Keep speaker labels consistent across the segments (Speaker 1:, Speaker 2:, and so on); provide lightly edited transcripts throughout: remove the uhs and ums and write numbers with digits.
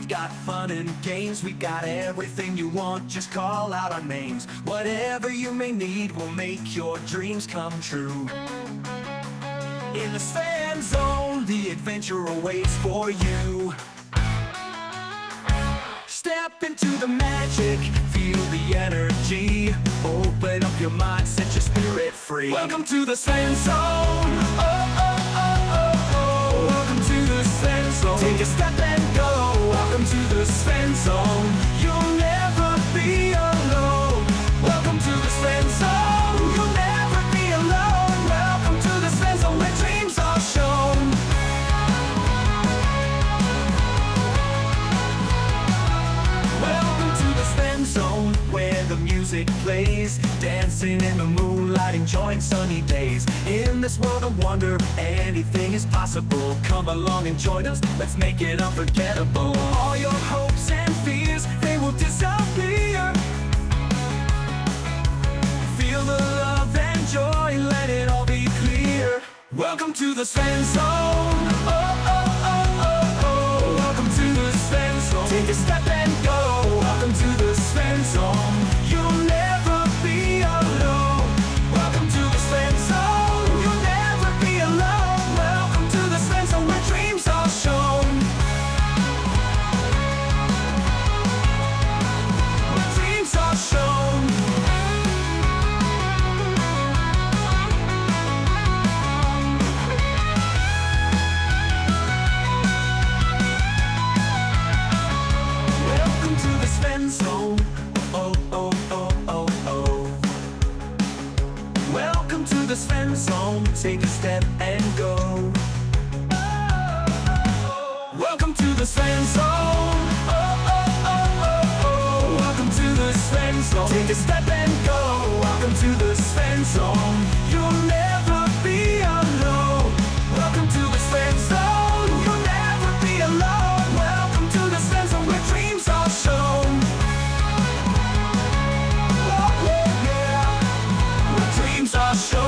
Speaker 1: got fun and games, we got everything you want, just call out our names. Whatever you may need will make your dreams come true. In the Svenzone, the adventure awaits for you. Step into the magic, feel the energy. Open up your mind, set your spirit free. Welcome to the Svenzone. Oh, oh, oh, oh, oh. Welcome to the Svenzone. Take a step and go. Welcome to the Svenzone. You'll never be alone. Welcome to the Svenzone. You'll never be alone. Welcome to the Svenzone, where dreams are shown. Welcome to the Svenzone, where the music plays, dancing in the moonlight, enjoying sunny days. In this world of wonder, anything is possible. Come along and join us, let's make it unforgettable. All your hopes and fears, they will disappear. Feel the love and joy, let it all be clear. Welcome to the Svenzone. Oh, oh, oh, oh, oh. Welcome to the Svenzone. Take a step and go. Welcome to the Svenzone. You'll never be alone. Welcome to the Svenzone. You'll never be alone. Welcome to the Svenzone, where dreams are shown. Where dreams are shown. Welcome to the Svenzone. Oh, oh, oh, oh, oh. Welcome to the Svenzone. Take a step and go. Welcome to the Svenzone. Oh, oh, oh, oh, oh. Welcome to the Svenzone. Take a step and go. Welcome to the Svenzone. You'll never be alone. Welcome to the Svenzone. You'll never be alone. Welcome to the Svenzone, where dreams are shown. Oh, yeah, yeah. Where dreams are shown.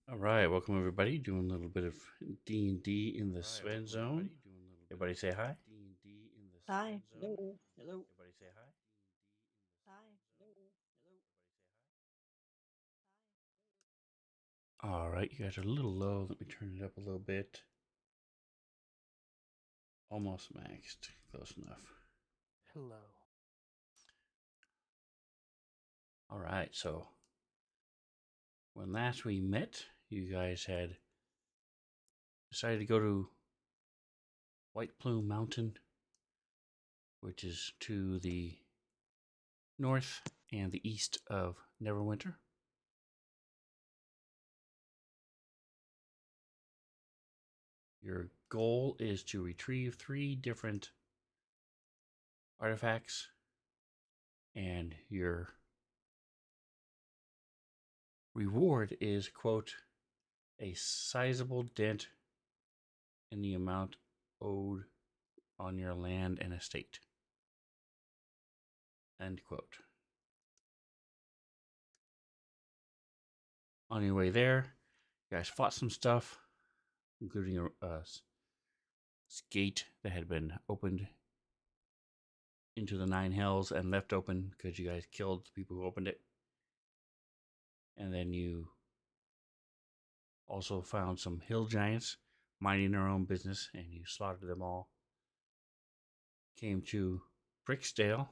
Speaker 2: All right, welcome everybody. Doing a little bit of D&D in the Svenzone. Everybody say hi.
Speaker 3: Hi.
Speaker 4: Hello. Hello.
Speaker 2: Everybody say hi. All right, you guys are a little low. Let me turn it up a little bit. Almost maxed. Close enough.
Speaker 4: Hello.
Speaker 2: All right, so when last we met, you guys had decided to go to White Plume Mountain, which is to the north, and the east of Neverwinter. Your goal is to retrieve 3 different artifacts, and your reward is, quote, a sizable dent in the amount owed on your land and estate, end quote. On your way there, you guys fought some stuff, including a gate that had been opened into the 9 hells and left open because you guys killed the people who opened it. And then you also found some hill giants minding their own business, and you slaughtered them all. Came to Briskdale,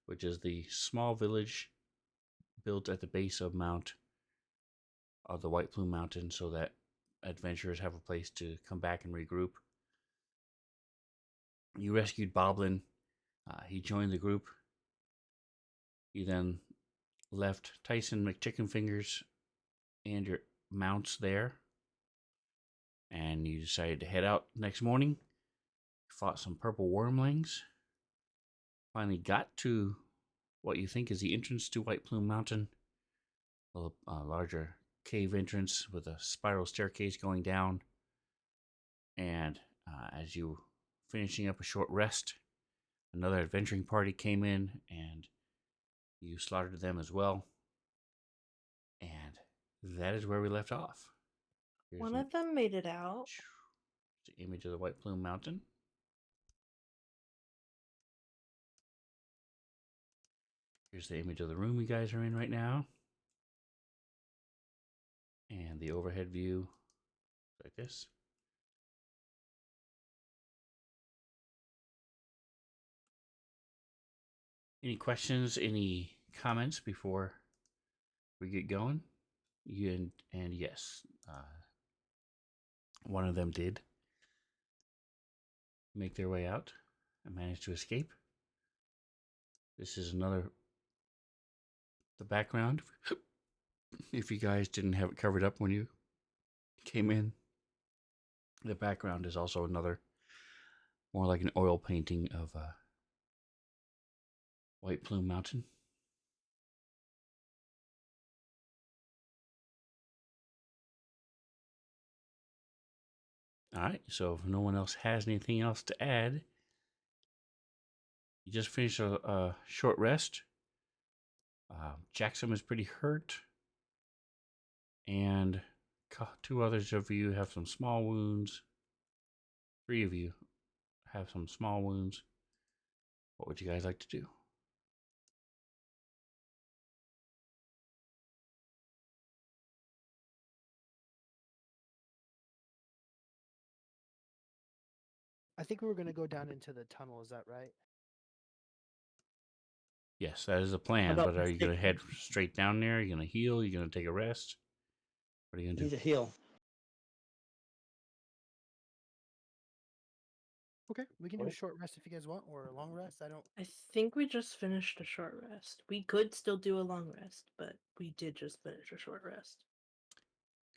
Speaker 2: which is the small village built at the base of the White Plume Mountain, so that adventurers have a place to come back and regroup. You rescued Boblin. He joined the group. You then left Tyson McChickenfingers and your mounts there, and you decided to head out next morning. Fought some purple wormlings. Finally got to what you think is the entrance to White Plume Mountain, a larger cave entrance with a spiral staircase going down. And as you finishing up a short rest, another adventuring party came in, and you slaughtered them as well. And that is where we left off. Here's
Speaker 3: One of them made it out.
Speaker 2: the image of the White Plume Mountain. Here's the image of the room you guys are in right now. And the overhead view, like this. Any questions, any comments before we get going? And yes, one of them did make their way out and managed to escape. This is the background. If you guys didn't have it covered up when you came in, the background is also another, more like an oil painting of White Plume Mountain. All right, so if no one else has anything else to add, you just finished a short rest. Jackson is pretty hurt, and 2 others of you have some small wounds. 3 of you have some small wounds. What would you guys like to do?
Speaker 4: I think we were going to go down into the tunnel. Is that right?
Speaker 2: Yes, that is the plan,
Speaker 5: about
Speaker 2: but are you going to
Speaker 5: stick-
Speaker 2: head straight down there? Are you going to heal? Are you going to take a rest? What are you going to
Speaker 5: Need
Speaker 2: do?
Speaker 5: to heal.
Speaker 4: Okay, we can do a short rest if you guys want, or a long rest.
Speaker 3: I think we just finished a short rest. We could still do a long rest, but we did just finish a short rest.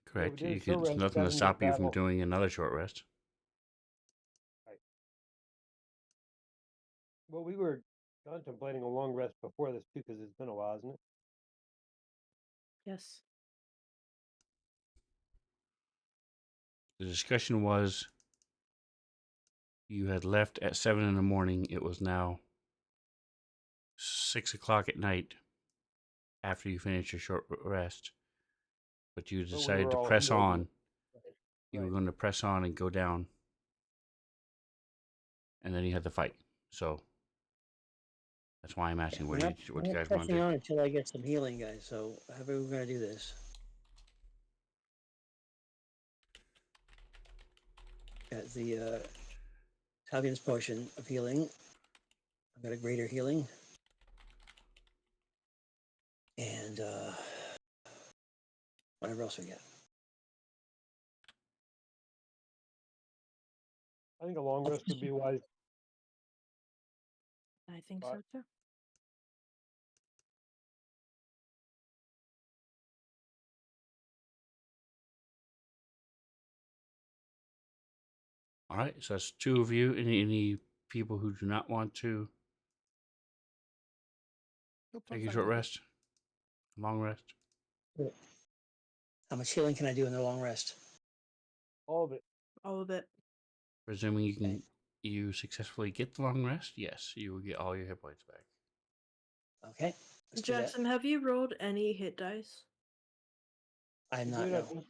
Speaker 2: Correct.
Speaker 6: did a
Speaker 2: You
Speaker 6: short
Speaker 2: there's
Speaker 6: rest,
Speaker 2: nothing
Speaker 6: got
Speaker 2: to
Speaker 6: into
Speaker 2: stop you from
Speaker 6: battle.
Speaker 2: doing another short rest.
Speaker 6: Well, we were contemplating a long rest before this too, because it's been a while, hasn't it?
Speaker 3: Yes.
Speaker 2: The discussion was you had left at 7 in the morning. It was now 6 o'clock at night after you finished your short rest. But you
Speaker 6: we
Speaker 2: decided
Speaker 6: were
Speaker 2: to
Speaker 6: all
Speaker 2: press
Speaker 6: healed.
Speaker 2: on.
Speaker 6: Right.
Speaker 2: You were
Speaker 6: Right.
Speaker 2: going to press on and go down. And then you had the fight. So that's why I'm asking what
Speaker 5: We're
Speaker 2: do
Speaker 5: not,
Speaker 2: you
Speaker 5: we're
Speaker 2: guys
Speaker 5: not
Speaker 2: want to
Speaker 5: pressing
Speaker 2: do?
Speaker 5: on until I get some healing, guys. So however we're gonna do this. Got the Tavian's potion of healing. I've got a greater healing. And whatever else we got.
Speaker 6: I think a long
Speaker 5: I'll
Speaker 6: rest
Speaker 5: finish
Speaker 6: would be wise.
Speaker 3: I think
Speaker 6: But-
Speaker 3: so too.
Speaker 2: All right, so that's two of you. Any people who do not want to
Speaker 4: Nope, I'm
Speaker 2: take a
Speaker 4: fine
Speaker 2: short
Speaker 4: with it.
Speaker 2: rest, long rest?
Speaker 5: How much healing can I do in the long rest?
Speaker 6: All of it.
Speaker 3: All of it.
Speaker 2: Presuming you can,
Speaker 5: Okay.
Speaker 2: you successfully get the long rest. Yes, you will get all your hit points back.
Speaker 5: Okay, let's do that.
Speaker 3: Jackson, have you rolled any hit dice?
Speaker 5: I am
Speaker 6: You
Speaker 5: not,
Speaker 6: did, I
Speaker 5: no.
Speaker 6: think.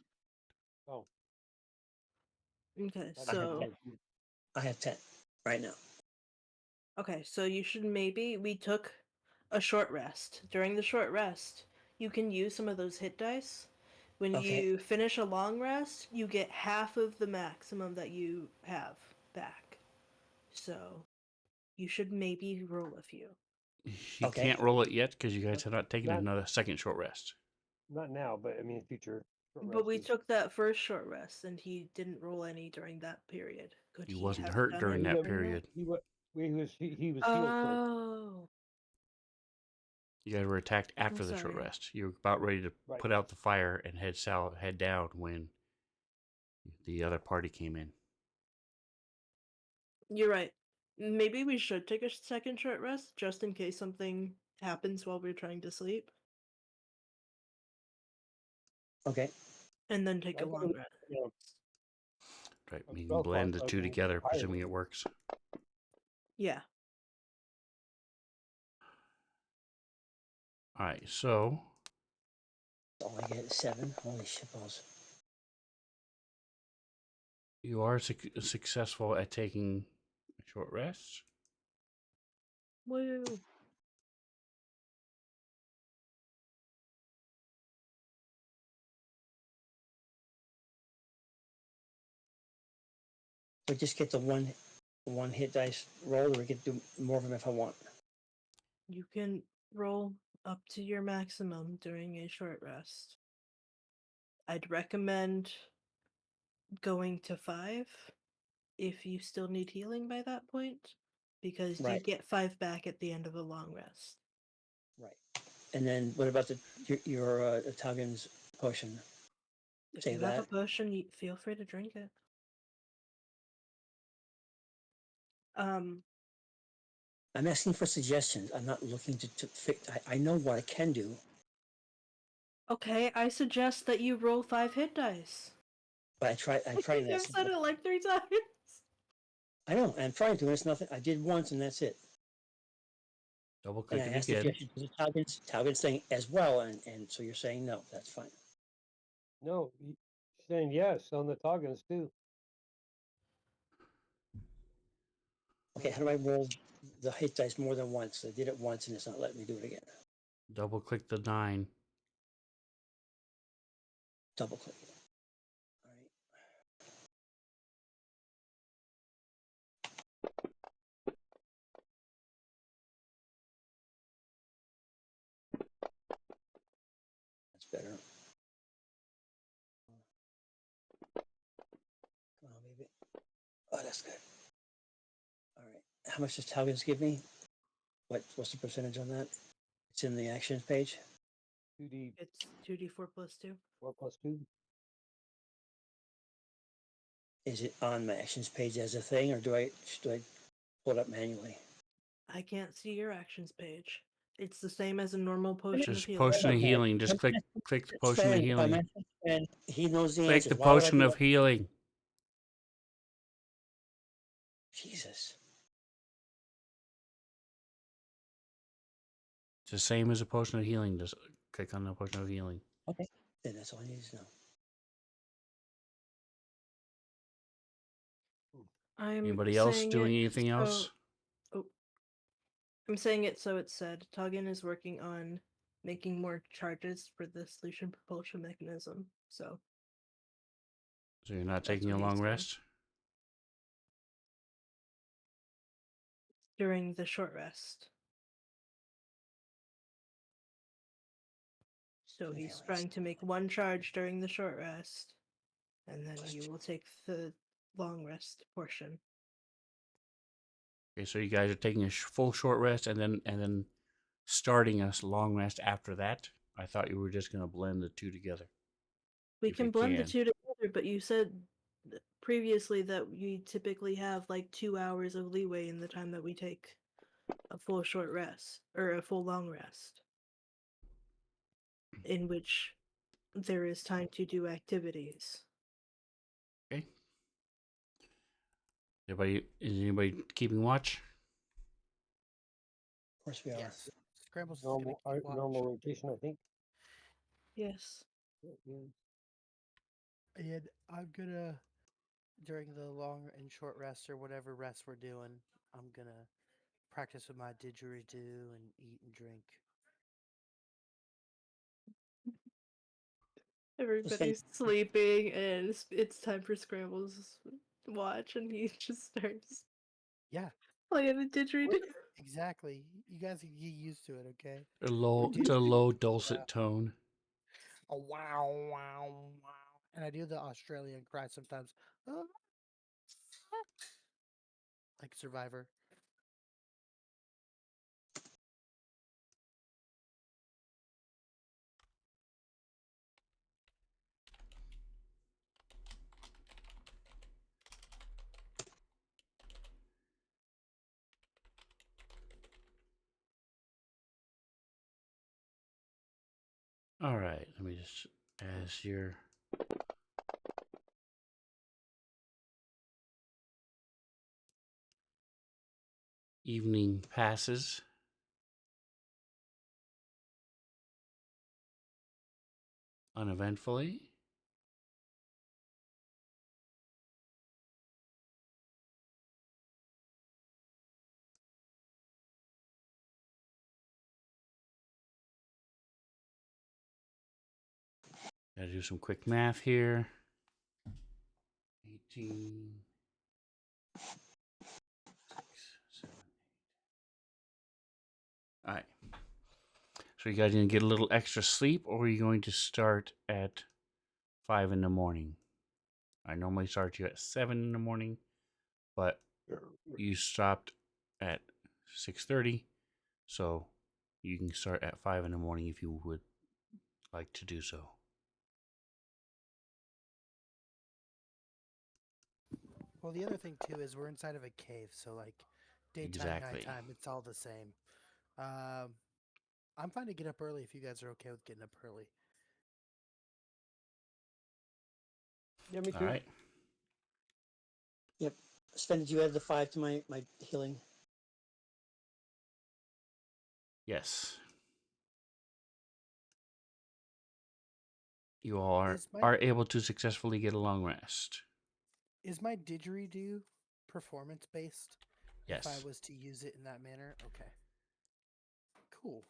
Speaker 6: Oh,
Speaker 3: Okay,
Speaker 6: I didn't
Speaker 3: so
Speaker 6: have to.
Speaker 5: I have 10 right now.
Speaker 3: okay, so you should maybe we took a short rest. During the short rest, you can use some of those hit dice. When
Speaker 5: Okay.
Speaker 3: you finish a long rest, you get half of the maximum that you have back. So you should maybe roll a few.
Speaker 2: He
Speaker 5: Okay.
Speaker 2: can't roll it yet because you guys have not taken
Speaker 6: Not-
Speaker 2: another second short rest.
Speaker 6: Not now, but I mean, future. short
Speaker 3: But we
Speaker 6: rests.
Speaker 3: took that first short rest, and he didn't roll any during that period. Could
Speaker 2: He
Speaker 3: he
Speaker 2: wasn't
Speaker 3: have
Speaker 2: hurt
Speaker 3: done
Speaker 2: during
Speaker 3: any
Speaker 2: that
Speaker 6: Yeah,
Speaker 2: period.
Speaker 6: He was. He was healed. for it.
Speaker 3: Oh,
Speaker 2: You guys were attacked after
Speaker 3: I'm
Speaker 2: the short
Speaker 3: sorry.
Speaker 2: rest. You were about ready to
Speaker 6: Right.
Speaker 2: put out the fire and head down when the other party came in.
Speaker 3: You're right. Maybe we should take a second short rest just in case something happens while we're trying to sleep,
Speaker 5: Okay.
Speaker 3: and then take
Speaker 6: I
Speaker 3: a
Speaker 6: thought it
Speaker 3: long
Speaker 6: was,
Speaker 3: rest.
Speaker 6: you know,
Speaker 2: Right,
Speaker 6: a
Speaker 2: you
Speaker 6: spell
Speaker 2: can blend the
Speaker 6: cost
Speaker 2: two
Speaker 6: was
Speaker 2: together,
Speaker 6: higher
Speaker 2: presuming
Speaker 6: than
Speaker 2: it works.
Speaker 3: Yeah.
Speaker 2: All right, so
Speaker 5: All I get is 7. Holy shitballs.
Speaker 2: you are successful at taking a short rest.
Speaker 3: Woo.
Speaker 5: We just get the one hit dice roll, or we can do more of them if I want.
Speaker 3: You can roll up to your maximum during a short rest. I'd recommend going to 5 if you still need healing by that point, because you
Speaker 5: Right.
Speaker 3: get 5 back at the end of a long rest.
Speaker 5: Right. And then what about your Italian's potion?
Speaker 3: If
Speaker 5: Save
Speaker 3: you have a
Speaker 5: that.
Speaker 3: potion, feel free to drink it. Um,
Speaker 5: I'm asking for suggestions. I'm not looking to fix. I know what I can do,
Speaker 3: okay, I suggest that you roll 5 hit dice.
Speaker 5: but I
Speaker 3: I
Speaker 5: tried
Speaker 3: think
Speaker 5: that.
Speaker 3: I've said it like 3 times.
Speaker 5: I know. I'm trying to. And it's nothing. I did once, and that's it.
Speaker 2: Double
Speaker 5: And
Speaker 2: click
Speaker 5: I
Speaker 2: it
Speaker 5: asked
Speaker 2: again.
Speaker 5: suggestions to Talgin's thing as well, and so you're saying no. That's fine.
Speaker 6: no. Saying yes on the Toggins too.
Speaker 5: Okay. How do I roll the hit dice more than once? I did it once, and it's not letting me do it again.
Speaker 2: Double click the 9.
Speaker 5: Double click. All right. That's better. Come on, baby. Oh, that's good. All right. How much does Talgin's give me? What's the percentage on that? It's in the actions page.
Speaker 6: 2d4
Speaker 3: It's 2d4 plus 2.
Speaker 6: plus 2.
Speaker 5: Is it on my actions page as a thing, or do I pull it up manually?
Speaker 3: I can't see your actions page. It's the same as a normal potion of
Speaker 2: Just
Speaker 3: healing.
Speaker 2: potion of
Speaker 5: Okay.
Speaker 2: healing. Just click the potion of
Speaker 5: Friend, if I'm
Speaker 2: healing.
Speaker 5: asking friend, he knows the
Speaker 2: Click
Speaker 5: answers.
Speaker 2: the
Speaker 5: Why would I
Speaker 2: potion
Speaker 5: do
Speaker 2: of
Speaker 5: that?
Speaker 2: healing.
Speaker 5: Jesus.
Speaker 2: It's the same as a potion of healing. Just click on the potion of healing.
Speaker 5: Okay. Then that's all I need to know.
Speaker 3: I'm
Speaker 2: Anybody else
Speaker 3: saying
Speaker 2: doing
Speaker 3: it
Speaker 2: anything
Speaker 3: so-
Speaker 2: else?
Speaker 3: Oh, I'm saying it so it's said. Tugin is working on making more charges for the solution propulsion mechanism. So
Speaker 2: So you're not
Speaker 3: That's
Speaker 2: taking a
Speaker 3: what he's
Speaker 2: long
Speaker 3: doing.
Speaker 2: rest?
Speaker 3: during the short rest. So
Speaker 5: Okay,
Speaker 3: he's
Speaker 5: let's
Speaker 3: trying to make one charge during the short rest, and then
Speaker 5: Plus
Speaker 3: he
Speaker 5: two.
Speaker 3: will take the long rest portion.
Speaker 2: Okay, so you guys are taking a full short rest and then starting a long rest after that. I thought you were just gonna blend the two together.
Speaker 3: We
Speaker 2: If you
Speaker 3: can blend the
Speaker 2: can.
Speaker 3: two together, but you said previously that we typically have like 2 hours of leeway in the time that we take a full short rest or a full long rest, in which there is time to do activities.
Speaker 2: Okay. Is anybody keeping watch?
Speaker 5: Of course we are.
Speaker 4: Yes. Scrambles is gonna
Speaker 6: Normal,
Speaker 4: keep watch.
Speaker 6: normal rotation, I think.
Speaker 3: Yes.
Speaker 6: Yeah.
Speaker 4: And I'm gonna, during the long and short rest or whatever rest we're doing, I'm gonna practice with my didgeridoo and eat and drink.
Speaker 3: Everybody's sleeping, and it's time for Scramble's watch, and he just starts
Speaker 4: Yeah,
Speaker 3: playing the didgeridoo.
Speaker 4: exactly. You guys can get used to it, okay?
Speaker 2: It's a low dulcet tone.
Speaker 4: A wow, wow, wow. And I do the Australian cry sometimes. "Ah," like Survivor.
Speaker 2: All right, let me just as your evening passes. Uneventfully. Gotta do some quick math here. 18, 6, 7. All right. So you guys gonna get a little extra sleep, or are you going to start at 5 in the morning? I normally start you at 7 in the morning, but you stopped at 6:30, so you can start at 5 in the morning if you would like to do so.
Speaker 4: Well, the other thing too is we're inside of a cave, so like daytime,
Speaker 2: Exactly.
Speaker 4: nighttime, it's all the same. I'm fine to get up early if you guys are okay with getting up early.
Speaker 6: Yeah, me
Speaker 2: All
Speaker 6: too.
Speaker 2: right.
Speaker 5: Yep. Sven, did you add the 5 to my healing?
Speaker 2: Yes. You all
Speaker 4: Is my
Speaker 2: are able to successfully get a long rest.
Speaker 4: is my didgeridoo performance based? If I
Speaker 2: Yes.
Speaker 4: was to use it in that manner, okay. Cool.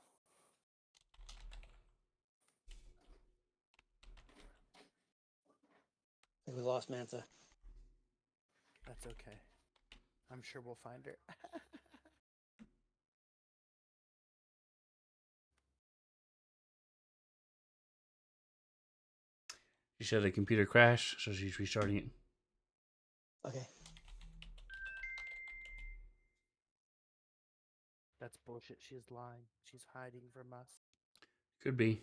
Speaker 5: I think we lost Mantha.
Speaker 4: That's okay. I'm sure we'll find her.
Speaker 2: She said the computer crashed, so she's restarting it.
Speaker 5: Okay.
Speaker 4: That's bullshit. She's lying. She's hiding from us.
Speaker 2: Could be.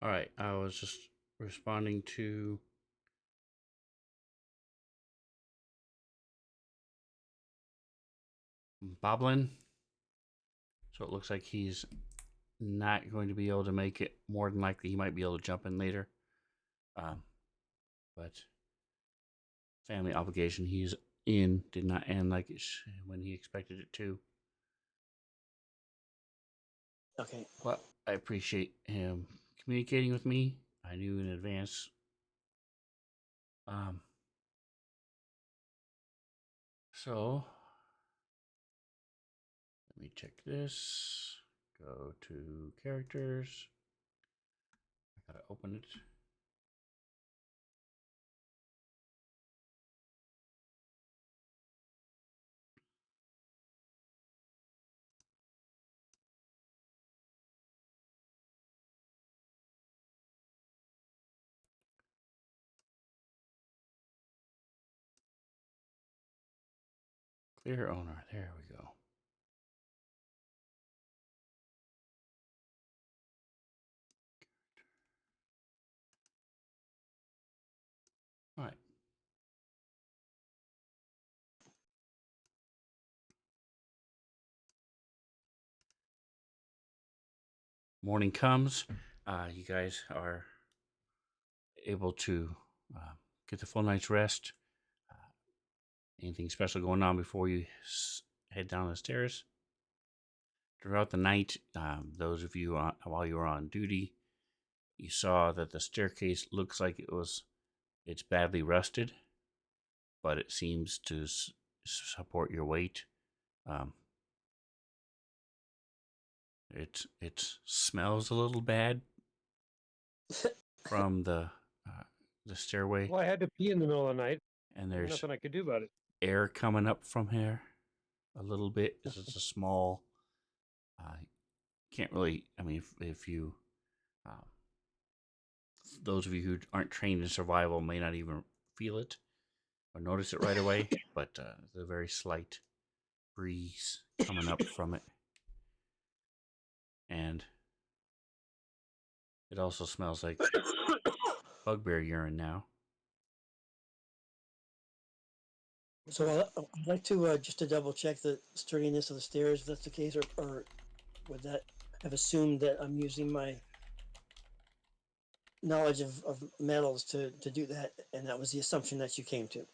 Speaker 2: All right. I was just responding to Boblin. So it looks like he's not going to be able to make it. More than likely, he might be able to jump in later. But family obligation he's in did not end like when he expected it to.
Speaker 5: Okay.
Speaker 2: But I appreciate him communicating with me. I knew in advance. So let me check this. Go to characters. I gotta open it. Clear owner. There we go. All right. Morning comes. You guys are able to get the full night's rest. Anything special going on before you head down the stairs? Throughout the night, those of you while you were on duty, you saw that the staircase looks like it's badly rusted, but it seems to support your weight. It smells a little bad from the stairway,
Speaker 6: Well, I had to pee in the middle of the night.
Speaker 2: and
Speaker 6: There's
Speaker 2: there's
Speaker 6: nothing I could do about it.
Speaker 2: air coming up from here a little bit. This is a small. Can't really. I mean, if you, those of you who aren't trained in survival may not even feel it or notice it right away, but there's a very slight breeze coming up from it, and it also smells like bugbear urine now.
Speaker 5: So I'd like to just to double check the sturdiness of the stairs, if that's the case, or would that have assumed that I'm using my knowledge of metals to do that, and that was the assumption that you came to.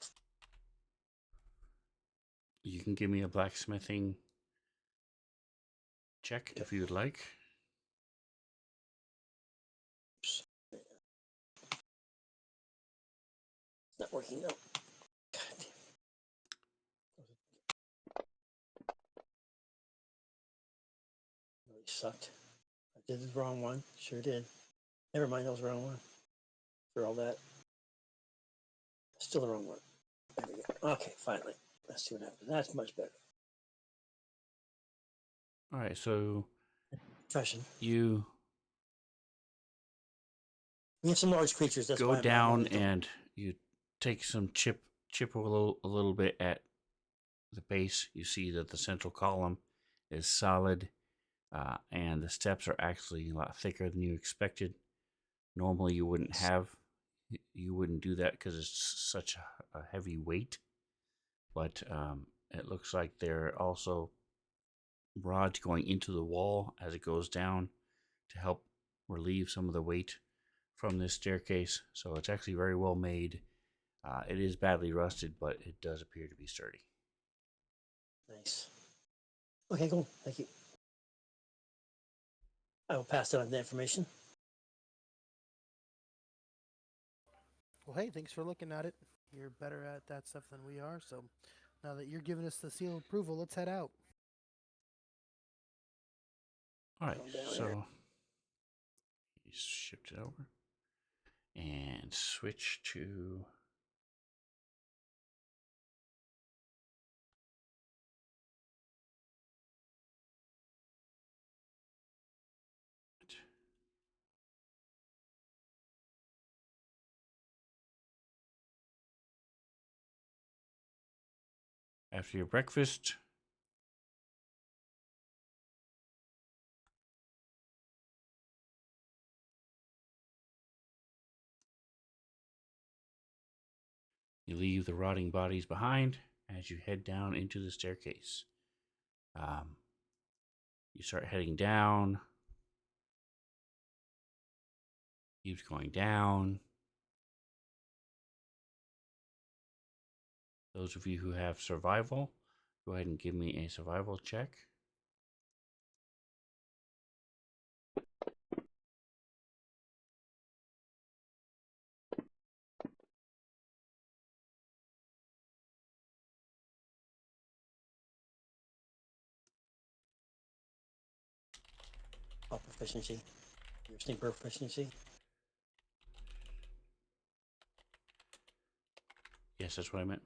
Speaker 2: You can give me a blacksmithing check if you would like.
Speaker 5: It's not working now. God damn. Really sucked. I did the wrong one. Sure did. Never mind, that was the wrong one. For all that. Still the wrong one. There we go. Okay, finally. Let's see what happens. That's much better.
Speaker 2: All right, so
Speaker 5: Question.
Speaker 2: you
Speaker 5: We have some large creatures. That's
Speaker 2: go
Speaker 5: why I'm
Speaker 2: down
Speaker 5: always
Speaker 2: and you take some chip a little bit at the base. You see that the central column is solid, and the steps are actually a lot thicker than you expected. Normally, you wouldn't do that because it's such a heavy weight. But it looks like there are also rods going into the wall as it goes down to help relieve some of the weight from this staircase. So it's actually very well made. It is badly rusted, but it does appear to be sturdy.
Speaker 5: nice. Okay, cool. Thank you. I will pass on the information.
Speaker 4: Well, hey, thanks for looking at it. You're better at that stuff than we are, so now that you're giving us the seal of approval, let's head out.
Speaker 2: All right,
Speaker 5: Calm down
Speaker 2: so
Speaker 5: here.
Speaker 2: you shift it over and switch to after your breakfast. You leave the rotting bodies behind as you head down into the staircase. You start heading down. Keeps going down. Those of you who have survival, go ahead and give me a survival check.
Speaker 5: Oh, proficiency. Your sniper proficiency.
Speaker 2: Yes, that's what I meant.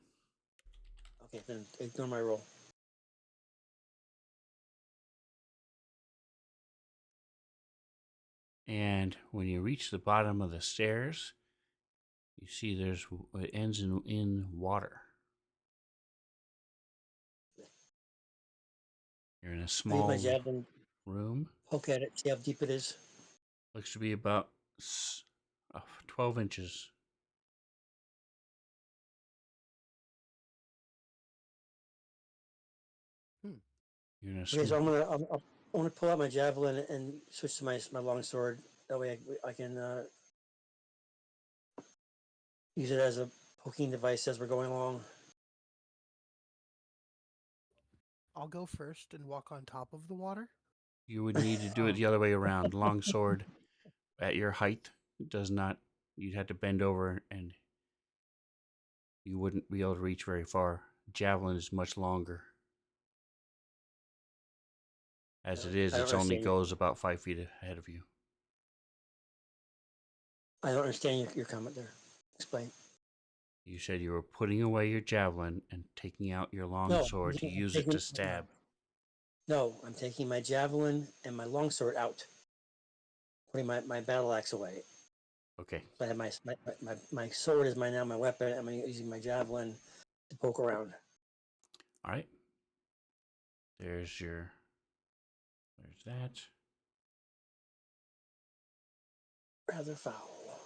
Speaker 5: Okay, then ignore my roll.
Speaker 2: And when you reach the bottom of the stairs, you see it ends in water. You're in a
Speaker 5: I use
Speaker 2: small
Speaker 5: my javelin,
Speaker 2: room.
Speaker 5: poke at it, see how deep it is.
Speaker 2: Looks to be about 12 inches.
Speaker 4: Hmm.
Speaker 2: You're in a
Speaker 5: Okay, so I'm gonna pull out my javelin and switch to my long sword. That way I can use it as a poking device as we're going along.
Speaker 4: I'll go first and walk on top of the water.
Speaker 2: You would need to do it
Speaker 4: Oh,
Speaker 2: the other way around. Long sword at your height does not. You'd have to bend over and you wouldn't be able to reach very far. Javelin is much longer. As it is,
Speaker 5: I don't
Speaker 2: it only
Speaker 5: understand.
Speaker 2: goes about 5 feet ahead of you.
Speaker 5: I don't understand your comment there. Explain.
Speaker 2: You said you were putting away your javelin and taking out your long
Speaker 5: No,
Speaker 2: sword to
Speaker 5: I'm
Speaker 2: use it
Speaker 5: taking
Speaker 2: to stab.
Speaker 5: no, I'm taking my javelin and my long sword out, putting my battle axe away.
Speaker 2: Okay.
Speaker 5: So I have my sword is now my weapon. I'm using my javelin to poke around.
Speaker 2: All right. There's that.
Speaker 5: Rather foul.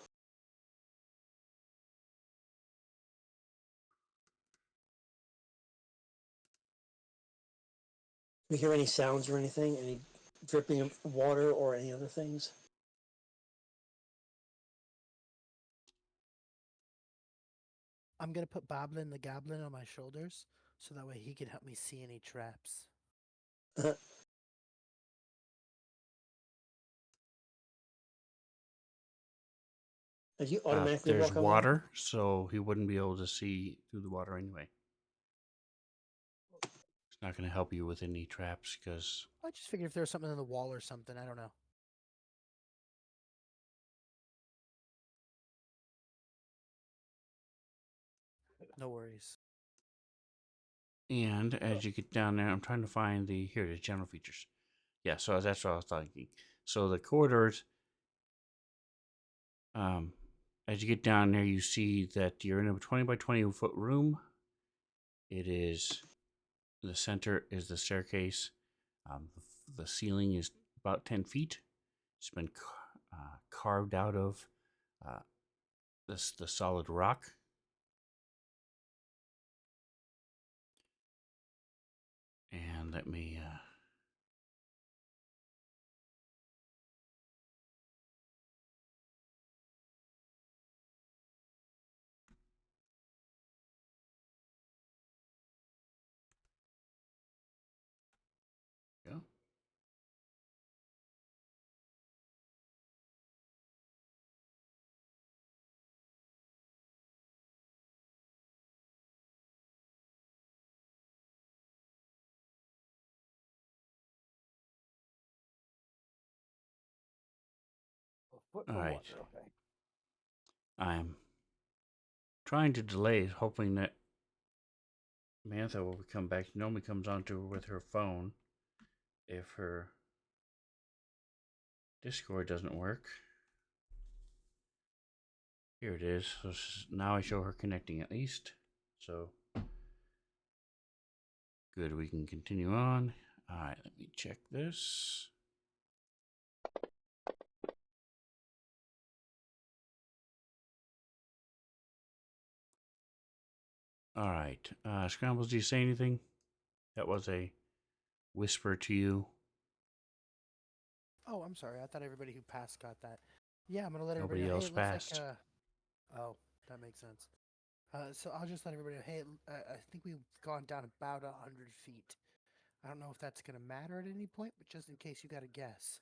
Speaker 5: Do you hear any sounds or anything? Any dripping of water or any other things?
Speaker 4: I'm gonna put Boblin the Goblin on my shoulders so that way he can help me see any traps.
Speaker 5: Did you automatically
Speaker 2: There's
Speaker 5: walk on water?
Speaker 2: water, so he wouldn't be able to see through the water anyway. It's not going to help you with any traps because
Speaker 4: I just figured if there was something on the wall or something, I don't know. No worries.
Speaker 2: and as you get down there, I'm trying to find here it is, general features. Yeah, so that's what I was thinking. So the corridors, as you get down there, you see that you're in a 20 by 20 foot room. It is the center is the staircase. The ceiling is about 10 feet. It's been carved out of the solid rock. And let me go.
Speaker 6: A foot
Speaker 2: All
Speaker 6: from
Speaker 2: right.
Speaker 6: water. Okay.
Speaker 2: I'm trying to delay it, hoping that Mantha will come back. She normally comes on to her with her phone if her Discord doesn't work. Here it is. So now I show her connecting at least. So good, we can continue on. All right, let me check this. All right, Scrambles, do you say anything? That was a whisper to you.
Speaker 4: Oh, I'm sorry. I thought everybody who passed got that. Yeah, I'm gonna let everybody
Speaker 2: Nobody
Speaker 4: know. Hey,
Speaker 2: else
Speaker 4: it looks like
Speaker 2: passed.
Speaker 4: Oh, that makes sense. So I'll just let everybody know. Hey, I think we've gone down about 100 feet. I don't know if that's gonna matter at any point, but just in case you got a guess,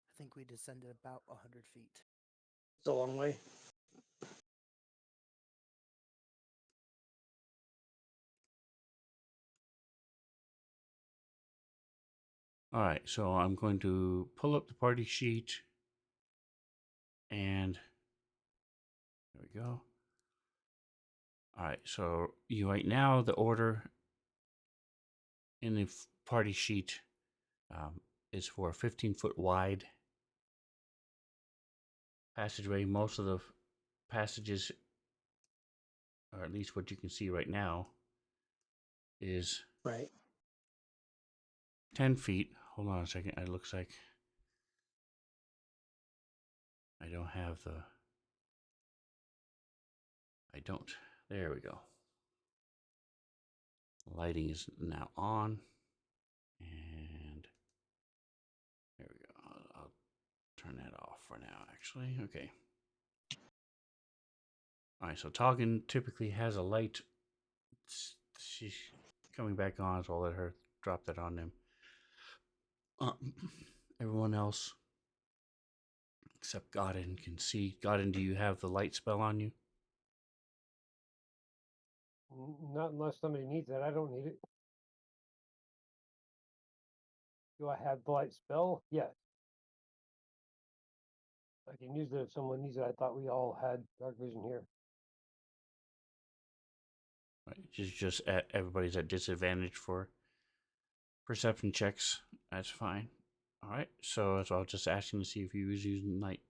Speaker 4: I think we descended about 100 feet.
Speaker 5: It's a long way.
Speaker 2: All right, so I'm going to pull up the party sheet, and there we go. All right, so right now the order in the party sheet is for a 15-foot wide passageway. Most of the passages, or at least what you can see right now, is
Speaker 5: Right.
Speaker 2: 10 feet. Hold on a second. It looks like I don't have the. I don't. There we go. Lighting is now on. And there we go. I'll turn that off for now, actually. Okay. All right, so Toggin typically has a light. She's coming back on, so I'll let her drop that on them. Uh, everyone else, except Godin, can see. Godin, do you have the light spell on you?
Speaker 6: Not unless somebody needs it. I don't need it. Do I have the light spell? Yes. I can use it if someone needs it. I thought we all had dark vision here.
Speaker 2: Right, just everybody's at disadvantage for perception checks. That's fine. All right, so I was just asking to see if you was using light.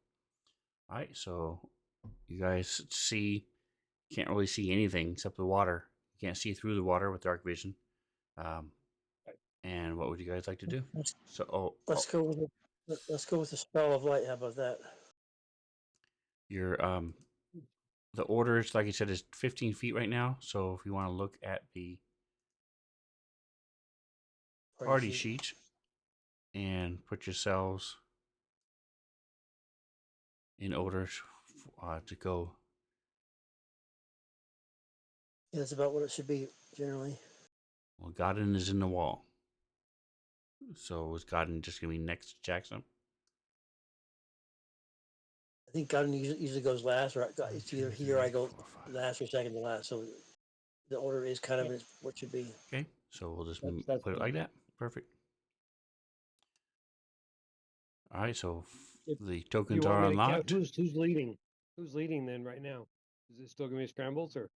Speaker 2: All right, so you guys can't really see anything except the water. You can't see through the water with dark vision. And what would you guys like to do?
Speaker 5: Let's,
Speaker 2: So,
Speaker 5: let's go with let's go with the spell of light. How about that?
Speaker 2: your the orders, like I said, is 15 feet right now. So if you want to look at the party sheet and put yourselves in order to go.
Speaker 5: Yeah, that's about what it should be generally.
Speaker 2: Well, Godin is in the wall. So is Godin just going to be next to Jackson?
Speaker 5: I think God usually goes last, or it's either he or I go
Speaker 2: 4, 5.
Speaker 5: last or second to last. So the order is kind of what should be.
Speaker 2: Okay, so we'll just
Speaker 6: That's
Speaker 2: put it like that. Perfect. All right, so
Speaker 6: If
Speaker 2: the
Speaker 6: Do you
Speaker 2: tokens
Speaker 6: want
Speaker 2: are
Speaker 6: me to count?
Speaker 2: unlocked.
Speaker 6: Who's leading? Who's leading then right now? Is it still gonna be scrambles or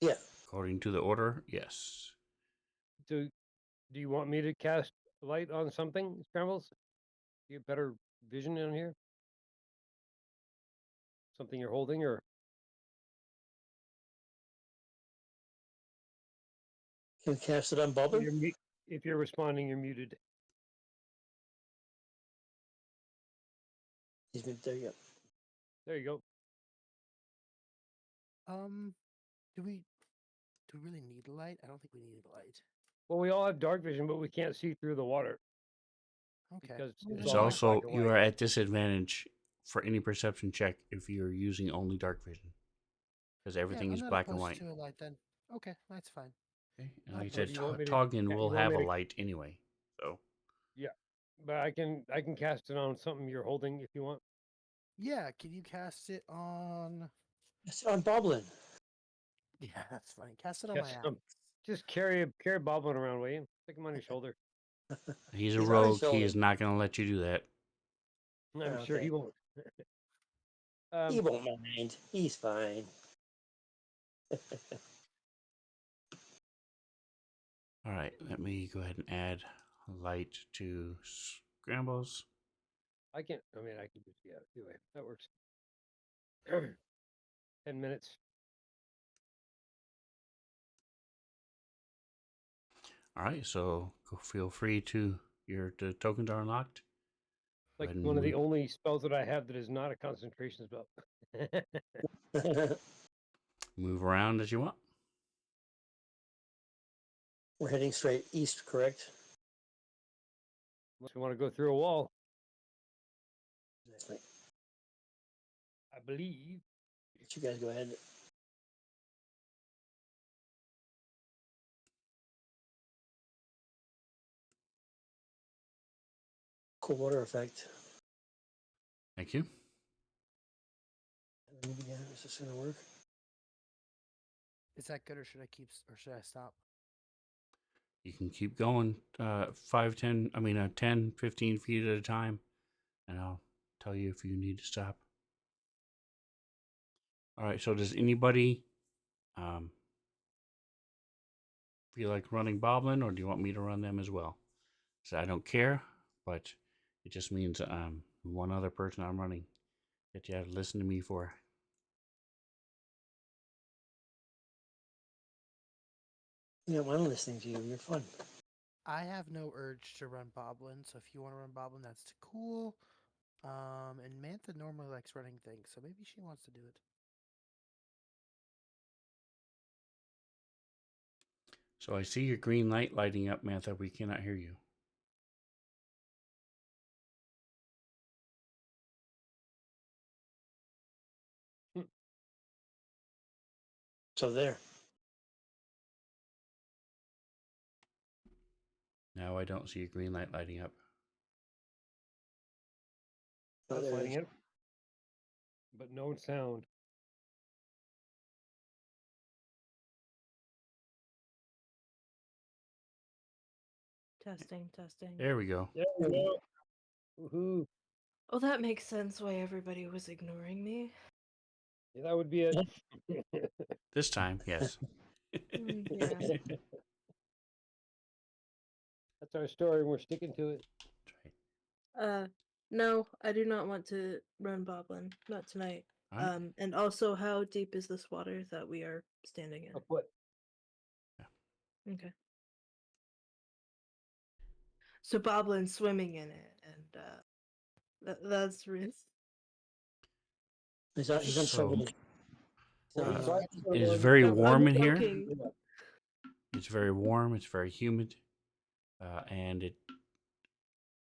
Speaker 5: Yeah.
Speaker 2: According to the order, yes.
Speaker 6: do do you want me to cast light on something? Scrambles? You get better vision in here? Something you're holding or
Speaker 5: Can we cast it on Bubbler?
Speaker 6: if you're responding, you're muted.
Speaker 5: He's been there. Yeah.
Speaker 6: There you go.
Speaker 4: Do we really need light? I don't think we need light.
Speaker 6: Well, we all have dark vision, but we can't see through the water
Speaker 4: Okay.
Speaker 6: because it's
Speaker 2: It's
Speaker 6: all
Speaker 2: also,
Speaker 6: black and
Speaker 2: you
Speaker 6: white.
Speaker 2: are at disadvantage for any perception check if you're using only dark vision. Because everything
Speaker 4: Yeah,
Speaker 2: is
Speaker 4: I'm not
Speaker 2: black and
Speaker 4: opposed
Speaker 2: white.
Speaker 4: to a light then. Okay, that's fine.
Speaker 2: Okay. And
Speaker 4: Not
Speaker 2: like I
Speaker 6: So
Speaker 2: said,
Speaker 6: do
Speaker 4: opposed
Speaker 6: you want me to?
Speaker 2: Toggin
Speaker 6: You
Speaker 2: will
Speaker 6: want
Speaker 2: have
Speaker 6: me
Speaker 2: a
Speaker 6: to?
Speaker 2: light anyway. So,
Speaker 6: Yeah, but I can cast it on something you're holding if you want.
Speaker 4: Yeah, can you cast it on?
Speaker 5: Cast it on Boblin.
Speaker 4: Yeah, that's fine. Cast it on my
Speaker 6: Cast
Speaker 4: axe.
Speaker 6: just carry Boblin around, will you? Stick him on your shoulder.
Speaker 2: he's a
Speaker 5: He's on his
Speaker 2: rogue. He
Speaker 5: shoulder.
Speaker 2: is not going to let you do that.
Speaker 6: I'm sure
Speaker 5: Okay.
Speaker 6: he won't.
Speaker 5: He won't mind. He's fine.
Speaker 2: All right. Let me go ahead and add light to scrambles.
Speaker 6: I can. I mean, I can just Anyway, that works. 10 minutes.
Speaker 2: All right. So feel free to, the tokens are unlocked. Go
Speaker 6: Like
Speaker 2: ahead and
Speaker 6: one of the only spells that I have that is not a concentration spell.
Speaker 2: move around as you want.
Speaker 5: We're heading straight east, correct?
Speaker 6: Unless we want to go through a wall,
Speaker 5: Exactly.
Speaker 6: I believe.
Speaker 5: Let you guys go ahead. Cool water effect.
Speaker 2: Thank you.
Speaker 5: Move again. Is this going to work?
Speaker 4: Is that good, or should I keep, or should I stop?
Speaker 2: You can keep going 5, 10, 10, 15 feet at a time, and I'll tell you if you need to stop. All right, so does anybody feel like running Boblin, or do you want me to run them as well? So I don't care, but it just means one other person I'm running that you have to listen to me for.
Speaker 5: You don't mind listening to you. You're fun.
Speaker 4: I have no urge to run Boblin, so if you want to run Boblin, that's cool. And Mantha normally likes running things, so maybe she wants to do it.
Speaker 2: So I see your green light lighting up, Mantha. We cannot hear you.
Speaker 5: So there.
Speaker 2: Now I don't see your green light lighting up.
Speaker 5: Oh,
Speaker 6: That's
Speaker 5: there it
Speaker 6: lighting
Speaker 5: is.
Speaker 6: up, but no sound.
Speaker 3: Testing, testing.
Speaker 2: There we go.
Speaker 6: There we go. Woohoo!
Speaker 3: Oh, that makes sense why everybody was ignoring me.
Speaker 6: Yeah, that would be it.
Speaker 2: This time, yes.
Speaker 3: Yeah.
Speaker 6: That's our story, and we're sticking to it.
Speaker 3: No, I do not want to run Boblin. Not tonight.
Speaker 2: All right.
Speaker 3: And also, how deep is this water that we are standing in?
Speaker 6: A foot.
Speaker 3: Okay. So Boblin's swimming in it, and that's risk.
Speaker 5: He's on
Speaker 2: So,
Speaker 5: trouble.
Speaker 2: It is very warm in here.
Speaker 3: joking.
Speaker 2: It's very warm. It's very humid, and it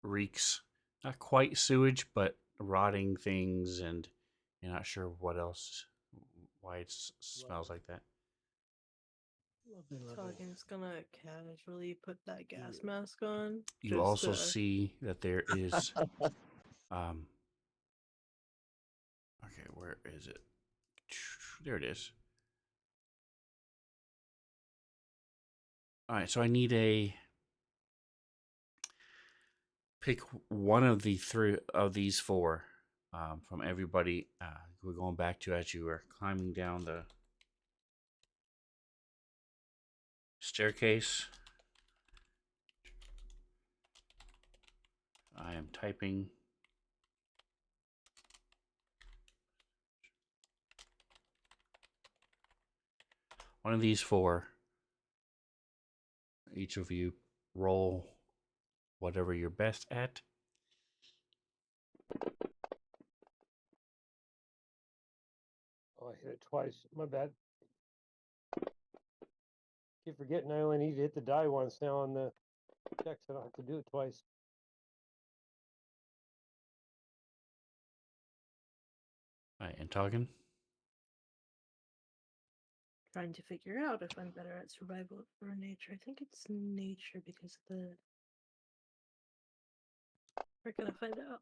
Speaker 2: reeks not quite sewage, but rotting things, and you're not sure what else, why it smells like that.
Speaker 5: Lovely, lovely.
Speaker 3: Toggen's gonna casually put that gas mask on.
Speaker 2: You
Speaker 3: just
Speaker 2: also
Speaker 3: to-
Speaker 2: see that there is, okay, where is it? There it is. All right, so I need a pick one of the three of these four from everybody. We're going back to as you are climbing down the staircase. I am typing. One of these four. Each of you roll whatever you're best at.
Speaker 6: Oh, I hit it twice. My bad. Keep forgetting I only need to hit the die once now on the check, so I don't have to do it twice.
Speaker 2: All right, and talking.
Speaker 3: trying to figure out if I'm better at survival or nature. I think it's nature because of the. We're gonna find out.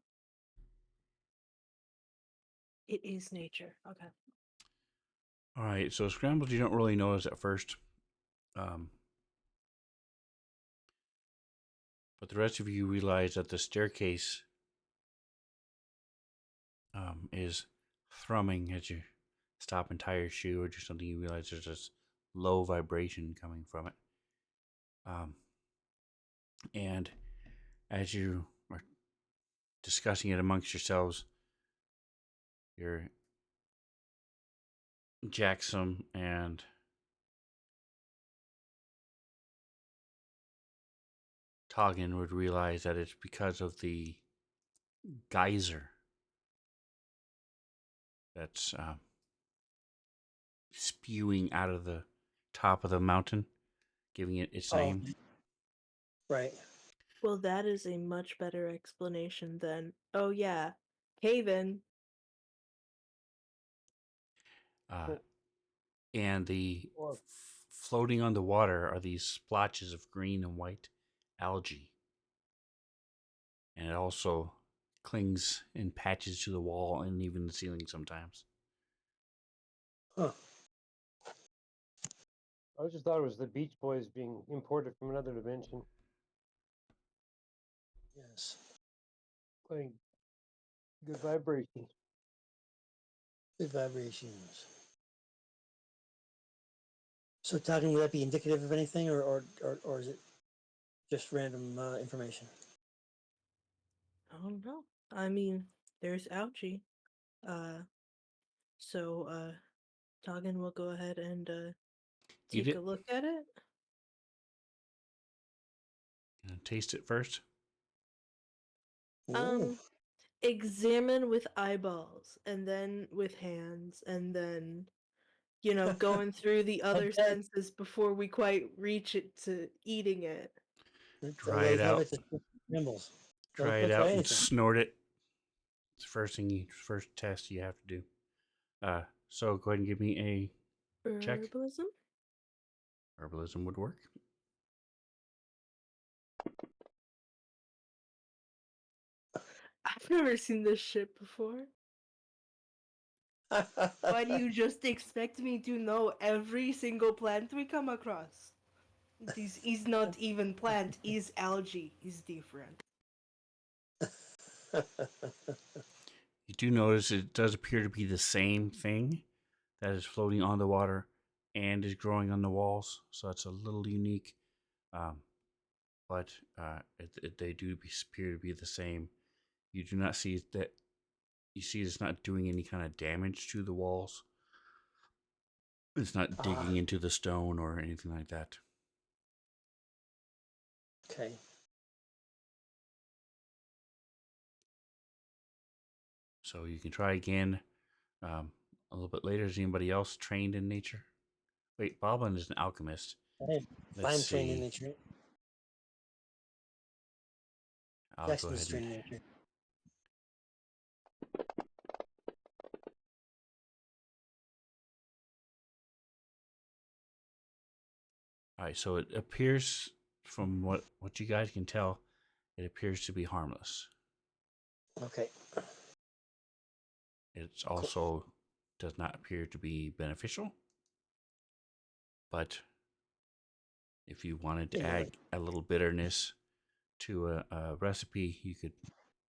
Speaker 3: It is nature. Okay.
Speaker 2: All right, so scrambles you don't really notice at first. But the rest of you realize that the staircase is thrumming as you stop and tie your shoe or do something. You realize there's this low vibration coming from it. And as you are discussing it amongst yourselves, your Jackson and Toggin would realize that it's because of the geyser that's spewing out of the top of the mountain, giving it its name.
Speaker 5: Right.
Speaker 3: Well, that is a much better explanation than, oh yeah, Haven.
Speaker 2: And the
Speaker 6: Or-
Speaker 2: floating on the water are these splotches of green and white algae. And it also clings in patches to the wall and even the ceiling sometimes.
Speaker 5: Huh.
Speaker 6: I just thought it was the Beach Boys being imported from another dimension,
Speaker 5: Yes.
Speaker 6: playing good vibrations.
Speaker 5: Good vibrations. So, talking, would that be indicative of anything, or is it just random information?
Speaker 3: I don't know. I mean, there's algae. Uh, so Toggin will go ahead and
Speaker 2: Eat
Speaker 3: take a
Speaker 2: it.
Speaker 3: look at it.
Speaker 2: Taste it first.
Speaker 5: Ooh.
Speaker 3: Examine with eyeballs, and then with hands, and then going through the other
Speaker 5: Okay.
Speaker 3: senses before we quite reach it to eating it.
Speaker 2: Dry it
Speaker 5: Have
Speaker 2: out.
Speaker 5: it to symbols.
Speaker 2: Try it
Speaker 5: Don't try
Speaker 2: out and
Speaker 5: anything.
Speaker 2: snort it. It's the first test you have to do. So go ahead and give me a check.
Speaker 3: Herbalism?
Speaker 2: Herbalism would work.
Speaker 3: I've never seen this shit before. Why do you just expect me to know every single plant we come across? This is not even plant, is algae, is different.
Speaker 2: You do notice it does appear to be the same thing that is floating on the water and is growing on the walls. So it's a little unique. Um, but they do appear to be the same. You do not see that. You see it's not doing any kind of damage to the walls. It's not digging into the stone or anything like that.
Speaker 5: Okay.
Speaker 2: So you can try again a little bit later. Is anybody else trained in nature? Wait, Boblin is an alchemist. Let's
Speaker 5: I'm trained in
Speaker 2: see.
Speaker 5: nature.
Speaker 2: I'll go
Speaker 5: Jackson is
Speaker 2: ahead and.
Speaker 5: trained in nature.
Speaker 2: All right, so it appears, from what you guys can tell, it appears to be harmless.
Speaker 5: Okay.
Speaker 2: It also does not appear to be beneficial. But if you wanted to add a little bitterness to a recipe, you could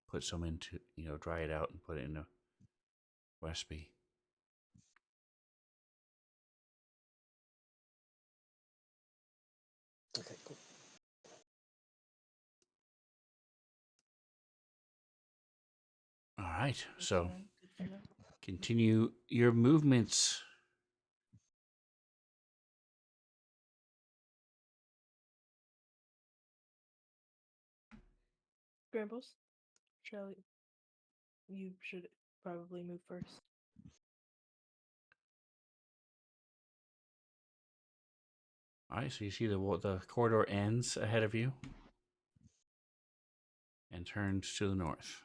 Speaker 2: put some into, dry it out and put it in a recipe.
Speaker 5: Okay. Cool.
Speaker 2: All right, so continue your movements.
Speaker 3: Grambles, you should probably move first.
Speaker 2: All right, so you see the corridor ends ahead of you and turns to the north.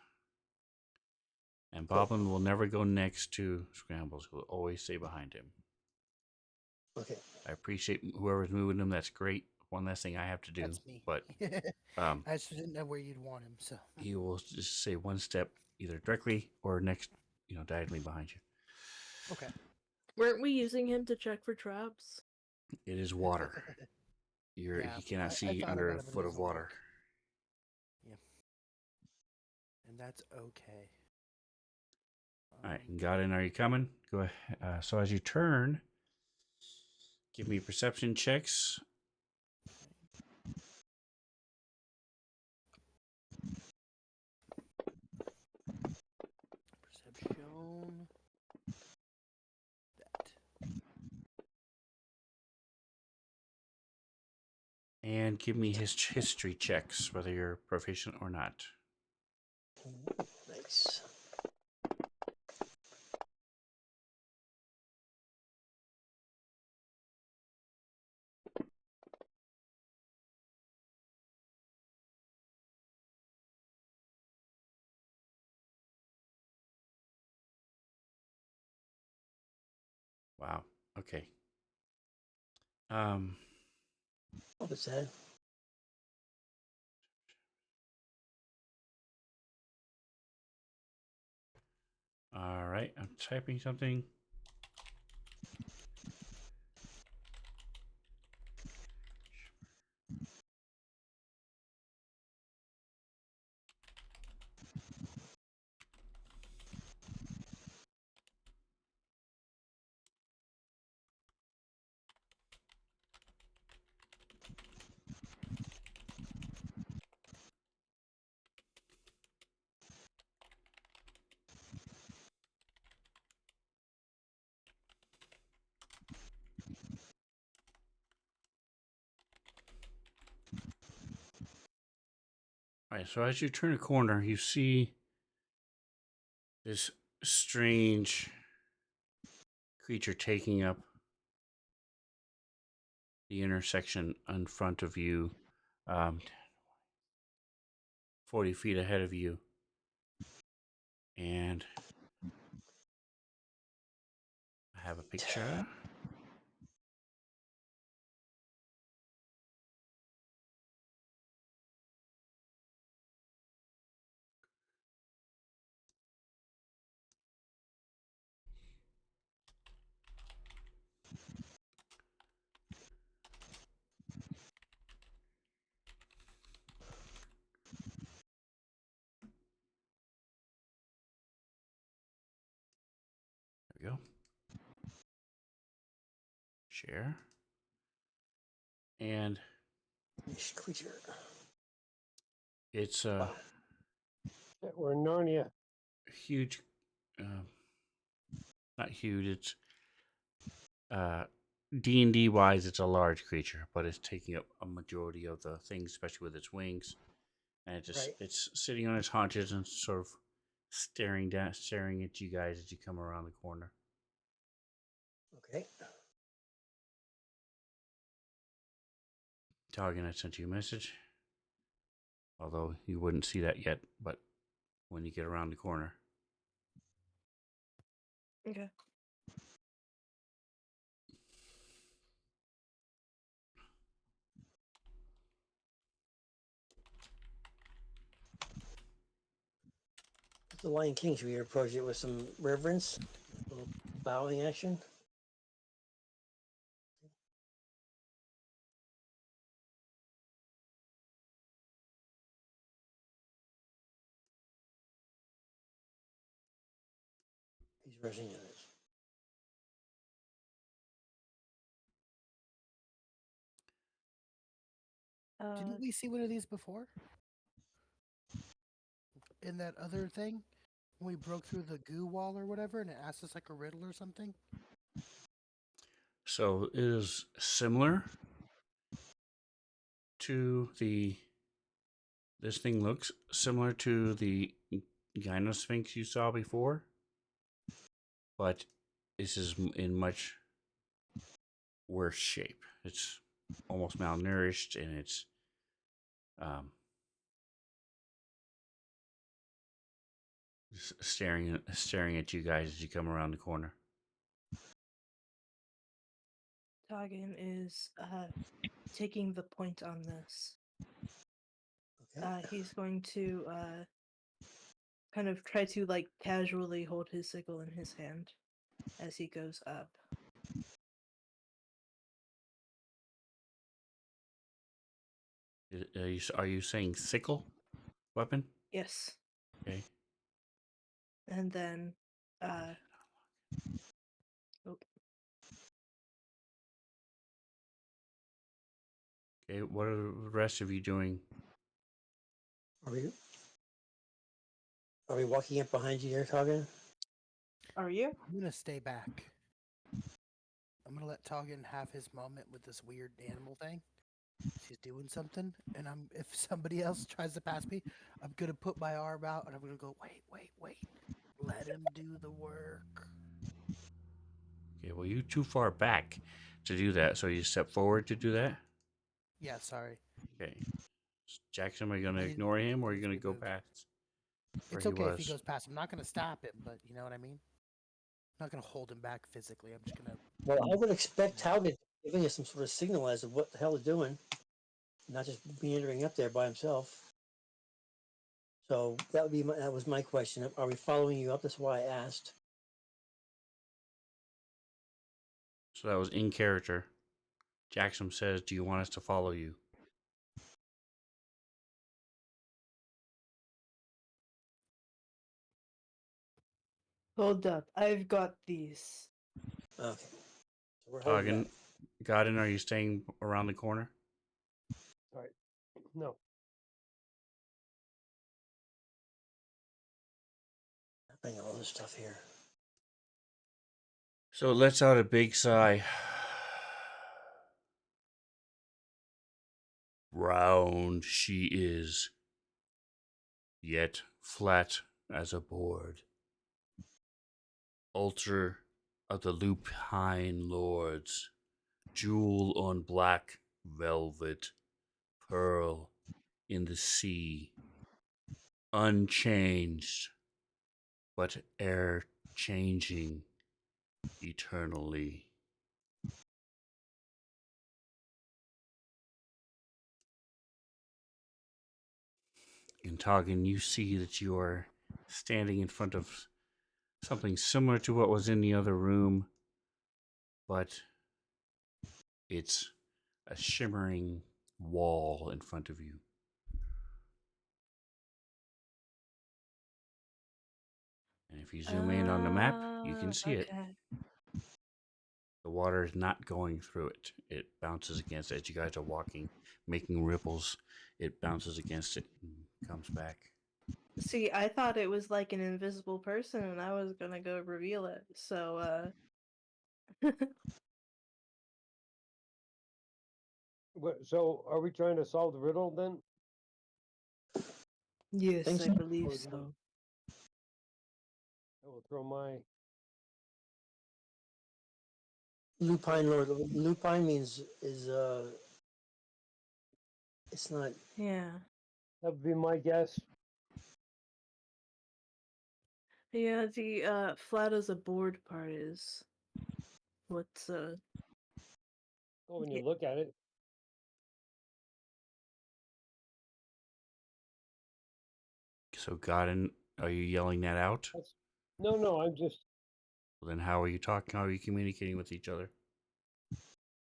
Speaker 2: And Boblin will never go next to Scrambles. He'll always stay behind him.
Speaker 5: Okay.
Speaker 2: I appreciate whoever's moving him. That's great. One last thing I have to do.
Speaker 4: That's me.
Speaker 2: But
Speaker 4: I just didn't know where you'd want him, so.
Speaker 2: he will just say one step either directly or next, diagonally behind you.
Speaker 4: Okay.
Speaker 3: Weren't we using him to check for traps?
Speaker 2: It is water.
Speaker 4: Yeah,
Speaker 2: He cannot
Speaker 4: I
Speaker 2: see
Speaker 4: thought
Speaker 2: under
Speaker 4: about
Speaker 2: a
Speaker 4: it, but it
Speaker 2: foot of
Speaker 4: doesn't
Speaker 2: water.
Speaker 4: work. Yeah. And that's okay.
Speaker 2: All right, Godin, are you coming? Go ahead. So as you turn, give me perception checks.
Speaker 4: Perception. That.
Speaker 2: And give me his history checks, whether you're proficient or not.
Speaker 5: Nice.
Speaker 2: Wow. Okay.
Speaker 5: What was that?
Speaker 2: All right. I'm typing something. All right, so as you turn a corner, you see this strange creature taking up the intersection in front of you, 40 feet ahead of you. And I have a picture. There we go. Share. And
Speaker 5: This creature.
Speaker 2: it's
Speaker 5: Wow.
Speaker 6: We're in Narnia.
Speaker 2: huge, uh, not huge. It's D&D wise, it's a large creature, but it's taking up a majority of the things, especially with its wings. And
Speaker 5: Right.
Speaker 2: it's sitting on its haunches and sort of staring at you guys as you come around the corner.
Speaker 5: Okay.
Speaker 2: Targan, I sent you a message. Although you wouldn't see that yet, but when you get around the corner.
Speaker 3: Okay.
Speaker 5: The Lion King, should we approach it with some reverence? A little bowing action? He's rushing in it.
Speaker 4: Didn't we see one of these before? In that other thing? When we broke through the goo wall or whatever and it asked us like a riddle or something?
Speaker 2: So it is similar to the. This thing looks similar to the Gynosphinx you saw before, but this is in much worse shape. It's almost malnourished and it's staring at you guys as you come around the corner.
Speaker 3: Targan is taking the point on this.
Speaker 5: Okay.
Speaker 3: He's going to kind of try to like casually hold his sickle in his hand as he goes up.
Speaker 2: Are you saying sickle weapon?
Speaker 3: Yes.
Speaker 2: Okay.
Speaker 3: And then oh,
Speaker 2: Okay. What are the rest of you doing?
Speaker 5: Are we walking up behind you here, Targan?
Speaker 3: are you?
Speaker 4: I'm gonna stay back. I'm gonna let Toggin have his moment with this weird animal thing. She's doing something, and if somebody else tries to pass me, I'm gonna put my arm out and I'm gonna go, wait. Let him do the work.
Speaker 2: Okay. Well, you're too far back to do that, so you step forward to do that.
Speaker 4: Yeah, sorry.
Speaker 2: Okay. Jackson, are you going to
Speaker 4: I
Speaker 2: ignore him or are you going to
Speaker 4: physically
Speaker 2: go
Speaker 4: moved.
Speaker 2: past where
Speaker 4: It's
Speaker 2: he
Speaker 4: okay if he
Speaker 2: was?
Speaker 4: goes past. I'm not gonna stop him, but you know what I mean? I'm not gonna hold him back physically. I'm just gonna.
Speaker 5: Well, I would expect Talbot giving us some sort of signal as to what the hell he's doing, not just meandering up there by himself. So that was my question. Are we following you up? That's why I asked.
Speaker 2: So that was in character. Jackson says, "Do you want us to follow you?"
Speaker 3: Hold up. I've got these.
Speaker 5: Okay. So we're holding
Speaker 2: Hagen,
Speaker 5: back.
Speaker 2: Godin, are you staying around the corner?
Speaker 6: All right. No.
Speaker 5: Bring all this stuff here.
Speaker 2: So it lets out a big sigh. Round she is. yet flat as a board. Altar of the lupine lords, jewel on black velvet, pearl in the sea, unchanged, but e'er changing eternally. In Toggin, you see that you are standing in front of something similar to what was in the other room, but it's a shimmering wall in front of you. And if you zoom in on the map, you can see it.
Speaker 3: Okay.
Speaker 2: The water is not going through it. It bounces against it as you guys are walking, making ripples. It bounces against it and comes back.
Speaker 3: See, I thought it was like an invisible person, and I was gonna go reveal it. So,
Speaker 6: So, are we trying to solve the riddle then?
Speaker 3: yes,
Speaker 5: Think
Speaker 3: I
Speaker 5: so?
Speaker 3: believe
Speaker 6: Or do we-
Speaker 3: so.
Speaker 6: I will throw my.
Speaker 5: Lupine Lord. Lupine means is it's not.
Speaker 3: Yeah.
Speaker 6: That would be my guess.
Speaker 3: Yeah, the flat as a board part is what's
Speaker 6: Well, when you
Speaker 3: yeah,
Speaker 6: look at it,
Speaker 2: So, Godin, are you yelling that out?
Speaker 6: that's no. I'm just
Speaker 2: Well, then how are you talking? How are you communicating with each other?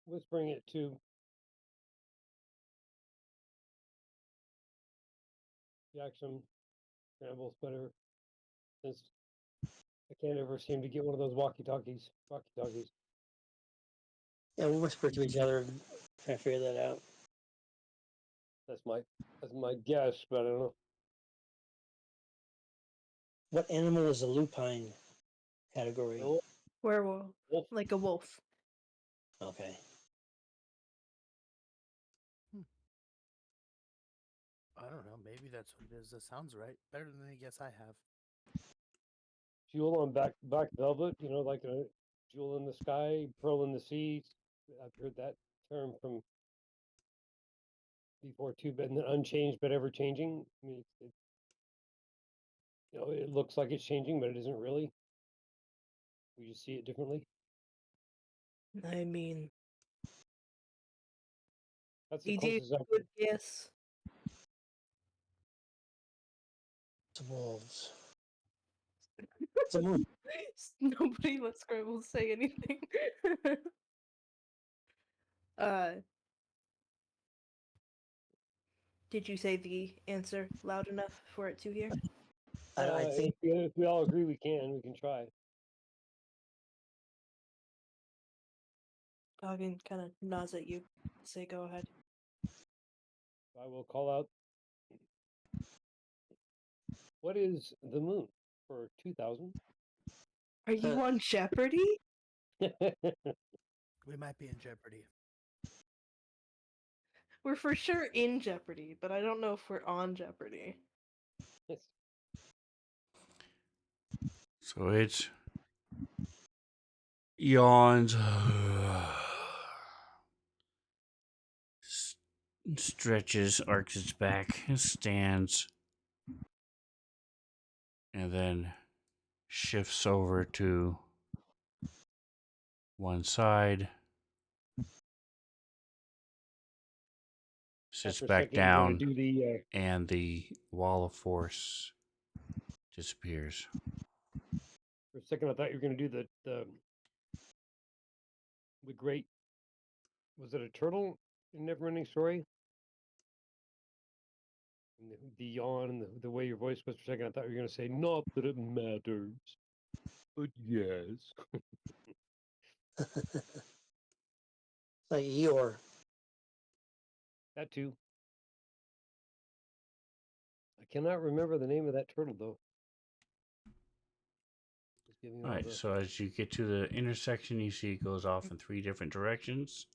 Speaker 6: whispering it to Jackson, Scrambles, whatever. Since I can't ever seem to get one of those walkie-talkies. Walkie-talkies.
Speaker 5: Yeah, we whisper to each other, trying to figure that out.
Speaker 6: That's my guess, but I don't know.
Speaker 5: What animal is a lupine category?
Speaker 6: Werewolf?
Speaker 3: werewolf,
Speaker 6: Wolf?
Speaker 3: like a wolf.
Speaker 5: Okay.
Speaker 4: I don't know. Maybe that's what it is. That sounds right. Better than any guess I have.
Speaker 6: Jewel on black velvet. You know, like a jewel in the sky, pearl in the sea. I've heard that term from before too, but unchanged but ever changing. I mean, it looks like it's changing, but it isn't really. We just see it differently.
Speaker 3: I mean,
Speaker 6: That's the
Speaker 3: you did
Speaker 6: closest I've.
Speaker 3: good guess.
Speaker 5: It's wolves. It's a moon.
Speaker 3: Nobody let Scrabble say anything. uh, did you say the answer loud enough for it to hear?
Speaker 5: I think
Speaker 6: If we all agree we can try.
Speaker 3: Goggin kind of nods at you. Say, go ahead.
Speaker 6: I will call out. What is the moon for 2000?
Speaker 3: Are you on Jeopardy?
Speaker 4: We might be in jeopardy.
Speaker 3: We're for sure in Jeopardy, but I don't know if we're on Jeopardy.
Speaker 2: So it yawns, stretches, arcs its back, stands, and then shifts over to one side, sits
Speaker 6: After a
Speaker 2: back
Speaker 6: second, you're gonna
Speaker 2: down,
Speaker 6: do the.
Speaker 2: and the wall of force disappears.
Speaker 6: For a second, I thought you were gonna do the great. Was it a turtle in Neverending Story? And the yawn and the way your voice was for a second, I thought you were gonna say, "Not that it matters, but yes."
Speaker 5: like Eeyore.
Speaker 6: That too. I cannot remember the name of that turtle though. Just giving
Speaker 2: All
Speaker 6: all
Speaker 2: right,
Speaker 6: the.
Speaker 2: so as you get to the intersection, you see it goes off in 3 different directions.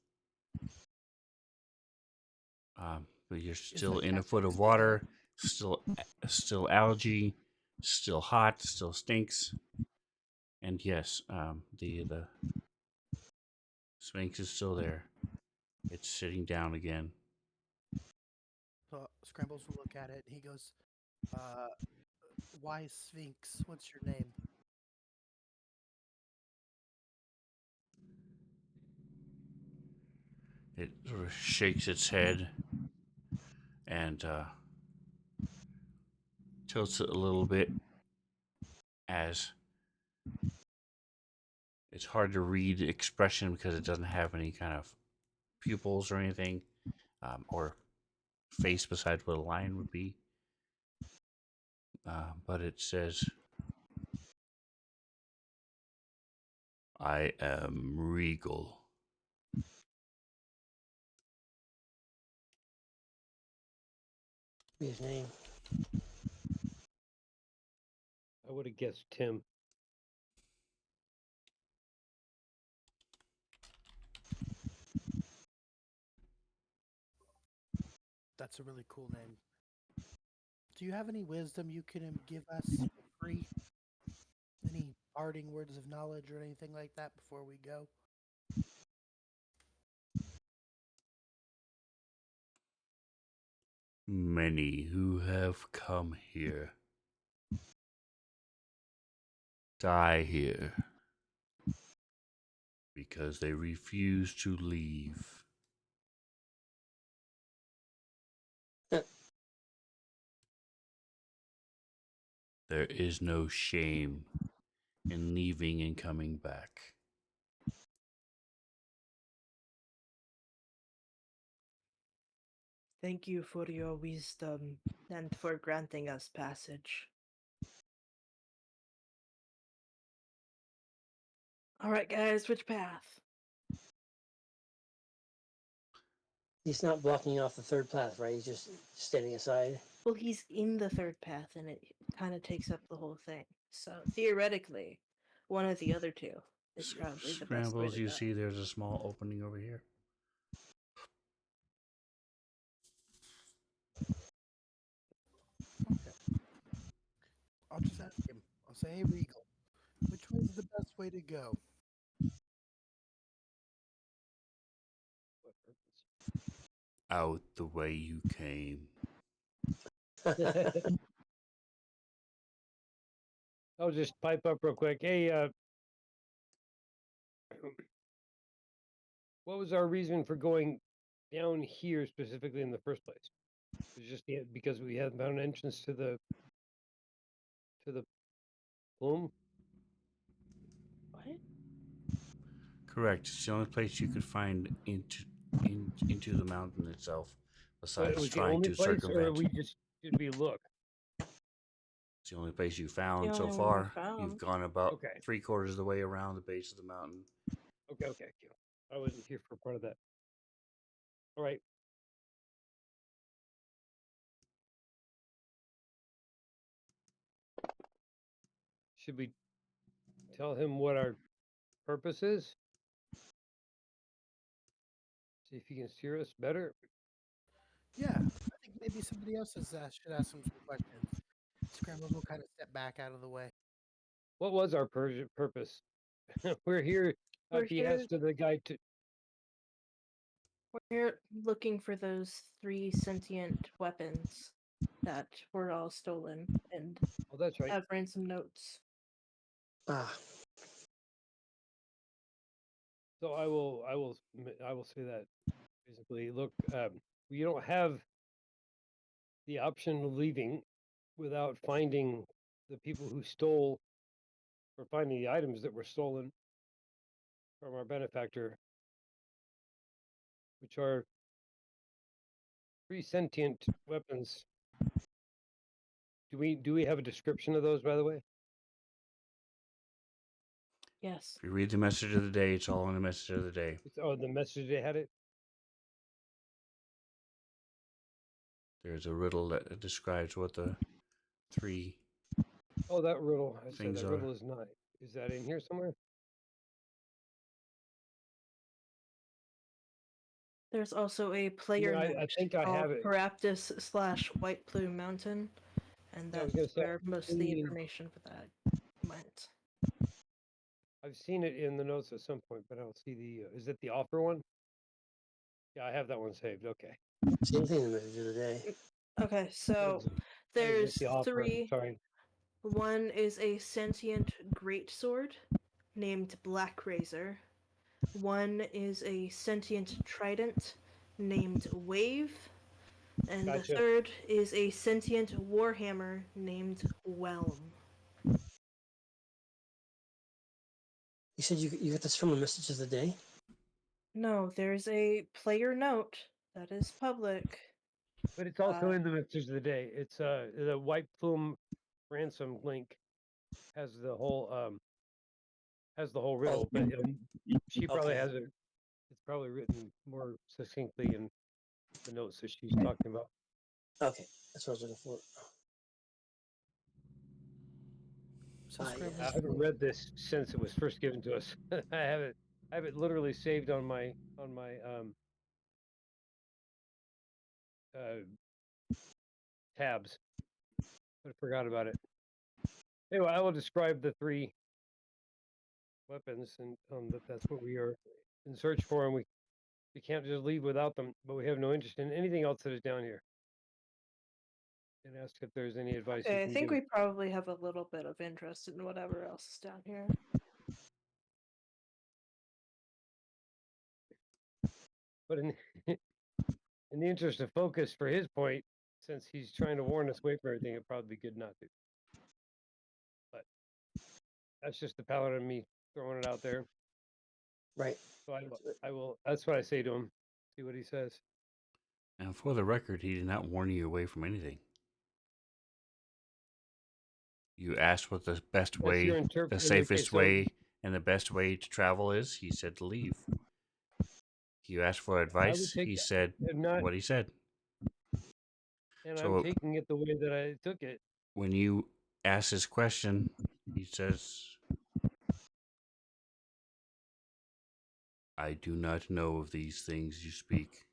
Speaker 2: But you're still
Speaker 4: like
Speaker 2: in a
Speaker 4: that
Speaker 2: foot of
Speaker 4: Mexican
Speaker 2: water,
Speaker 4: dog?
Speaker 2: still algae, still hot, still stinks. And yes, the Sphinx is still there. It's sitting down again.
Speaker 4: So Scrambles will look at it. He goes, uh, "Why Sphinx? What's your name?"
Speaker 2: It sort of shakes its head and tilts it a little bit as it's hard to read expression because it doesn't have any kind of pupils or anything, or face beside what a lion would be. But it says, I am regal.
Speaker 5: Be his name.
Speaker 6: I would have guessed Tim.
Speaker 4: That's a really cool name. Do you have any wisdom you can give us for free? Any parting words of knowledge or anything like that before we go?
Speaker 2: Many who have come here die here because they refuse to leave. There is no shame in leaving and coming back.
Speaker 3: Thank you for your wisdom and for granting us passage. All right, guys, which path?
Speaker 5: He's not blocking off the third path, right? He's just standing aside.
Speaker 3: Well, he's in the third path, and it kind of takes up the whole thing. So theoretically, one of the other two is probably the best way
Speaker 2: Scrambles,
Speaker 3: to
Speaker 2: you
Speaker 3: go.
Speaker 2: see there's a small opening over here.
Speaker 4: Okay. I'll just ask him. I'll say, "Hey, Regal, which way's the best way to go?"
Speaker 6: What purpose?
Speaker 2: Out the way you came.
Speaker 6: I'll just pipe up real quick. Hey, what was our reason for going down here specifically in the first place? It's just because we hadn't found an entrance to the plume.
Speaker 3: What?
Speaker 2: Correct. It's the only place you could find into the mountain itself,
Speaker 6: So it
Speaker 2: besides
Speaker 6: was the
Speaker 2: trying
Speaker 6: only
Speaker 2: to
Speaker 6: place, or
Speaker 2: circumvent.
Speaker 6: we just did we look?
Speaker 2: It's the only place you found
Speaker 3: The
Speaker 2: so
Speaker 3: only one we
Speaker 2: far. You've
Speaker 3: found.
Speaker 2: gone about
Speaker 6: Okay.
Speaker 2: 3/4 of the way around the base of the mountain.
Speaker 6: Okay. Cool. I wasn't here for part of that. All right. Should we tell him what our purpose is? See if he can steer us better.
Speaker 4: Yeah, I think maybe somebody else should ask him some questions. Scrambles will kind of step back out of the way.
Speaker 6: What was our purpose? We're here
Speaker 3: We're
Speaker 6: at the
Speaker 3: here.
Speaker 6: behest of the guy to.
Speaker 3: We're here looking for those 3 sentient weapons that were all stolen, and
Speaker 6: Oh, that's right.
Speaker 3: have ransom notes.
Speaker 5: Ah,
Speaker 6: So I will say that basically. Look, we don't have the option of leaving without finding the people who stole, or finding the items that were stolen from our benefactor, which are 3 sentient weapons. Do we have a description of those, by the way?
Speaker 3: Yes.
Speaker 2: If you read the message of the day, it's all in the message of the day.
Speaker 6: Oh, the message they had it.
Speaker 2: There's a riddle that describes what the 3
Speaker 6: Oh, that riddle. I said
Speaker 2: things
Speaker 6: that
Speaker 2: are.
Speaker 6: riddle is not. Is that in here somewhere?
Speaker 3: There's also a player
Speaker 6: I
Speaker 3: note
Speaker 6: think I
Speaker 3: called
Speaker 6: have it.
Speaker 3: Paraptus/White Plume Mountain, and
Speaker 6: Yeah, I was
Speaker 3: that's
Speaker 6: gonna say,
Speaker 3: where most of the
Speaker 6: seen-
Speaker 3: information for that went.
Speaker 6: I've seen it in the notes at some point, but I don't see the. Is it the offer one? Yeah, I have that one saved. Okay.
Speaker 5: Same thing in the message of the day.
Speaker 3: Okay, so
Speaker 6: What is
Speaker 3: there's
Speaker 6: the offer?
Speaker 3: three.
Speaker 6: Sorry.
Speaker 3: One is a sentient greatsword named Black Razor. One is a sentient trident named Wave. And the
Speaker 6: Gotcha.
Speaker 3: third is a sentient warhammer named Whelm.
Speaker 5: You said you got this from the message of the day?
Speaker 3: No, there's a player note that is public.
Speaker 6: But it's also in the message of the day. It's the White Plume ransom link has the whole riddle, but she probably
Speaker 5: Okay.
Speaker 6: has it. It's probably written more succinctly in the notes that she's talking about.
Speaker 5: Okay, that's what I was looking for.
Speaker 4: So
Speaker 5: Ah,
Speaker 4: Scribbles,
Speaker 6: I
Speaker 5: yes.
Speaker 6: haven't read this since it was first given to us. I have it literally saved on my tabs, but I forgot about it. Anyway, I will describe the three weapons, and that's what we are in search for, and we can't just leave without them. But we have no interest in anything else that is down here. And ask if there's any advice you
Speaker 3: Okay, I
Speaker 6: can
Speaker 3: think
Speaker 6: give.
Speaker 3: we probably have a little bit of interest in whatever else is down here.
Speaker 6: But in in the interest of focus, for his point, since he's trying to warn us away from everything, it'd probably be good not to. But that's just the paladin and me throwing it out there.
Speaker 5: Right.
Speaker 6: So I will. That's what I say to him. See what he says.
Speaker 2: And for the record, he did not warn you away from anything. You asked what the best
Speaker 6: That's
Speaker 2: way,
Speaker 6: your
Speaker 2: the
Speaker 6: interpret.
Speaker 2: safest way, and the best way to travel is. He said to leave. You asked for advice.
Speaker 6: take
Speaker 2: He
Speaker 6: that.
Speaker 2: said
Speaker 6: Not,
Speaker 2: what he said.
Speaker 6: and
Speaker 2: So
Speaker 6: I'm taking it the way that I took it.
Speaker 2: when you ask this question, he says, "I do not know of these things you speak."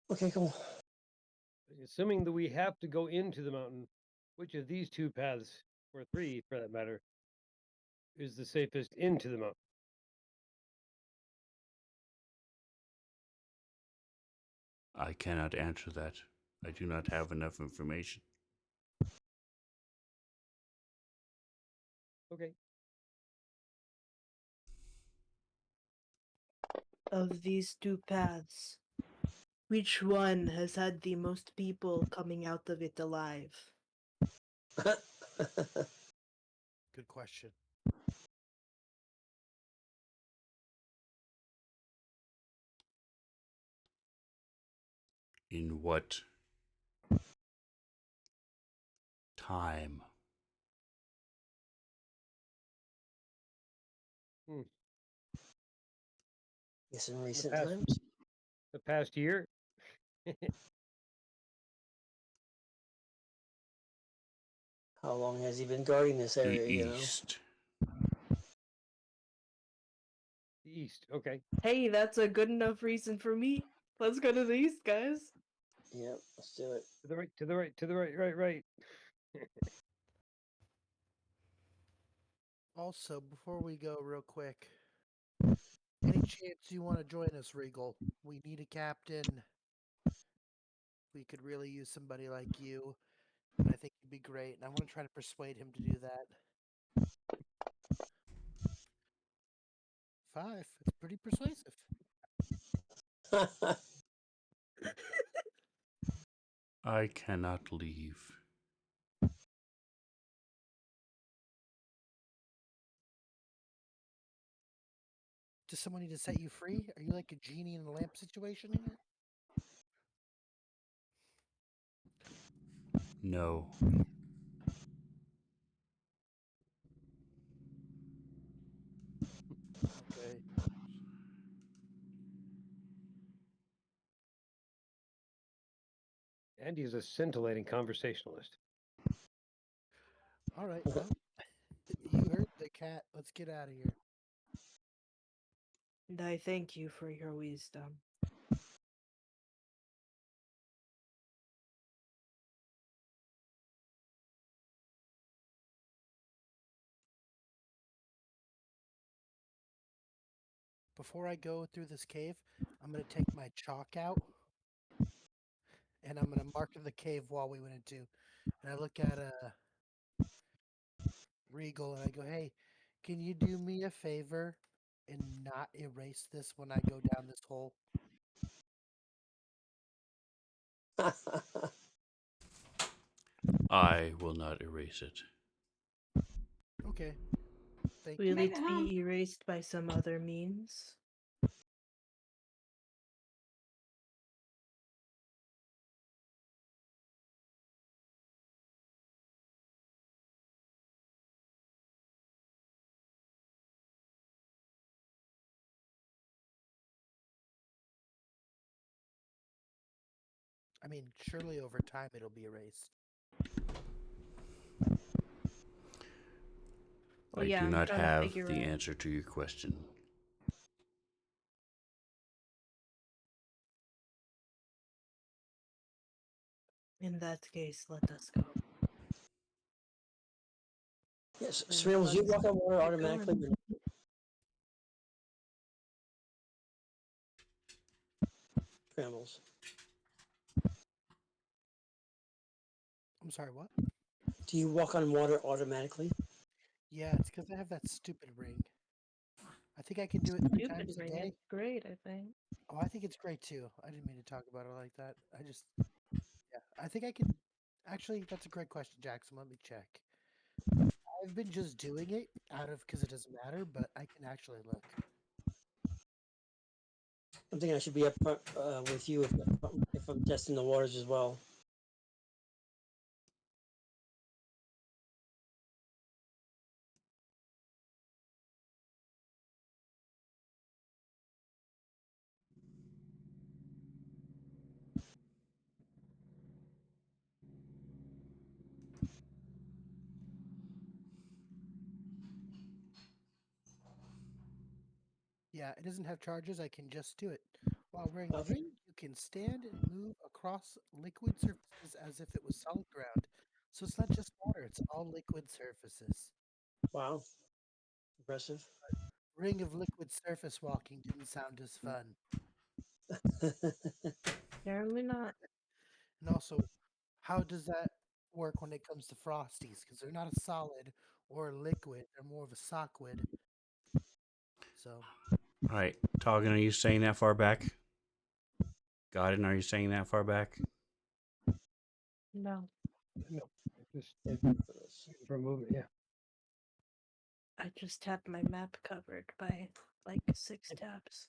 Speaker 5: Okay, cool.
Speaker 6: Assuming that we have to go into the mountain, which of these two paths, or three for that matter, is the safest into the mountain?
Speaker 2: I cannot answer that. I do not have enough information.
Speaker 6: Okay.
Speaker 3: Of these two paths, which one has had the most people coming out of it alive?
Speaker 4: good question.
Speaker 2: In what time?
Speaker 5: Yes, in recent
Speaker 6: past-
Speaker 5: times.
Speaker 6: The past year?
Speaker 5: How long has he been guarding this
Speaker 2: The
Speaker 5: area, you know?
Speaker 2: east.
Speaker 6: The east. Okay.
Speaker 3: Hey, that's a good enough reason for me. Let's go to the east, guys.
Speaker 5: Yep, let's do it.
Speaker 6: To the right, to the right, to the right, right.
Speaker 4: Also, before we go, real quick, any chance you want to join us, Regal? We need a captain. We could really use somebody like you, and I think you'd be great. And I want to try to persuade him to do that. 5. It's pretty persuasive.
Speaker 2: I cannot leave.
Speaker 4: Does someone need to set you free? Are you like a genie in a lamp situation here?
Speaker 2: No.
Speaker 4: Okay.
Speaker 6: Andy is a scintillating conversationalist.
Speaker 4: All right. Well, you heard the cat. Let's get out of here.
Speaker 3: And I thank you for your wisdom.
Speaker 4: Before I go through this cave, I'm gonna take my chalk out and I'm gonna mark the cave wall we went into. And I look at Regal and I go, "Hey, can you do me a favor and not erase this when I go down this hole?"
Speaker 2: I will not erase it.
Speaker 4: Okay, thank
Speaker 3: Will
Speaker 4: you.
Speaker 3: it be erased by some other means?
Speaker 4: I mean, surely over time it'll be erased.
Speaker 3: Well,
Speaker 2: I
Speaker 3: yeah,
Speaker 2: do
Speaker 3: I'm
Speaker 2: not
Speaker 3: trying to
Speaker 2: have
Speaker 3: figure
Speaker 2: the
Speaker 3: out.
Speaker 2: answer to your question.
Speaker 3: In that case, let us go.
Speaker 5: Yes,
Speaker 3: Then
Speaker 5: Swales, you
Speaker 3: let's
Speaker 5: walk on water
Speaker 3: get
Speaker 5: automatically.
Speaker 3: going.
Speaker 5: Scrambles.
Speaker 4: I'm sorry, what?
Speaker 5: Do you walk on water automatically?
Speaker 4: Yeah, it's because I have that stupid ring. I think I can do it 3
Speaker 3: Stupid
Speaker 4: times a
Speaker 3: ring.
Speaker 4: day.
Speaker 3: It's great, I think.
Speaker 4: Oh, I think it's great too. I didn't mean to talk about it like that. Yeah, I think I can. Actually, that's a great question, Jackson. Let me check. I've been just doing it out of because it doesn't matter, but I can actually look.
Speaker 5: I'm thinking I should be up front with you if I'm testing the waters as well.
Speaker 4: Yeah, it doesn't have charges. I can just do it. While wearing the
Speaker 5: Okay.
Speaker 4: ring, you can stand and move across liquid surfaces as if it was solid ground. So it's not just water; it's all liquid surfaces.
Speaker 5: Wow. Impressive.
Speaker 4: Ring of liquid surface walking didn't sound as fun.
Speaker 3: Apparently not.
Speaker 4: And also, how does that work when it comes to frosties? Because they're not a solid or a liquid; they're more of a sockwood. So
Speaker 2: All right, Toggin, are you saying that far back? Godin, are you saying that far back?
Speaker 3: No.
Speaker 6: No, just waiting for a movement. Yeah.
Speaker 3: I just have my map covered by like 6 tabs.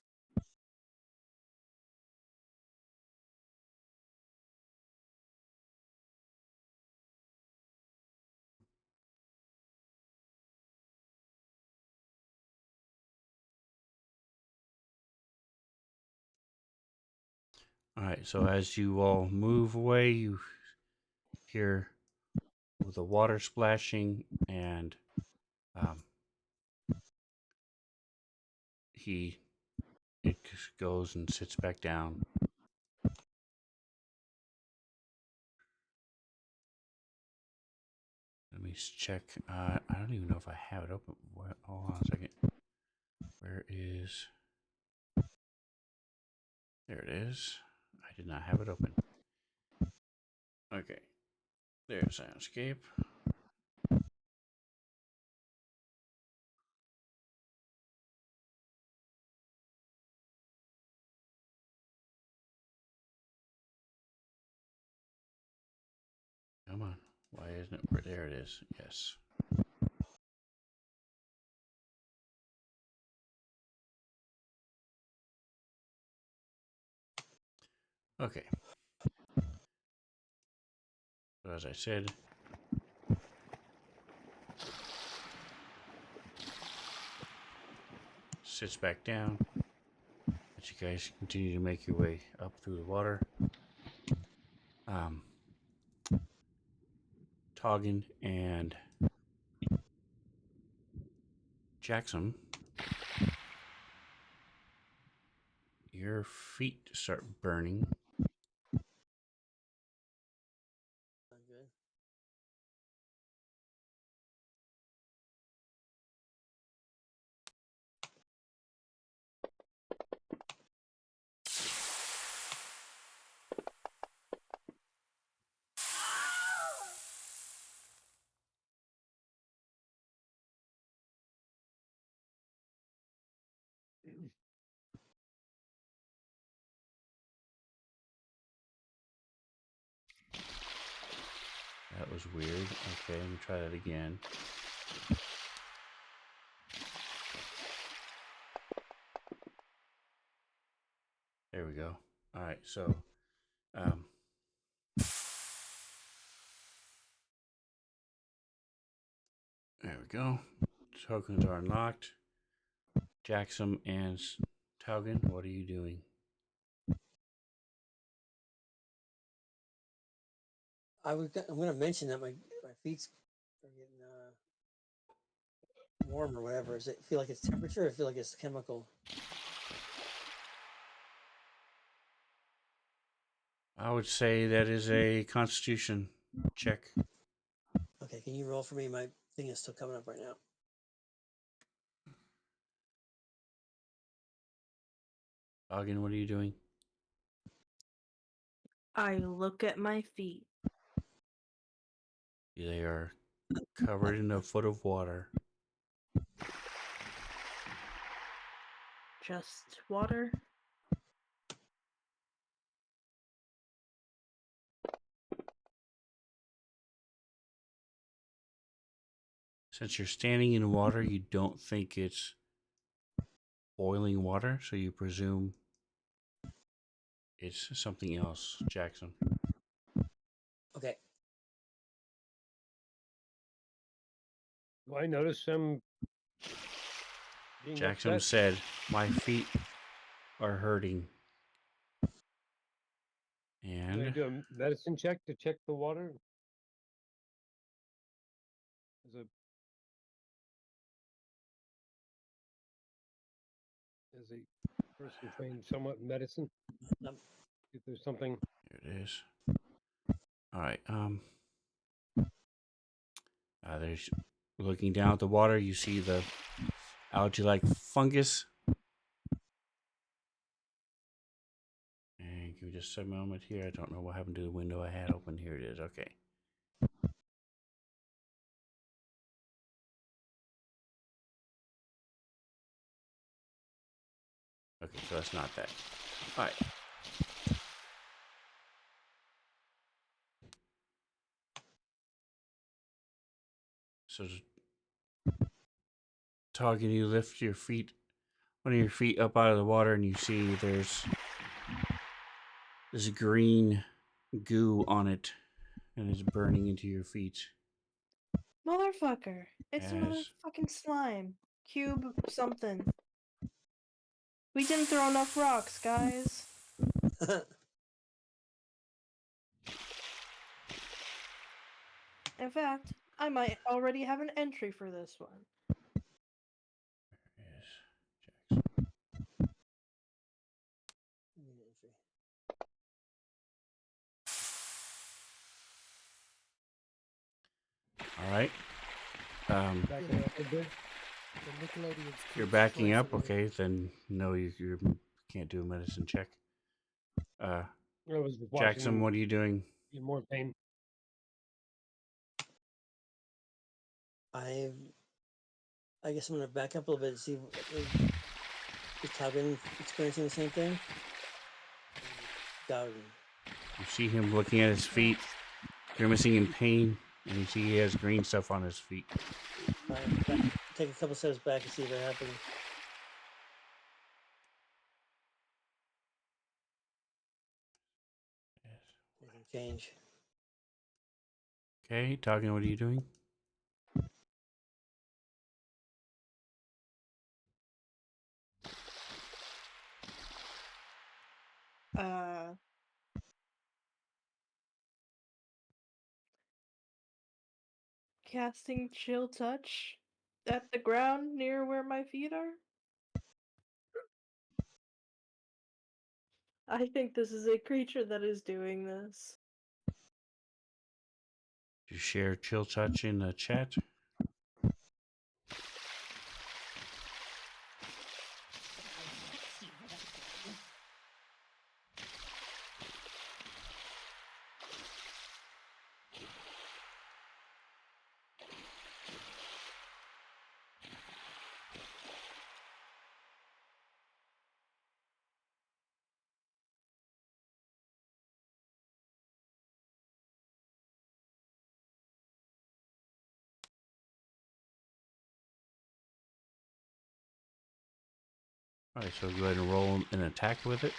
Speaker 2: All right, so as you all move away, you hear the water splashing, and um, it just goes and sits back down. Let me check. I don't even know if I have it open. Hold on a second. Where is? There it is. I did not have it open. Okay. There's Soundscape. Come on. Why isn't it? There it is. Yes. Okay. So as I said, sits back down. As you guys continue to make your way up through the water. Toggin and Jackson your feet start burning.
Speaker 5: Not good.
Speaker 2: That was weird. Okay, let me try that again. There we go. All right, so there we go. Tokens are unlocked. Jackson and Taugen, what are you doing?
Speaker 5: I'm going to mention that my feet are getting warm or whatever. Does it feel like it's temperature or feel like it's chemical?
Speaker 2: I would say that is a Constitution check.
Speaker 5: Okay, can you roll for me? My thing is still coming up right now.
Speaker 2: Taugen, what are you doing?
Speaker 3: I look at my feet.
Speaker 2: They are covered in a foot of water.
Speaker 3: Just water.
Speaker 2: Since you're standing in water, you don't think it's boiling water, so you presume it's something else, Jackson.
Speaker 5: Okay.
Speaker 6: Do I notice them being
Speaker 2: Jackson
Speaker 6: upset?
Speaker 2: said, "My feet are hurting."
Speaker 6: Can I
Speaker 2: And
Speaker 6: do a medicine check to check the water? As a person trained somewhat in medicine,
Speaker 5: Um,
Speaker 6: if there's something.
Speaker 2: here it is. All right. There's looking down at the water. You see the algae-like fungus. And give me just a moment here. I don't know what happened to the window I had open. Here it is. Okay. Okay, so that's not that. All right. So, Toggen, you lift your feet, one of your feet up out of the water, and you see there's this green goo on it, and it's burning into your feet.
Speaker 3: Motherfucker. It's another
Speaker 2: As
Speaker 3: fucking slime. Cube something. We didn't throw enough rocks, guys. In fact, I might already have an entry for this one.
Speaker 2: is Jackson. All right.
Speaker 6: Backing up a bit.
Speaker 4: The Nickelodeon's
Speaker 2: You're
Speaker 4: Kids
Speaker 2: backing
Speaker 4: Choice
Speaker 2: up.
Speaker 4: Award.
Speaker 2: Okay, then no, you can't do a medicine check.
Speaker 6: I was just
Speaker 2: Jackson,
Speaker 6: watching.
Speaker 2: what are you doing?
Speaker 6: In more pain.
Speaker 5: I guess I'm going to back up a little bit and see is Taugen experiencing the same thing? Taugen.
Speaker 2: You see him looking at his feet, grimacing in pain, and you see he has green stuff on his feet.
Speaker 5: Take a couple steps back and see what happens. Anything change?
Speaker 2: Okay, Toggen, what are you doing?
Speaker 3: Casting chill touch at the ground near where my feet are. I think this is a creature that is doing this.
Speaker 2: You share chill touch in the chat. Alright, so go ahead and roll an attack with it.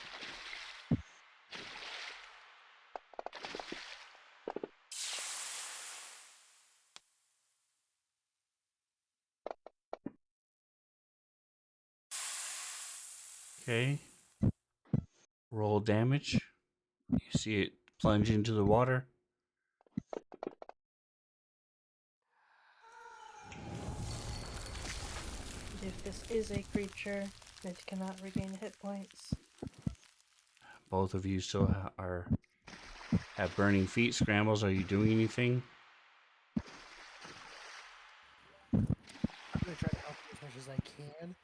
Speaker 2: Okay. Roll damage. You see it plunge into the water.
Speaker 3: If this is a creature, it cannot regain hit points.
Speaker 2: Both of you still have burning feet. Scrambles, are you doing anything?
Speaker 4: I'm gonna try to help you as much as I can.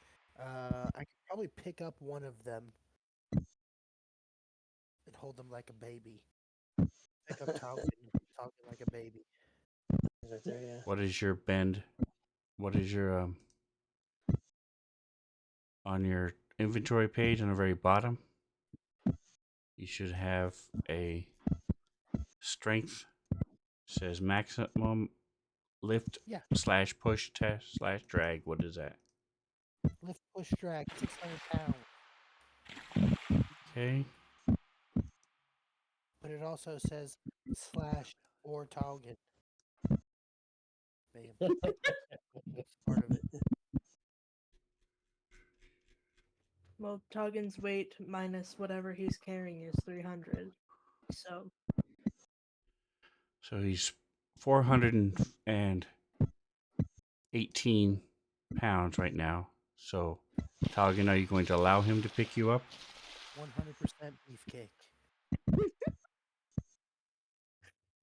Speaker 4: I could probably pick up one of them and hold them like a baby. Pick up Talcon and hold Talcon like a baby.
Speaker 5: He's right there, yeah.
Speaker 2: What is your bend? What is your on your inventory page on the very bottom? You should have a strength. It says maximum lift
Speaker 4: Yeah.
Speaker 2: slash push test slash drag. What is that?
Speaker 4: Lift, push, drag, 600 pounds.
Speaker 2: Okay.
Speaker 4: But it also says slash or Talgan. Bam. That's part of it.
Speaker 3: Well, Toggen's weight minus whatever he's carrying is 300. So,
Speaker 2: So he's 418 pounds right now. So, Talgan, are you going to allow him to pick you up?
Speaker 4: 100% beefcake.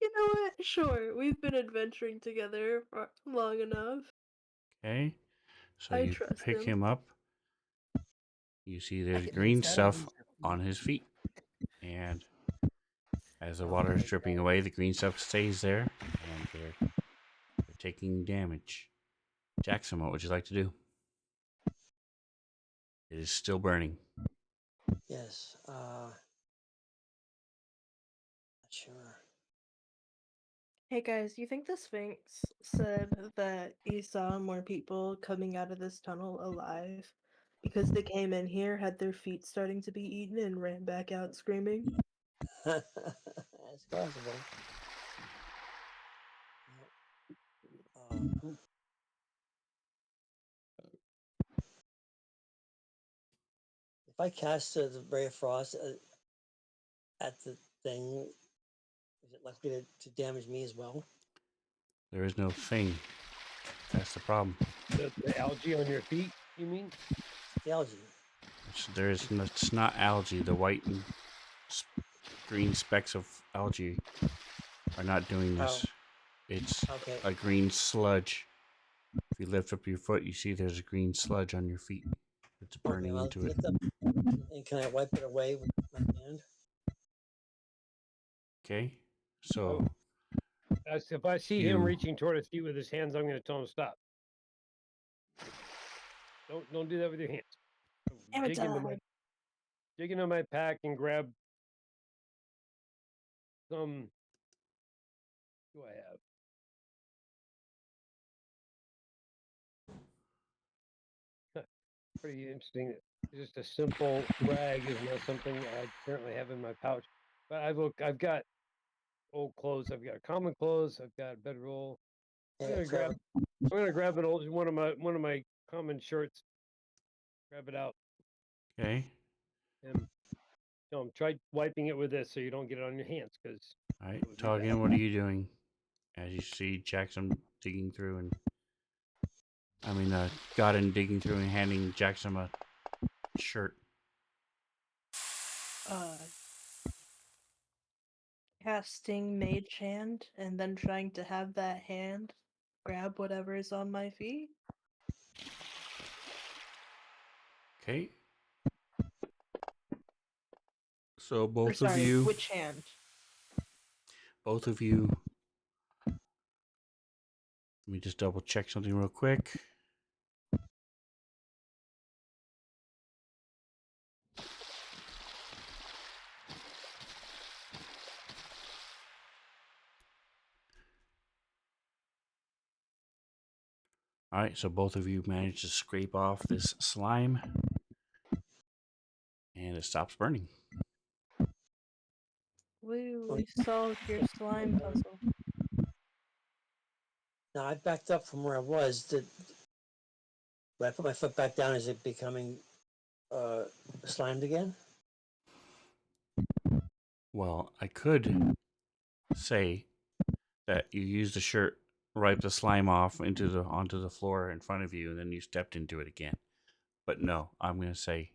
Speaker 3: you know what? Sure, we've been adventuring together for long enough.
Speaker 2: Okay. So
Speaker 3: I
Speaker 2: you
Speaker 3: trust
Speaker 2: pick
Speaker 3: him.
Speaker 2: him up. You see there's
Speaker 4: It
Speaker 2: green
Speaker 4: makes that
Speaker 2: stuff
Speaker 4: easier for
Speaker 2: on
Speaker 4: me.
Speaker 2: his feet. And as the
Speaker 4: Oh
Speaker 2: water is
Speaker 4: my
Speaker 2: dripping
Speaker 4: God.
Speaker 2: away, the green stuff stays there. And they're taking damage. Jackson, what would you like to do? It is still burning.
Speaker 5: Yes. Not sure.
Speaker 3: Hey guys, you think the Sphinx said that he saw more people coming out of this tunnel alive because they came in here, had their feet starting to be eaten, and ran back out screaming?
Speaker 5: That's possible. Um, if I cast the Ray of Frost at the thing, is it likely to damage me as well?
Speaker 2: There is no thing. That's the problem.
Speaker 6: The algae on your feet, you mean?
Speaker 5: The algae.
Speaker 2: It's not algae. The white and green specks of algae are not doing this. It's
Speaker 5: Okay.
Speaker 2: a green sludge. If you lift up your foot, you see there's a green sludge on your feet. It's burning
Speaker 5: I'll
Speaker 2: into it.
Speaker 5: lift up, and can I wipe it away with my hand?
Speaker 2: Okay, so
Speaker 6: If I see him reaching toward his feet with his hands, I'm going to tell him stop. Don't do that with your hands.
Speaker 3: Hammer
Speaker 6: Dig into my pack and grab some. What do I have? Pretty interesting. Just a simple rag is not something I currently have in my pouch. But I've got old clothes. I've got common clothes. I've got bedroll. I'm gonna grab an old one of my common shirts. Grab it out
Speaker 2: okay,
Speaker 6: and try wiping it with this so you don't get it on your hands because.
Speaker 2: all right, Toggin, what are you doing? As you see Jackson digging through Godin digging through and handing Jackson a shirt.
Speaker 3: casting Mage Hand and then trying to have that hand grab whatever is on my feet.
Speaker 2: Okay. So
Speaker 3: Or
Speaker 2: both
Speaker 3: sorry,
Speaker 2: of you,
Speaker 3: which hand?
Speaker 2: both of you. Let me just double check something real quick. All right, so both of you managed to scrape off this slime, and it stops burning.
Speaker 3: Woo, we solved your slime puzzle.
Speaker 5: Now I backed up from where I was. When I put my foot back down, is it becoming slimed again?
Speaker 2: Well, I could say that you used the shirt, wiped the slime off onto the floor in front of you, and then you stepped into it again. But no, I'm gonna say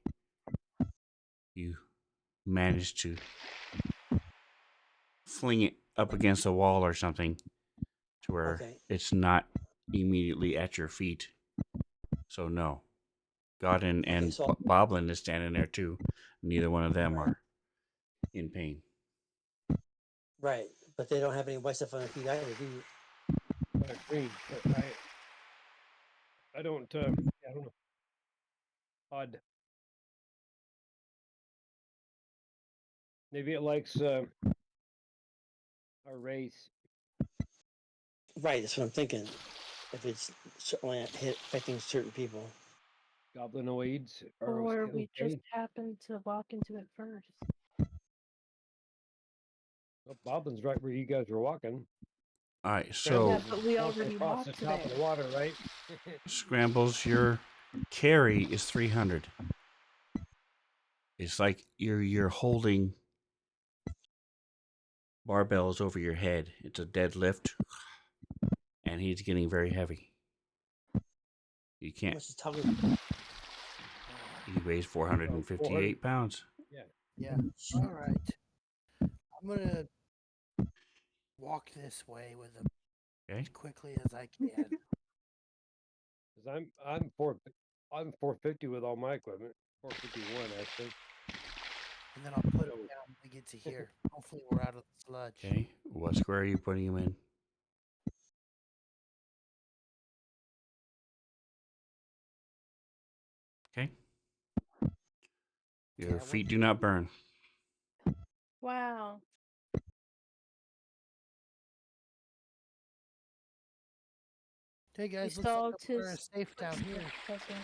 Speaker 2: you managed to fling it up against a wall or something to where
Speaker 5: Okay.
Speaker 2: it's not immediately at your feet. So no, God and
Speaker 5: so-
Speaker 2: Boblin is standing there too. Neither one of them
Speaker 5: Right.
Speaker 2: are in pain.
Speaker 5: Right, but they don't have any white stuff on their feet either, do you?
Speaker 6: Green. But I don't. I don't know. Odd. Maybe it likes our race.
Speaker 5: Right, that's what I'm thinking. If it's only affecting certain people.
Speaker 6: Goblinoids are
Speaker 3: Or we
Speaker 6: okay.
Speaker 3: just happened to walk into it first.
Speaker 6: Well, Boblin's right where you guys were walking.
Speaker 2: All right,
Speaker 3: Yeah,
Speaker 2: so
Speaker 3: but we
Speaker 6: Walking
Speaker 3: already
Speaker 6: across the
Speaker 3: walked
Speaker 6: top of
Speaker 3: there.
Speaker 6: the water, right?
Speaker 2: Scrambles, your carry is 300. It's like you're holding barbells over your head. It's a deadlift, and he's getting very heavy. You
Speaker 5: How
Speaker 2: can't.
Speaker 5: much is Tommy?
Speaker 2: He weighs 458 pounds.
Speaker 4: Yeah. All right. I'm gonna walk this way with him
Speaker 2: Okay.
Speaker 4: as quickly as I can.
Speaker 6: Because I'm 450 with all my equipment. 451 actually.
Speaker 4: And then I'll put him down when we get to here. Hopefully we're out of the sludge.
Speaker 2: Okay. What square are you putting him in? Okay. Your
Speaker 4: Yeah,
Speaker 2: feet do not burn.
Speaker 3: Wow.
Speaker 4: Hey guys,
Speaker 3: We
Speaker 4: looks like
Speaker 3: solved
Speaker 4: we're
Speaker 3: his
Speaker 4: safe down here.
Speaker 3: puzzle.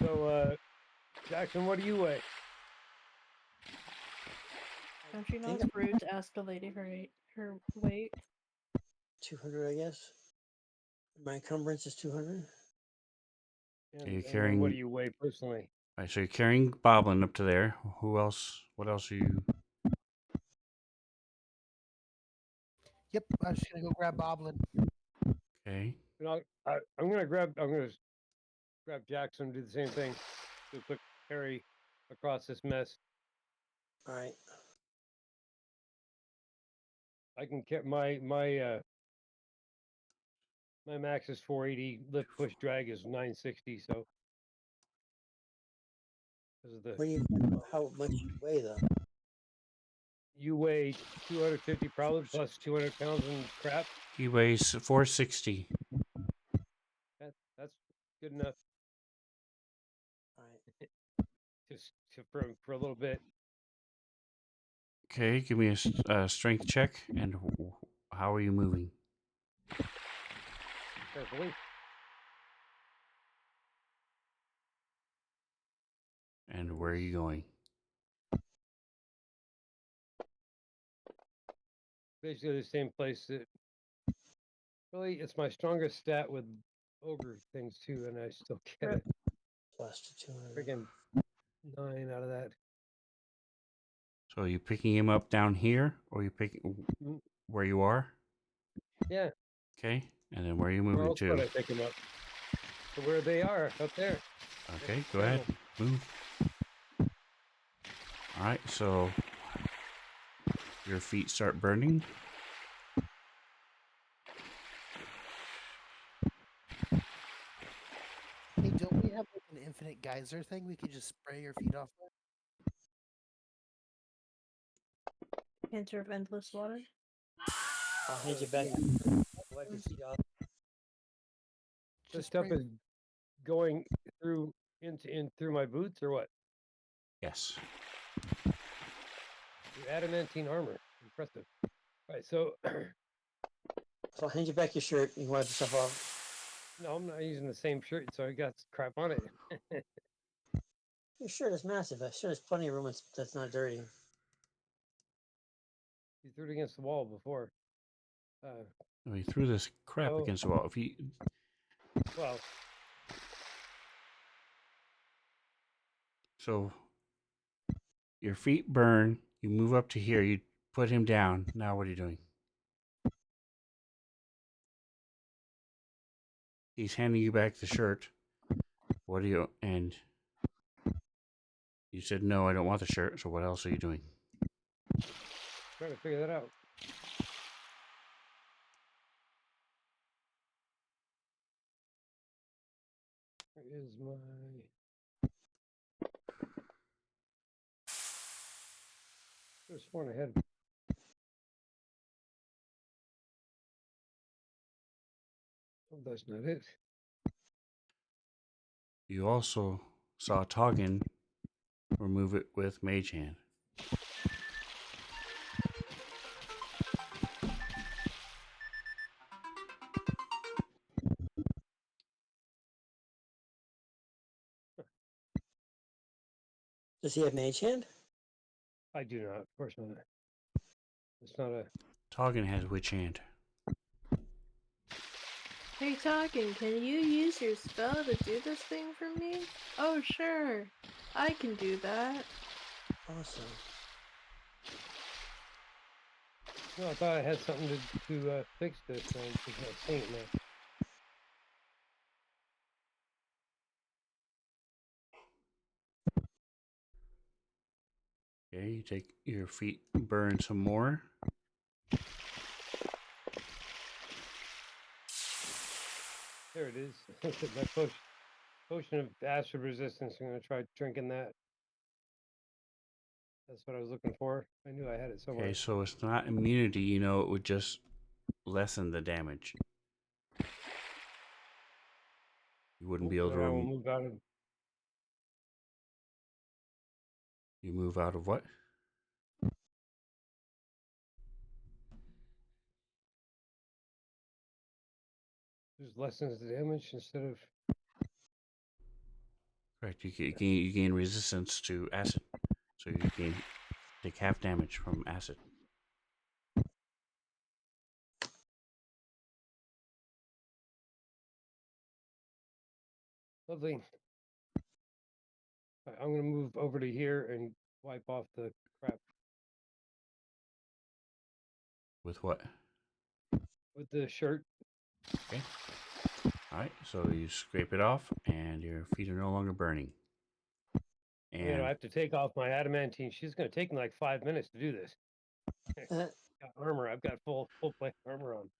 Speaker 6: So Jackson, what do you weigh?
Speaker 3: Don't you know
Speaker 5: think
Speaker 3: it's rude to ask a lady her weight?
Speaker 5: 200, I guess. My encumbrance is 200.
Speaker 6: And,
Speaker 2: you're
Speaker 6: and then what
Speaker 2: carrying-
Speaker 6: do you weigh personally?
Speaker 2: All right, so you're carrying Boblin up to there. Who else? What else are you?
Speaker 4: Yep, I'm just gonna go grab Boblin.
Speaker 2: Okay.
Speaker 6: You know, I'm gonna grab Jackson and do the same thing. Do a quick carry across this mess.
Speaker 5: All right.
Speaker 6: I can get my max is 480. Lift push drag is 960. So this is
Speaker 5: How much you weigh though?
Speaker 6: you weigh 250 probably plus 200 pounds in crap.
Speaker 2: He weighs 460.
Speaker 6: That's good enough
Speaker 5: All right.
Speaker 6: just for a little bit.
Speaker 2: Okay, give me a strength check. And how are you moving?
Speaker 6: Carefully.
Speaker 2: And where are you going?
Speaker 6: Basically the same place that really it's my strongest stat with ogre things too, and I still get it.
Speaker 5: Plus to 200.
Speaker 6: Freaking 9 out of that.
Speaker 2: So are you picking him up down here, or are you picking
Speaker 6: Mm.
Speaker 2: where you are?
Speaker 6: Yeah.
Speaker 2: Okay, and then where are you
Speaker 6: Where
Speaker 2: moving
Speaker 6: else would
Speaker 2: to?
Speaker 6: I pick them up? To where they are, up there.
Speaker 2: Okay, go ahead. Move. All right, so your feet start burning.
Speaker 4: Hey, don't we have like an infinite geyser thing? We could just spray your feet off with?
Speaker 3: Cancer of endless water.
Speaker 5: I'll hand you back.
Speaker 6: Yeah.
Speaker 5: Wipe your feet off.
Speaker 6: This
Speaker 4: Just
Speaker 6: stuff
Speaker 4: spray.
Speaker 6: is going through through my boots or what?
Speaker 2: Yes.
Speaker 6: Your adamantine armor. Impressive. Right, so
Speaker 5: So I'll hand you back your shirt. You can wipe yourself off.
Speaker 6: no, I'm not using the same shirt, so I got crap on it.
Speaker 5: Your shirt is massive. That shirt has plenty of room that's not dirty.
Speaker 6: You threw it against the wall before.
Speaker 2: We threw this crap
Speaker 6: Oh.
Speaker 2: against the wall. If you
Speaker 6: Well,
Speaker 2: so your feet burn, you move up to here, you put him down. Now what are you doing? He's handing you back the shirt. What are you and you said no, I don't want the shirt, so what else are you doing?
Speaker 6: trying to figure that out. Where is my? There's one ahead. Oh, that's not it.
Speaker 2: You also saw Toggin remove it with Mage Hand.
Speaker 5: Does he have mage hand?
Speaker 6: I do not. Of course not. It's not a.
Speaker 2: Toggin has Witch Hand.
Speaker 3: Hey, Talking, can you use your spell to do this thing for me? Oh, sure. I can do that.
Speaker 5: Awesome.
Speaker 6: No, I thought I had something to fix this. I'm just not seeing it now.
Speaker 2: Okay, you take your feet, burn some more.
Speaker 6: There it is. My potion of acid resistance. I'm gonna try drinking that. That's what I was looking for. I knew I had it somewhere.
Speaker 2: Okay, so it's not immunity, you know, it would just lessen the damage. You wouldn't be able
Speaker 6: Then I will
Speaker 2: to
Speaker 6: move out of.
Speaker 2: you move out of what?
Speaker 6: Just lessens the damage instead of.
Speaker 2: Correct. You gain resistance to acid, so you gain take half damage from acid.
Speaker 6: Lovely. I'm gonna move over to here and wipe off the crap
Speaker 2: With what?
Speaker 6: with the shirt.
Speaker 2: Okay. All right. So you scrape it off, and your feet are no longer burning. And
Speaker 6: I have to take off my adamantine. She's gonna take me like 5 minutes to do this.
Speaker 5: Uh,
Speaker 6: Got armor. I've got full plate armor on.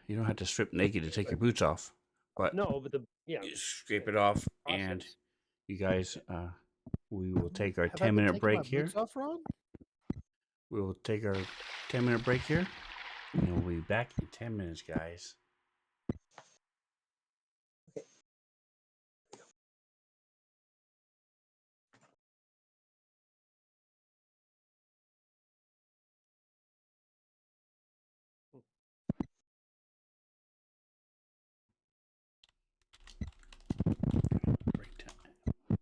Speaker 2: you don't have to strip naked to take your boots off, but
Speaker 6: No, but
Speaker 2: you scrape it off, and
Speaker 6: process.
Speaker 2: you guys, we will take our
Speaker 4: Have I been
Speaker 2: 10-minute
Speaker 4: taking my
Speaker 2: break here.
Speaker 4: boots off wrong?
Speaker 2: We will take our 10-minute break here, and we'll be back in 10 minutes, guys. Break time.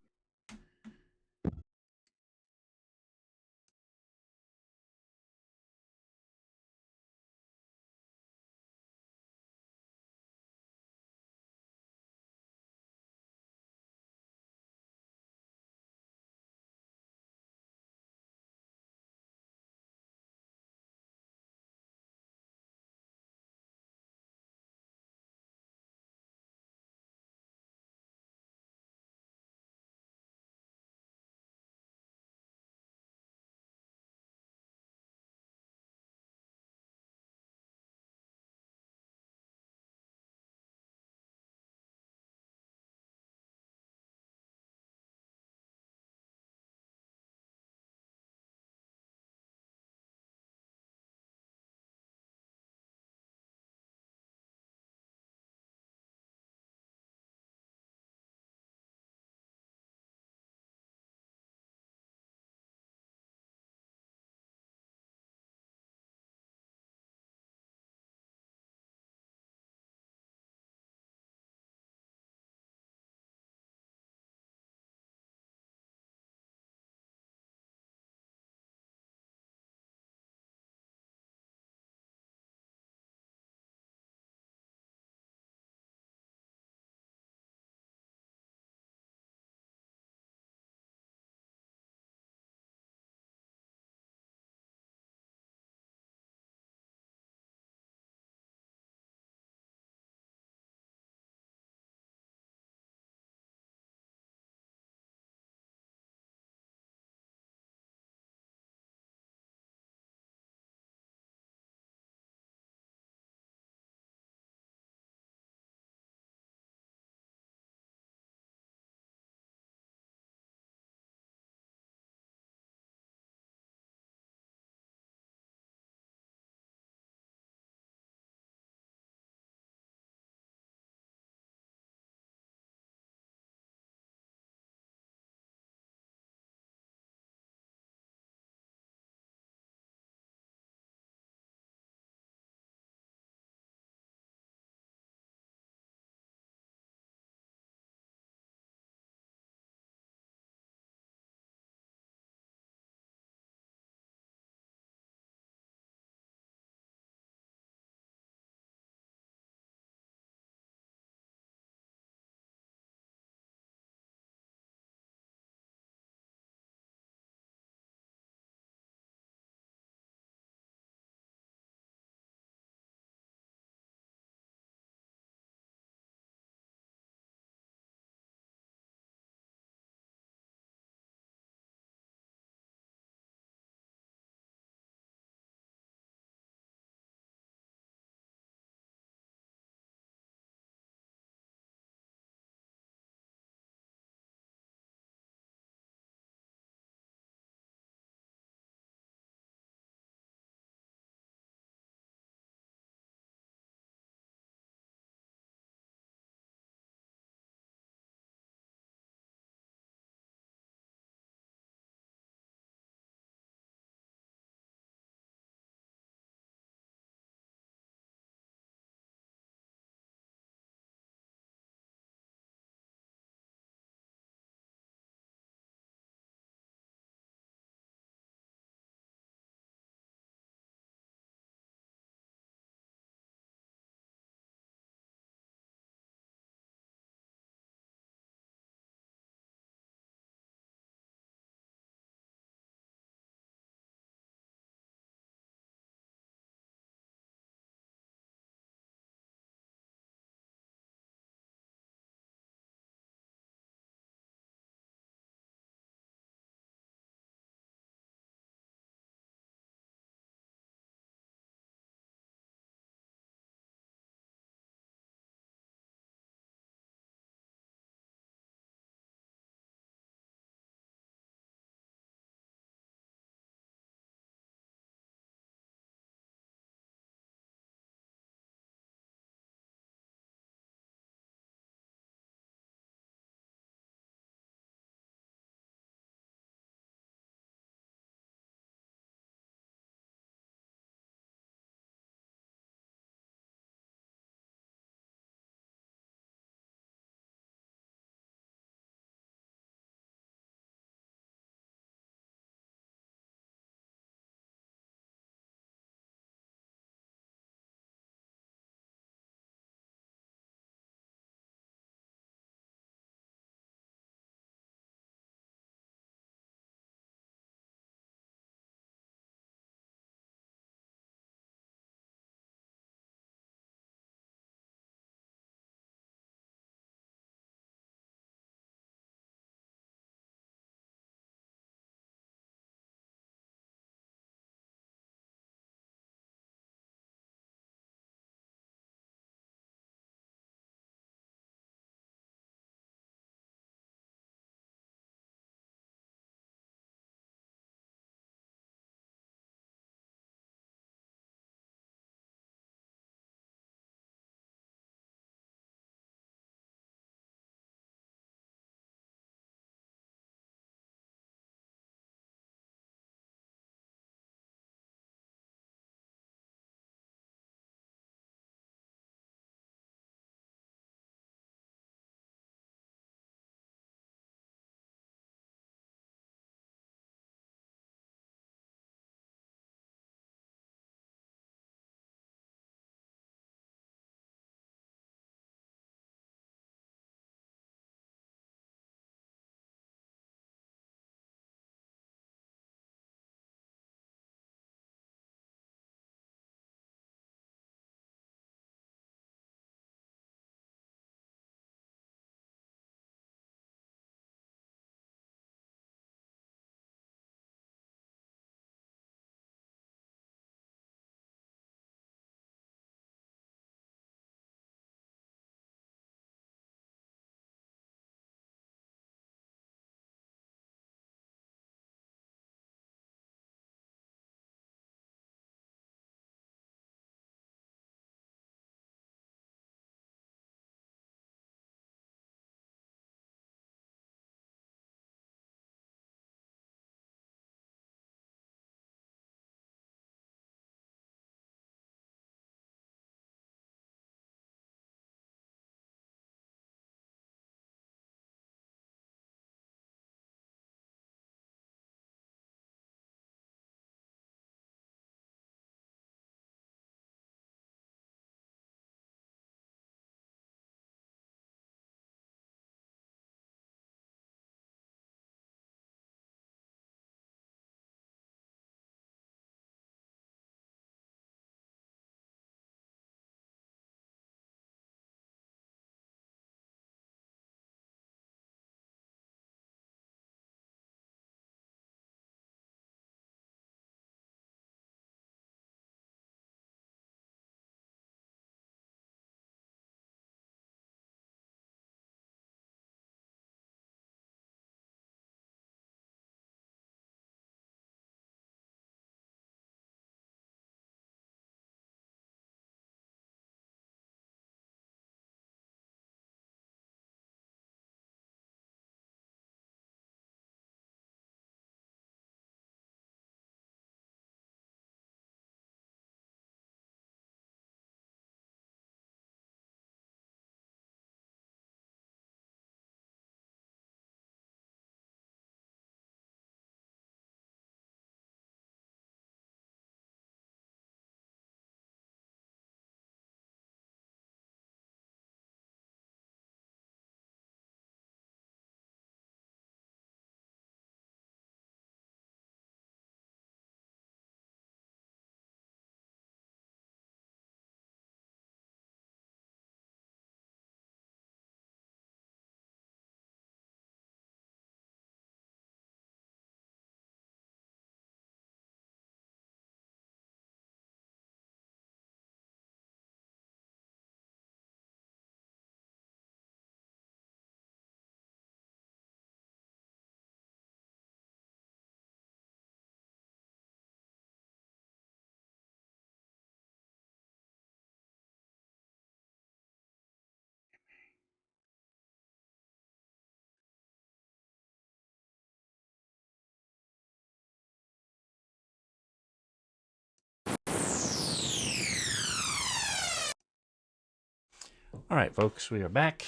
Speaker 2: All right, folks, we are back.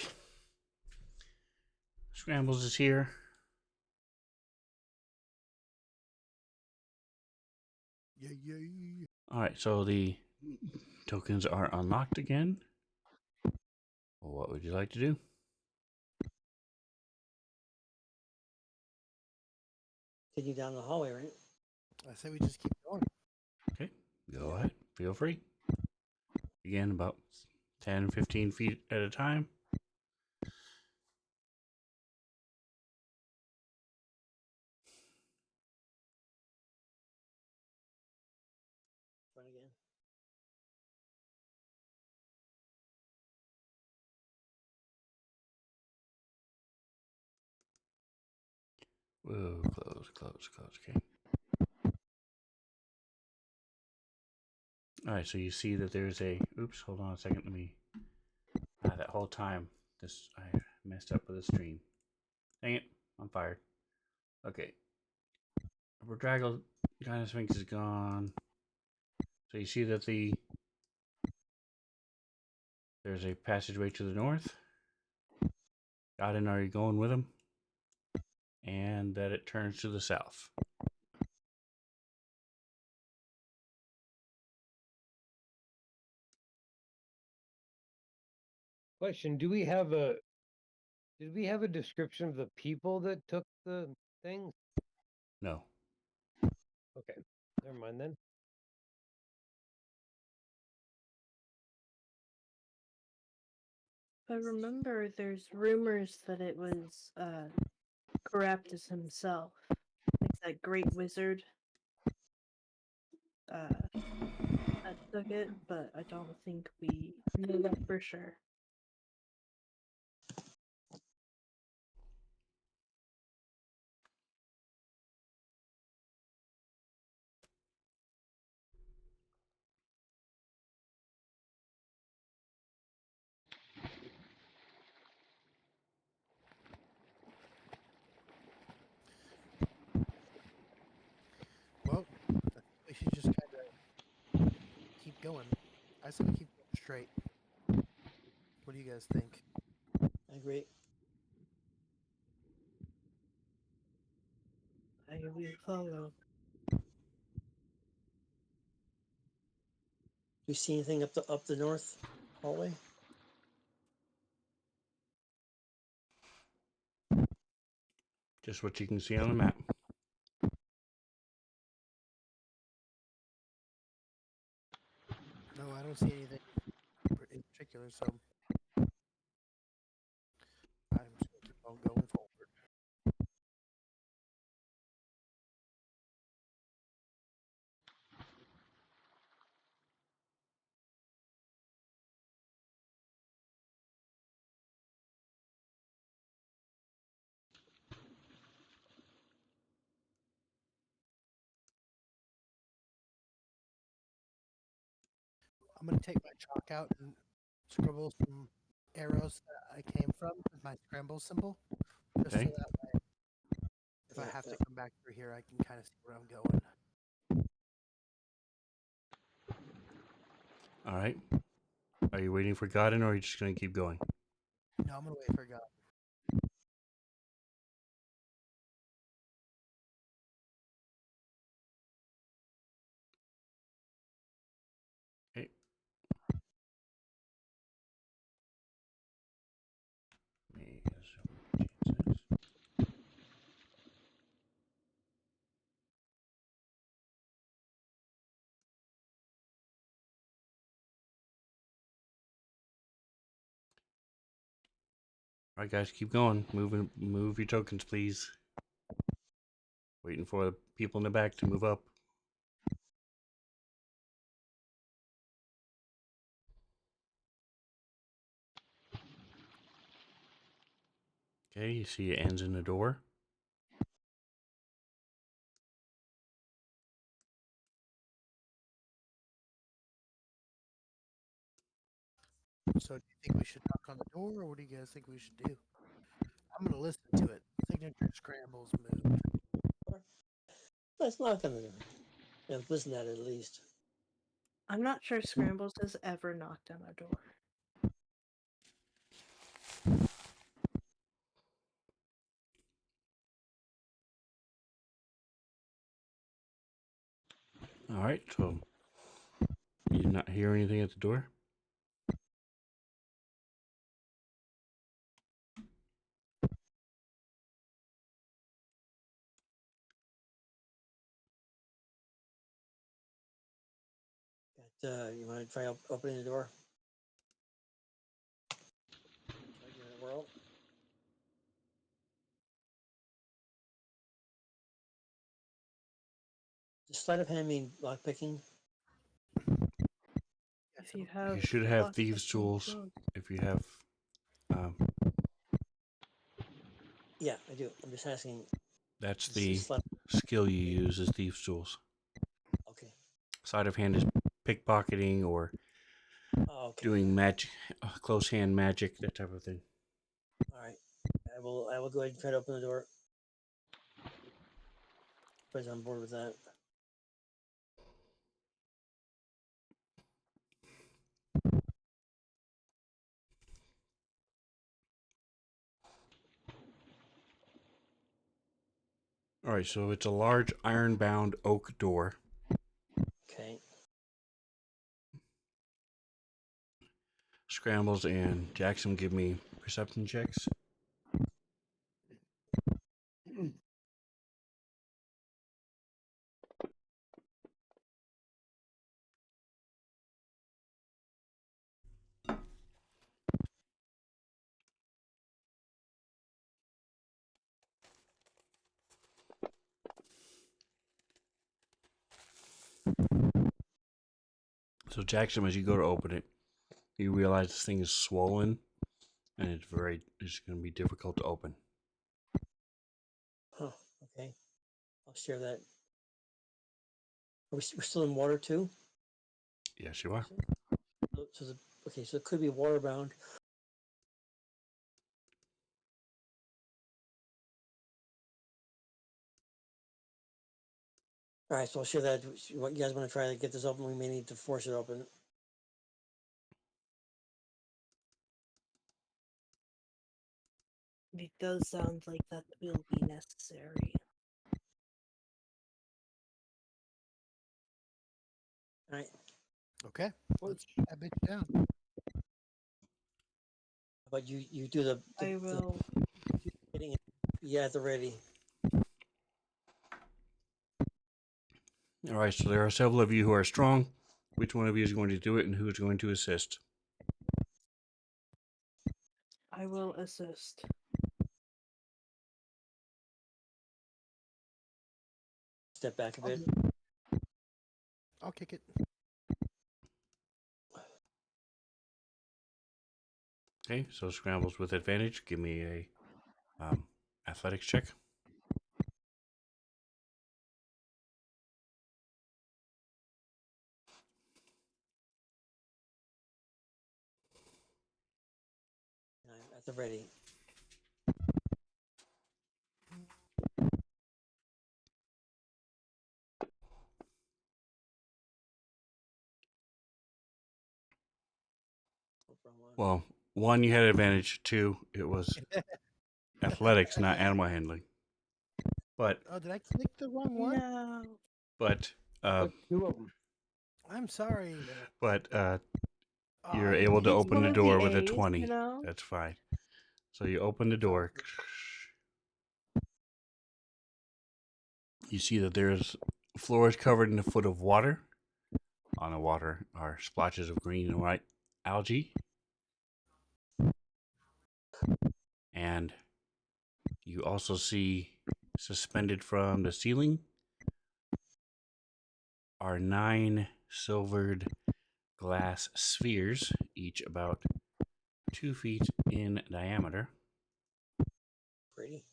Speaker 2: Scrambles is here.
Speaker 4: Yay.
Speaker 2: All right, so the tokens are unlocked again. What would you like to do?
Speaker 5: Continue down the hallway, right?
Speaker 4: I say we just keep going.
Speaker 2: Okay, go ahead. Feel free. Again, about 10, 15 feet at a time.
Speaker 5: Run again.
Speaker 2: Whoa, close. Okay. All right, so you see that there's a. Oops, hold on a second. Let me. That whole time, I messed up with the stream. Dang it, I'm fired. Okay. Bedraggled Gyno Sphinx is gone. So you see that there's a passageway to the north. Godin, are you going with him? And that it turns to the south.
Speaker 6: Question: Did we have a description of the people that took the things?
Speaker 2: No.
Speaker 6: Okay, never mind then.
Speaker 3: If I remember, there's rumors that it was Caraptus himself, like that great wizard that took it, but I don't think we know that for sure.
Speaker 4: Well, I think we should just kind of keep going. I say we keep going straight. What do you guys think?
Speaker 5: I agree.
Speaker 3: I will follow.
Speaker 5: Do you see anything up the north hallway?
Speaker 2: Just what you can see on the map.
Speaker 4: No, I don't see anything in particular, so I'm just gonna keep on going forward. I'm gonna take my chalk out and scribble some arrows that I came from with my scramble symbol, just
Speaker 2: Okay.
Speaker 4: so that way, if I
Speaker 5: Yeah,
Speaker 4: have
Speaker 5: yeah.
Speaker 4: to come back through here, I can kind of see where I'm going.
Speaker 2: All right. Are you waiting for Godin or are you just going to keep going?
Speaker 4: No, I'm gonna wait for God.
Speaker 2: Okay. Let me get some chances. All right, guys, keep going. Move your tokens, please. Waiting for the people in the back to move up. Okay, you see it ends in the door.
Speaker 4: So, do you think we should knock on the door, or what do you guys think we should do? I'm gonna listen to it. Signature scrambles moved.
Speaker 5: Let's knock on the door. Yeah, listen to that at least.
Speaker 3: I'm not sure Scrambles has ever knocked on a door.
Speaker 2: All right, so you did not hear anything at the door?
Speaker 5: You want to try opening the door? Try giving it a whirl. Does sleight of hand mean lock picking?
Speaker 3: If you have
Speaker 2: You should have
Speaker 3: lock
Speaker 2: thieves'
Speaker 3: picking
Speaker 2: tools.
Speaker 3: skills.
Speaker 2: If you have, um,
Speaker 5: Yeah, I do. I'm just asking.
Speaker 2: that's
Speaker 5: This is
Speaker 2: the
Speaker 5: sleight.
Speaker 2: skill you use is thieves' tools.
Speaker 5: Okay.
Speaker 2: Sleight of hand is pickpocketing or
Speaker 5: Oh, okay.
Speaker 2: doing magic, close hand magic, that type of thing.
Speaker 5: All right. I will. I will go ahead and try to open the door. Everybody's on board with that.
Speaker 2: All right, so it's a large iron-bound oak door.
Speaker 5: Okay.
Speaker 2: Scrambles and Jackson give me perception checks. So Jackson, as you go to open it, you realize this thing is swollen, and it's going to be difficult to open.
Speaker 5: Huh. Okay. I'll share that. We're still in water too.
Speaker 2: Yes, you are.
Speaker 5: Okay, so it could be water bound. All right, so I'll share that. What you guys want to try to get this open? We may need to force it open.
Speaker 3: It does sound like that will be necessary.
Speaker 5: All right.
Speaker 4: Okay, let's put that bitch down.
Speaker 5: But you do the
Speaker 3: I will.
Speaker 5: hitting it. Yeah, at the ready.
Speaker 2: All right, so there are several of you who are strong. Which one of you is going to do it, and who is going to assist?
Speaker 3: I will assist.
Speaker 5: Step back a bit.
Speaker 4: I'll kick it.
Speaker 2: Okay, so scrambles with advantage. Give me a athletics check.
Speaker 5: At the ready.
Speaker 2: Well, one, you had advantage. Two, it was athletics, not animal handling. But
Speaker 4: Oh, did I click the wrong one?
Speaker 3: No.
Speaker 2: but
Speaker 6: But two of them.
Speaker 4: I'm sorry.
Speaker 2: but
Speaker 4: Oh,
Speaker 2: you're
Speaker 4: I
Speaker 2: able to
Speaker 3: It's
Speaker 2: open
Speaker 3: one
Speaker 2: the
Speaker 3: of
Speaker 2: door
Speaker 3: the
Speaker 2: with a
Speaker 3: A's,
Speaker 2: 20.
Speaker 3: you know?
Speaker 2: That's fine. So you open the door. You see that there's floor is covered in a foot of water. On the water are splotches of green and white algae. And you also see suspended from the ceiling are 9 silvered glass spheres, each about 2 feet in diameter.
Speaker 5: Pretty.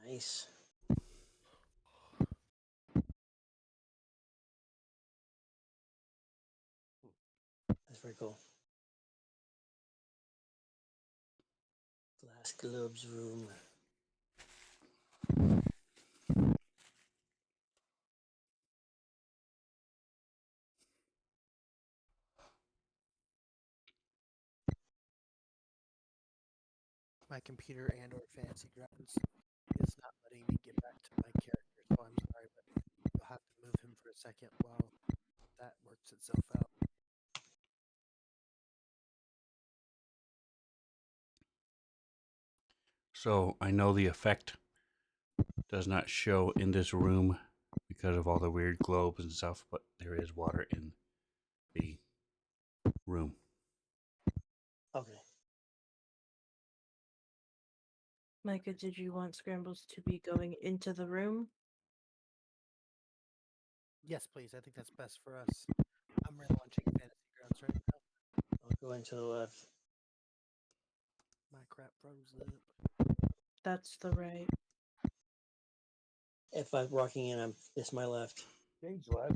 Speaker 5: Nice. That's very cool. Glass globes room.
Speaker 4: My computer and or fancy grounds is not letting me get back to my character, so I'm sorry, but you'll have to move him for a second while that works itself out.
Speaker 2: So I know the effect does not show in this room because of all the weird globes and stuff, but there is water in the room.
Speaker 5: Okay.
Speaker 3: Micah, did you want Scrambles to be going into the room?
Speaker 4: Yes, please. I think that's best for us. I'm relaunching fantasy grounds right now.
Speaker 5: I'll go into the left.
Speaker 4: My crap froze up.
Speaker 3: That's the right.
Speaker 5: If I'm walking in, it's my left.
Speaker 6: Stage left.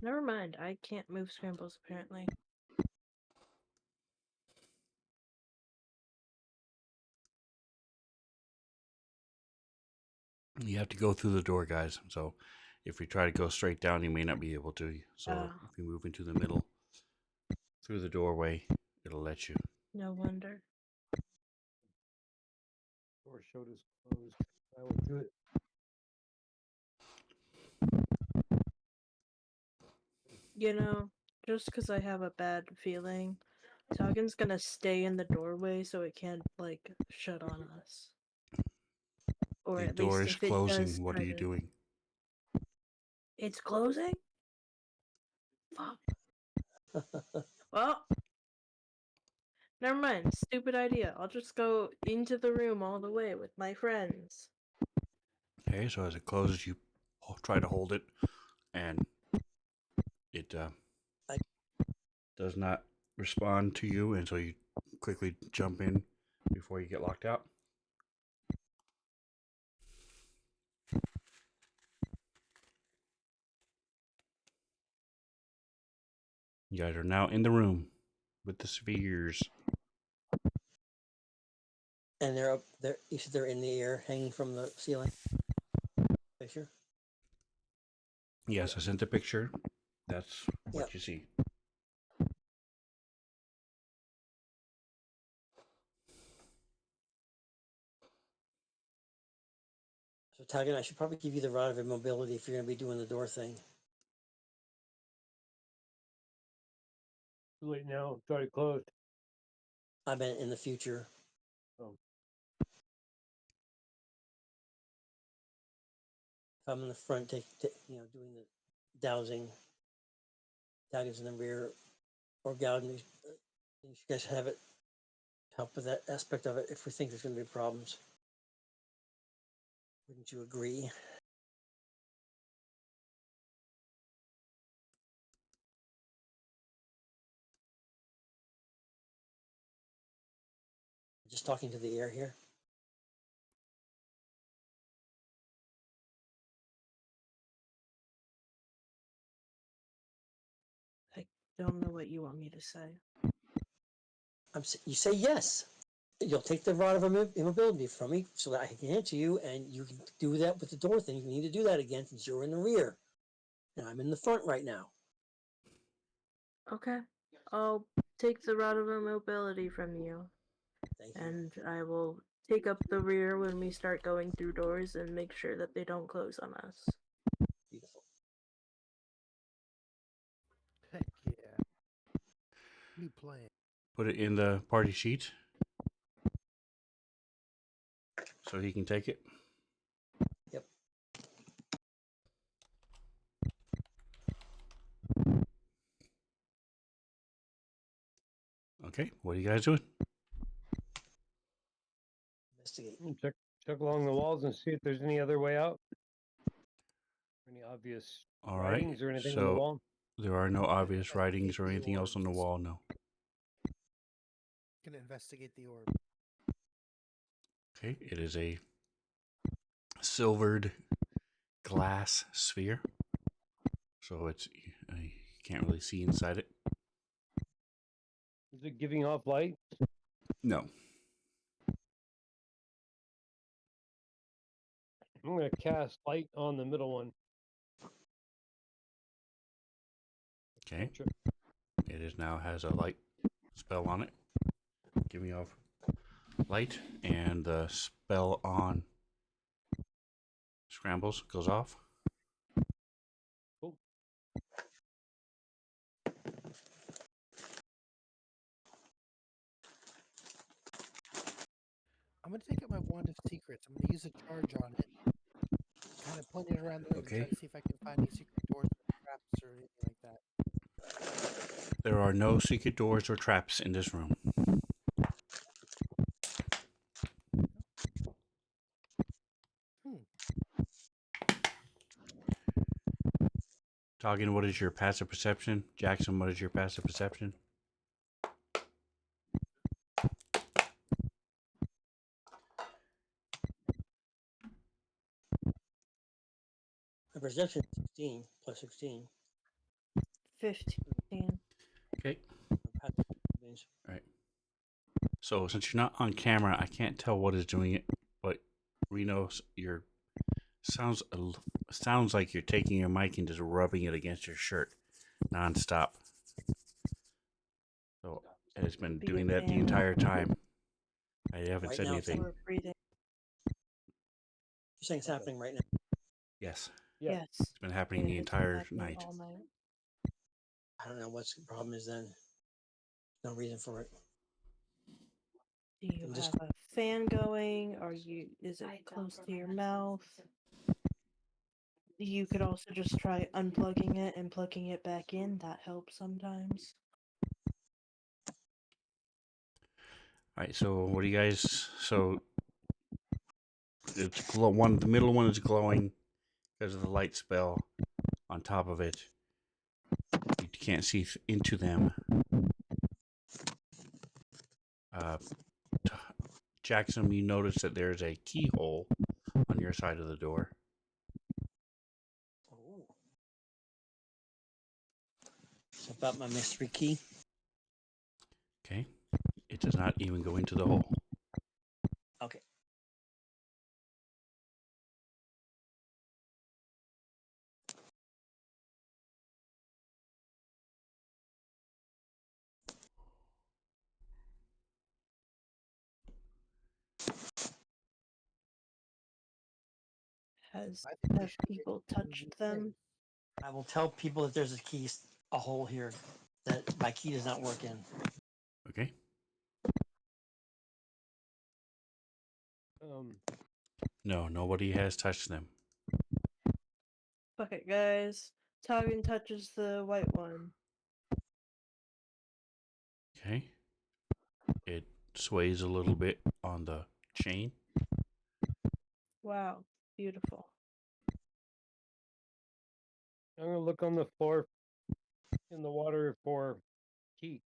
Speaker 3: Never mind. I can't move Scrambles apparently.
Speaker 2: You have to go through the door, guys. So if you try to go straight down, you may not be able to. So
Speaker 3: Ah.
Speaker 2: if you move into the middle through the doorway, it'll let you.
Speaker 3: No wonder.
Speaker 6: Door showed is closed. I went through it.
Speaker 3: You know, just because I have a bad feeling, Toggen's gonna stay in the doorway so it can't, like, shut on us. Or
Speaker 2: The
Speaker 3: at
Speaker 2: door
Speaker 3: least
Speaker 2: is
Speaker 3: if it does
Speaker 2: closing. What are
Speaker 3: try
Speaker 2: you
Speaker 3: to...
Speaker 2: doing?
Speaker 3: It's closing? Fuck. Well, never mind. Stupid idea. I'll just go into the room all the way with my friends.
Speaker 2: Okay, so as it closes, you try to hold it, and it does not respond to you, and so you quickly jump in before you get locked out. You guys are now in the room with the spheres.
Speaker 5: And they're up there. You said they're in the air, hanging from the ceiling. Picture.
Speaker 2: Yes, I sent a picture. That's what
Speaker 5: Yep.
Speaker 2: you see.
Speaker 5: So Toggen, I should probably give you the rod of immobility if you're going to be doing the door thing.
Speaker 6: Too late now. It's already closed.
Speaker 5: I meant in the future.
Speaker 6: Oh.
Speaker 5: If I'm in the front, doing the dowsing. Toggen's in the rear, or gouging. You guys have it help with that aspect of it if we think there's going to be problems. Wouldn't you agree? Just talking to the air here.
Speaker 3: I don't know what you want me to say.
Speaker 5: You say yes. You'll take the rod of immobility from me so that I can hand it to you, and you can do that with the door thing. You need to do that again since you're in the rear, and I'm in the front right now.
Speaker 3: Okay. I'll take the rod of immobility from you.
Speaker 5: Thank you.
Speaker 3: And I will take up the rear when we start going through doors and make sure that they don't close on us.
Speaker 5: Beautiful.
Speaker 4: Heck yeah. New plan.
Speaker 2: Put it in the party sheet so he can take it.
Speaker 5: Yep.
Speaker 2: Okay, what are you guys doing?
Speaker 5: Investigate.
Speaker 6: Check along the walls and see if there's any other way out. Any obvious
Speaker 2: All right.
Speaker 6: writings or anything on the
Speaker 2: So
Speaker 6: wall?
Speaker 2: there are no obvious
Speaker 4: Investigate
Speaker 2: writings or
Speaker 4: the
Speaker 2: anything else on the
Speaker 4: orbs.
Speaker 2: wall. No.
Speaker 4: Gonna investigate the orb.
Speaker 2: Okay, it is a silvered glass sphere. So it's you can't really see inside it.
Speaker 6: Is it giving off light?
Speaker 2: No.
Speaker 6: I'm gonna cast light on the middle one.
Speaker 2: Okay.
Speaker 6: Cantrip.
Speaker 2: It is now has a light spell on it, giving off light, and the spell on scrambles goes off.
Speaker 6: Cool.
Speaker 4: I'm gonna take out my wand of secrets. I'm gonna use a charge on it, kind of point it around the room, and try
Speaker 2: Okay.
Speaker 4: to see if I can find any secret doors or traps or anything like that.
Speaker 2: There are no secret doors or traps in this room.
Speaker 4: Hmm.
Speaker 2: Toggin, what is your passive perception? Jackson, what is your passive perception?
Speaker 5: My perception is 16 plus 16.
Speaker 3: 15.
Speaker 2: Okay.
Speaker 5: My passive means
Speaker 2: So since you're not on camera, I can't tell what is doing it, but Reno, your sounds like you're taking your mic and just rubbing it against your shirt nonstop. So and it's been
Speaker 3: Be a
Speaker 2: doing that the
Speaker 3: fan.
Speaker 2: entire time. I haven't
Speaker 5: Right
Speaker 2: said
Speaker 5: now it's
Speaker 2: anything.
Speaker 3: Or breathing.
Speaker 5: you're saying it's happening right now.
Speaker 2: Yes,
Speaker 6: Yeah.
Speaker 3: Yes.
Speaker 2: it's been happening the
Speaker 3: It's been
Speaker 2: entire
Speaker 3: happening
Speaker 2: night.
Speaker 3: all night.
Speaker 5: I don't know what's the problem is then. No reason for it.
Speaker 3: Do you
Speaker 5: I'm just-
Speaker 3: have a fan going? Is it close to your mouth? You could also just try unplugging it and plugging it back in. That helps sometimes.
Speaker 2: All right. So what do you guys? So it's one. The middle one is glowing because of the light spell. On top of it, you can't see into them. Jackson, you notice that there's a keyhole on your side of the door.
Speaker 5: Oh. So about my mystery key.
Speaker 2: Okay. It does not even go into the hole.
Speaker 5: Okay.
Speaker 3: Have
Speaker 4: I think we should wait
Speaker 3: people
Speaker 4: till we
Speaker 3: touched
Speaker 4: get
Speaker 3: them?
Speaker 4: in.
Speaker 5: I will tell people that there's a hole here that my key does not work in.
Speaker 2: Okay. No, nobody has touched them.
Speaker 3: Fuck it, guys. Toggin touches the white one.
Speaker 2: Okay. It sways a little bit on the chain.
Speaker 3: Wow, beautiful.
Speaker 6: I'm gonna look on the floor in the water for key.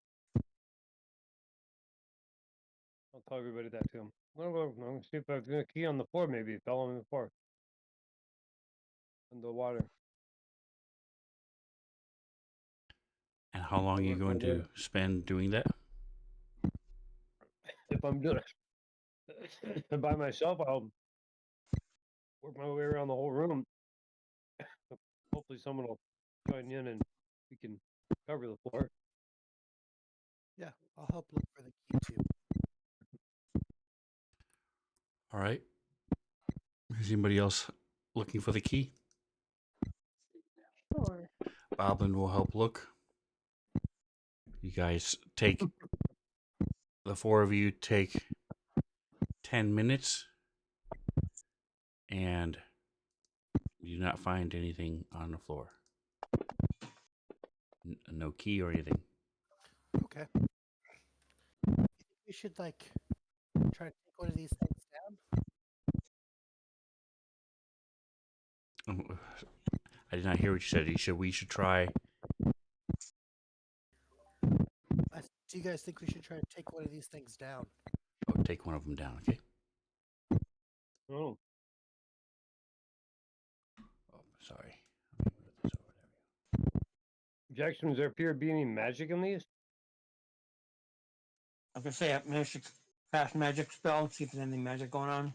Speaker 6: I'll tell everybody that too. I'm gonna see if I've got a key on the floor. Maybe it fell on the floor. In the water.
Speaker 2: And how long are you
Speaker 6: work
Speaker 2: going
Speaker 6: my way.
Speaker 2: to spend doing that?
Speaker 6: If I'm doing it by myself, I'll work my way around the whole room. Hopefully, someone will join in and we can cover the floor.
Speaker 4: Yeah, I'll help look for the key too.
Speaker 2: All right. Is anybody else looking for the key?
Speaker 3: Sure.
Speaker 2: Boblin will help look. You guys take, the four of you take 10 minutes and you do not find anything on the floor. No key or anything.
Speaker 4: Okay. You think we should like try to take one of these things down?
Speaker 2: I did not hear what you said. We should try.
Speaker 4: Do you guys think we should try to take one of these things down?
Speaker 2: Oh, take one of them down, okay?
Speaker 6: Oh,
Speaker 2: Oh, sorry. Let me move this over there.
Speaker 6: Jackson, does there appear to be any magic in these?
Speaker 5: I was gonna say I managed to cast magic spell, see if there's anything magic going on.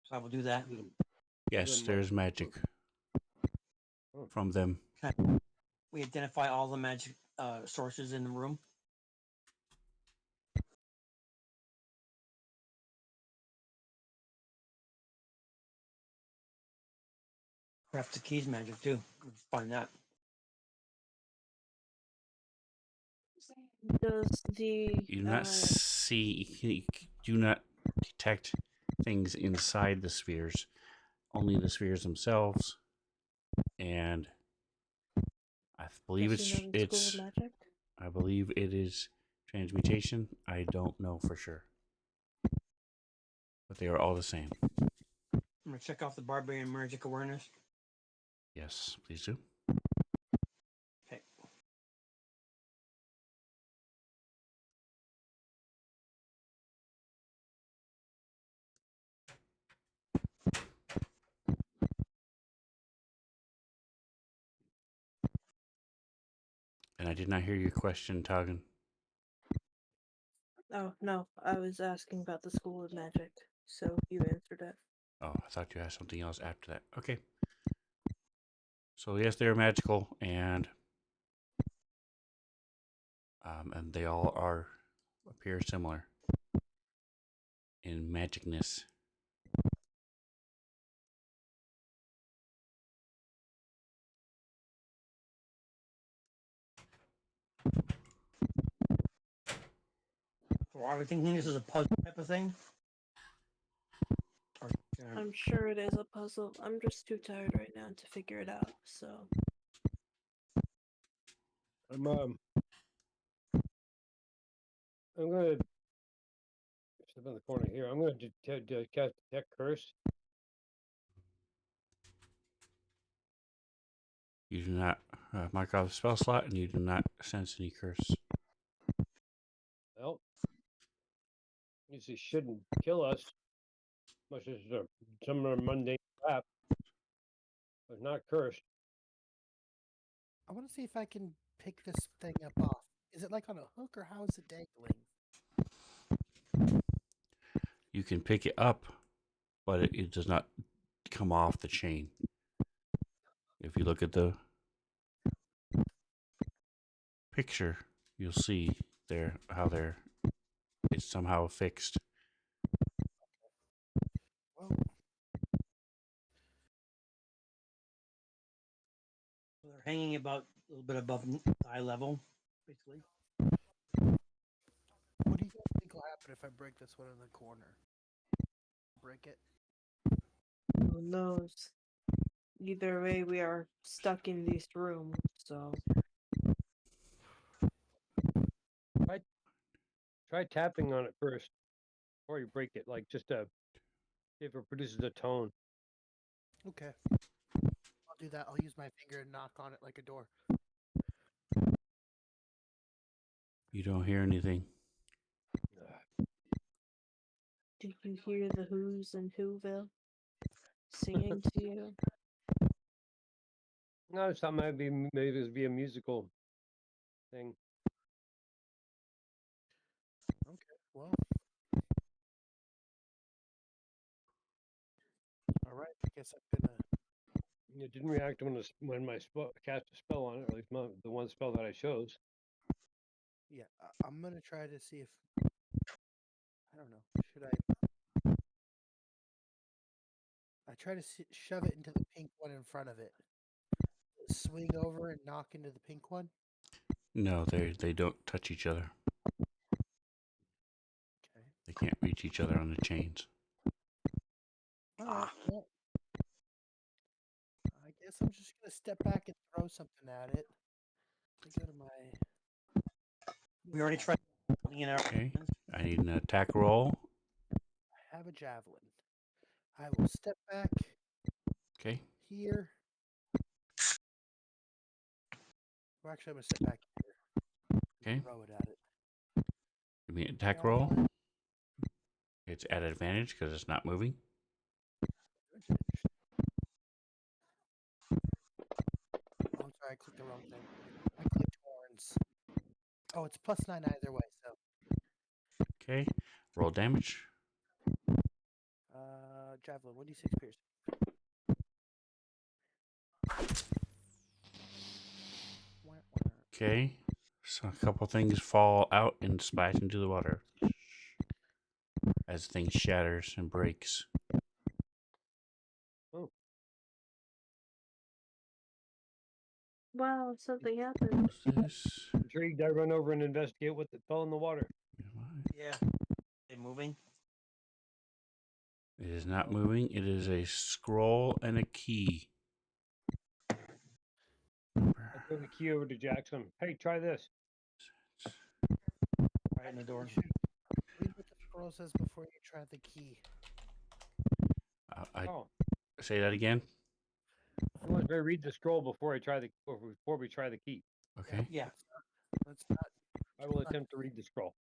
Speaker 5: So I will do that.
Speaker 2: Yes,
Speaker 6: Then
Speaker 2: there's magic
Speaker 6: Oh.
Speaker 2: from them.
Speaker 5: We identify all the magic sources in the room. Perhaps the keys magic too. We'll find that.
Speaker 3: Does the
Speaker 2: You do not see, you do not detect things inside the spheres, only the spheres themselves. And I believe
Speaker 3: does he know the school of magic?
Speaker 2: I believe it is transmutation. I don't know for sure, but they are all the same.
Speaker 5: I'm gonna check off the barbarian magic awareness.
Speaker 2: Yes, please do.
Speaker 5: Okay.
Speaker 2: And I did not hear your question, Toggin.
Speaker 3: Oh no, I was asking about the school of magic, so you answered it.
Speaker 2: Oh, I thought you had something else after that. Okay. So yes, they're magical, and they all appear similar in magicness.
Speaker 5: So are we thinking this is a puzzle type of thing? Or,
Speaker 3: I'm sure it is a puzzle. I'm just too tired right now to figure it out. So
Speaker 6: I'm gonna step in the corner here. I'm gonna cast detect curse.
Speaker 2: You do not mark off the spell slot, and you do not sense any curse.
Speaker 6: Well, usually shouldn't kill us, much as some are mundane crap, but not cursed.
Speaker 4: I want to see if I can pick this thing up off. Is it like on a hook or how is it dangling?
Speaker 2: You can pick it up, but it does not come off the chain. If you look at the picture, you'll see how it's somehow fixed.
Speaker 4: Well,
Speaker 5: they're hanging about a little bit above eye level, basically.
Speaker 4: what do you guys think will happen if I break this one in the corner? Break it?
Speaker 3: who knows? Either way, we are stuck in this room. So
Speaker 6: Try tapping on it first before you break it, like just see if it produces a tone.
Speaker 4: Okay. I'll do that. I'll use my finger and knock on it like a door.
Speaker 2: You don't hear anything.
Speaker 3: did you hear the Who's in Whoville singing to you?
Speaker 6: No, I thought maybe this would be a musical thing.
Speaker 4: Okay. Well. All right. I guess I'm gonna.
Speaker 6: It didn't react when my cast a spell on it, or at least the one spell that I chose.
Speaker 4: Yeah, I'm gonna try to see if. I don't know. Should I? I try to shove it into the pink one in front of it. Swing over and knock into the pink one.
Speaker 2: No, they don't touch each other.
Speaker 4: Okay.
Speaker 2: They can't reach each other on the chains.
Speaker 4: All right. Well, I guess I'm just gonna step back and throw something at it. Let me go to my.
Speaker 5: We already tried putting in our
Speaker 2: Okay, I need an attack roll.
Speaker 4: I have a javelin. I will step back
Speaker 2: Okay,
Speaker 4: here. Well, actually, I'm gonna step back here.
Speaker 2: okay.
Speaker 4: Throw it at it.
Speaker 2: Give me an attack roll. It's at advantage because it's not moving.
Speaker 4: Oh, I'm sorry, I clicked the wrong thing. I clicked horns. Oh, it's +9 either way. So,
Speaker 2: Okay. Roll damage.
Speaker 4: javelin 1d6 pierce. Wah, wah.
Speaker 2: Okay. So a couple things fall out and splash into the water as things shatters and breaks.
Speaker 6: Oh,
Speaker 3: Wow, something happened.
Speaker 2: What's this?
Speaker 6: intrigued, I run over and investigate what fell in the water.
Speaker 5: Yeah. They moving?
Speaker 2: It is not moving. It is a scroll and a key.
Speaker 6: I throw the key over to Jackson. Hey, try this.
Speaker 5: Right in the door.
Speaker 4: You should read what the scroll says before you try the key.
Speaker 2: I
Speaker 6: Oh,
Speaker 2: say that again.
Speaker 6: I want to read the scroll before we try the key.
Speaker 2: Okay.
Speaker 5: Yeah.
Speaker 4: Let's not
Speaker 6: I will attempt to read the scroll.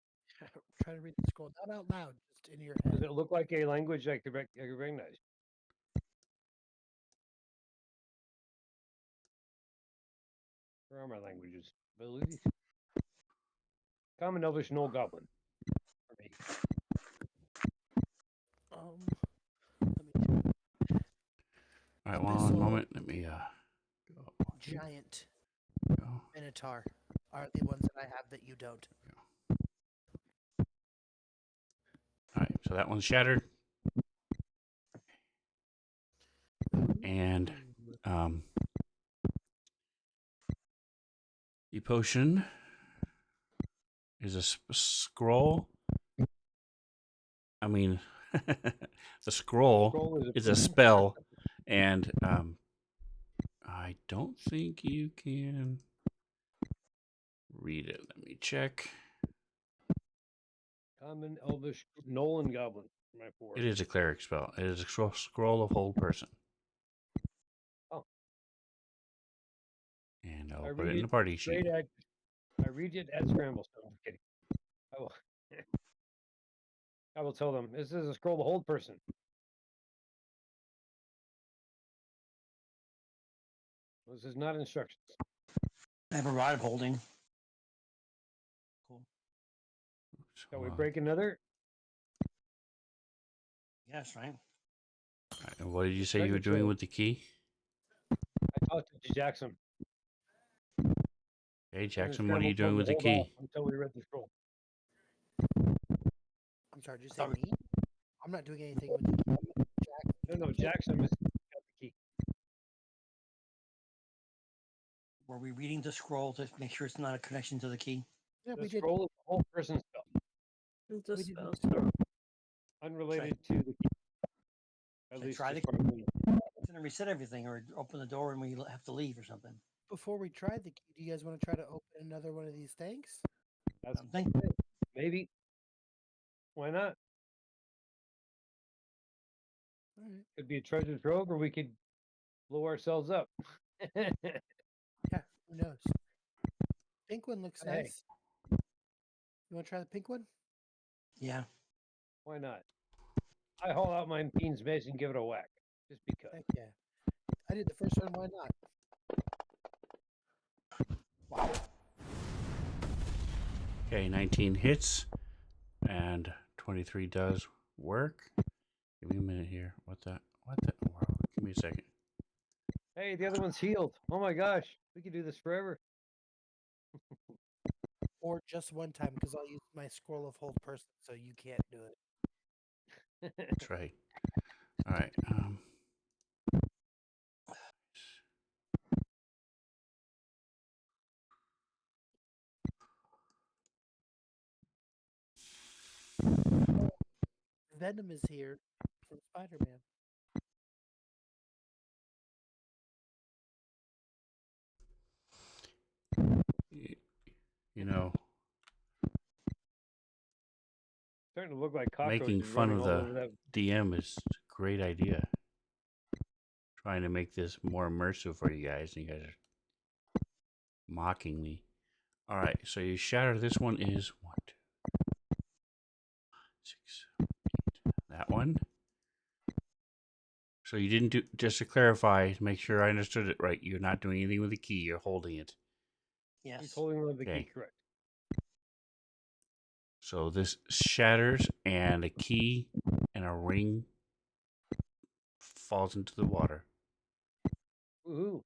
Speaker 4: try to read the scroll. Not out loud, just in your
Speaker 6: Does
Speaker 4: head.
Speaker 6: it look like a language I could recognize? Where are my languages? Abilities. Common, Elvish, and Old Goblin. For me.
Speaker 4: Let me
Speaker 2: All right. One
Speaker 4: Abyssal-
Speaker 2: moment. Let me go.
Speaker 4: giant
Speaker 2: Go.
Speaker 4: minotaur are the ones that I have that you don't.
Speaker 2: All right. So that one's shattered. And the potion is a scroll. I mean, the scroll
Speaker 6: Scroll
Speaker 2: is a spell, and I don't think you can read it. Let me check.
Speaker 6: Common, Elvish, Nolan Goblin. My four.
Speaker 2: It is a cleric spell. It is a scroll of hold person.
Speaker 6: Oh.
Speaker 2: And
Speaker 6: I
Speaker 2: I'll put
Speaker 6: read
Speaker 2: it in the party sheet.
Speaker 6: I read it at Scramble. So I'm kidding. I will. I will tell them this is a scroll to hold person. This is not instructions.
Speaker 5: I have a rod of holding. Cool.
Speaker 6: Shall we break another?
Speaker 5: Yes, right?
Speaker 2: And what did you say you
Speaker 6: Treasure
Speaker 2: were doing
Speaker 6: trove.
Speaker 2: with the key?
Speaker 6: I talked to Jackson.
Speaker 2: Hey,
Speaker 6: and
Speaker 2: Jackson, what are
Speaker 6: Scramble
Speaker 2: you
Speaker 6: told
Speaker 2: doing
Speaker 6: him
Speaker 2: with
Speaker 6: to
Speaker 2: the
Speaker 6: hold
Speaker 2: key?
Speaker 6: off until we read the scroll.
Speaker 4: I'm sorry, did you say me? I'm not doing anything with the Jack.
Speaker 6: No, Jackson has got the key.
Speaker 5: Were we reading the scroll to make sure it's not a connection to the key?
Speaker 4: Yeah,
Speaker 6: The
Speaker 4: we did.
Speaker 6: scroll is the whole person's spell,
Speaker 3: It's a
Speaker 4: We did
Speaker 3: spell
Speaker 4: this.
Speaker 3: scroll.
Speaker 6: unrelated to the key. At
Speaker 5: Should I
Speaker 6: least
Speaker 5: try
Speaker 6: as
Speaker 5: the-
Speaker 6: far as we know.
Speaker 5: It's gonna reset everything, or open the door and we have to leave or something.
Speaker 4: Before we try the key, do you guys want to try to open another one of these tanks?
Speaker 6: That's
Speaker 5: Something.
Speaker 6: maybe. Why not?
Speaker 4: All right.
Speaker 6: Could be a treasure trove, or we could blow ourselves up.
Speaker 4: Yeah, who knows? Pink one looks
Speaker 6: Hey.
Speaker 4: nice. You want to try the pink one?
Speaker 5: Yeah.
Speaker 6: Why not? I haul out my Bean's Mace and give it a whack, just because.
Speaker 4: Heck yeah. I did the first one. Why not? Wow.
Speaker 2: Okay, 19 hits, and 23 does work. Give me a minute here. What the world? Give me a second.
Speaker 6: Hey, the other one's healed. Oh my gosh, we could do this forever.
Speaker 4: Or just one time, because I'll use my scroll of hold person, so you can't do it.
Speaker 2: That's right. All right.
Speaker 4: Venom is here from Spider-Man.
Speaker 2: You know,
Speaker 6: Starting to look like cockroaches
Speaker 2: making fun
Speaker 6: running
Speaker 2: of
Speaker 6: all over
Speaker 2: the
Speaker 6: that.
Speaker 2: DM is a great idea. Trying to make this more immersive for you guys, and you guys are mocking me. All right, so you shatter. This one is 1, 2, 6, 8. That one. So you didn't do, just to clarify, to make sure I understood it right, you're not doing anything with the key, you're holding it.
Speaker 6: He's
Speaker 5: Yes.
Speaker 6: holding on to the
Speaker 2: Okay.
Speaker 6: key, correct?
Speaker 2: So this shatters, and a key and a ring falls into the water.
Speaker 6: Woohoo!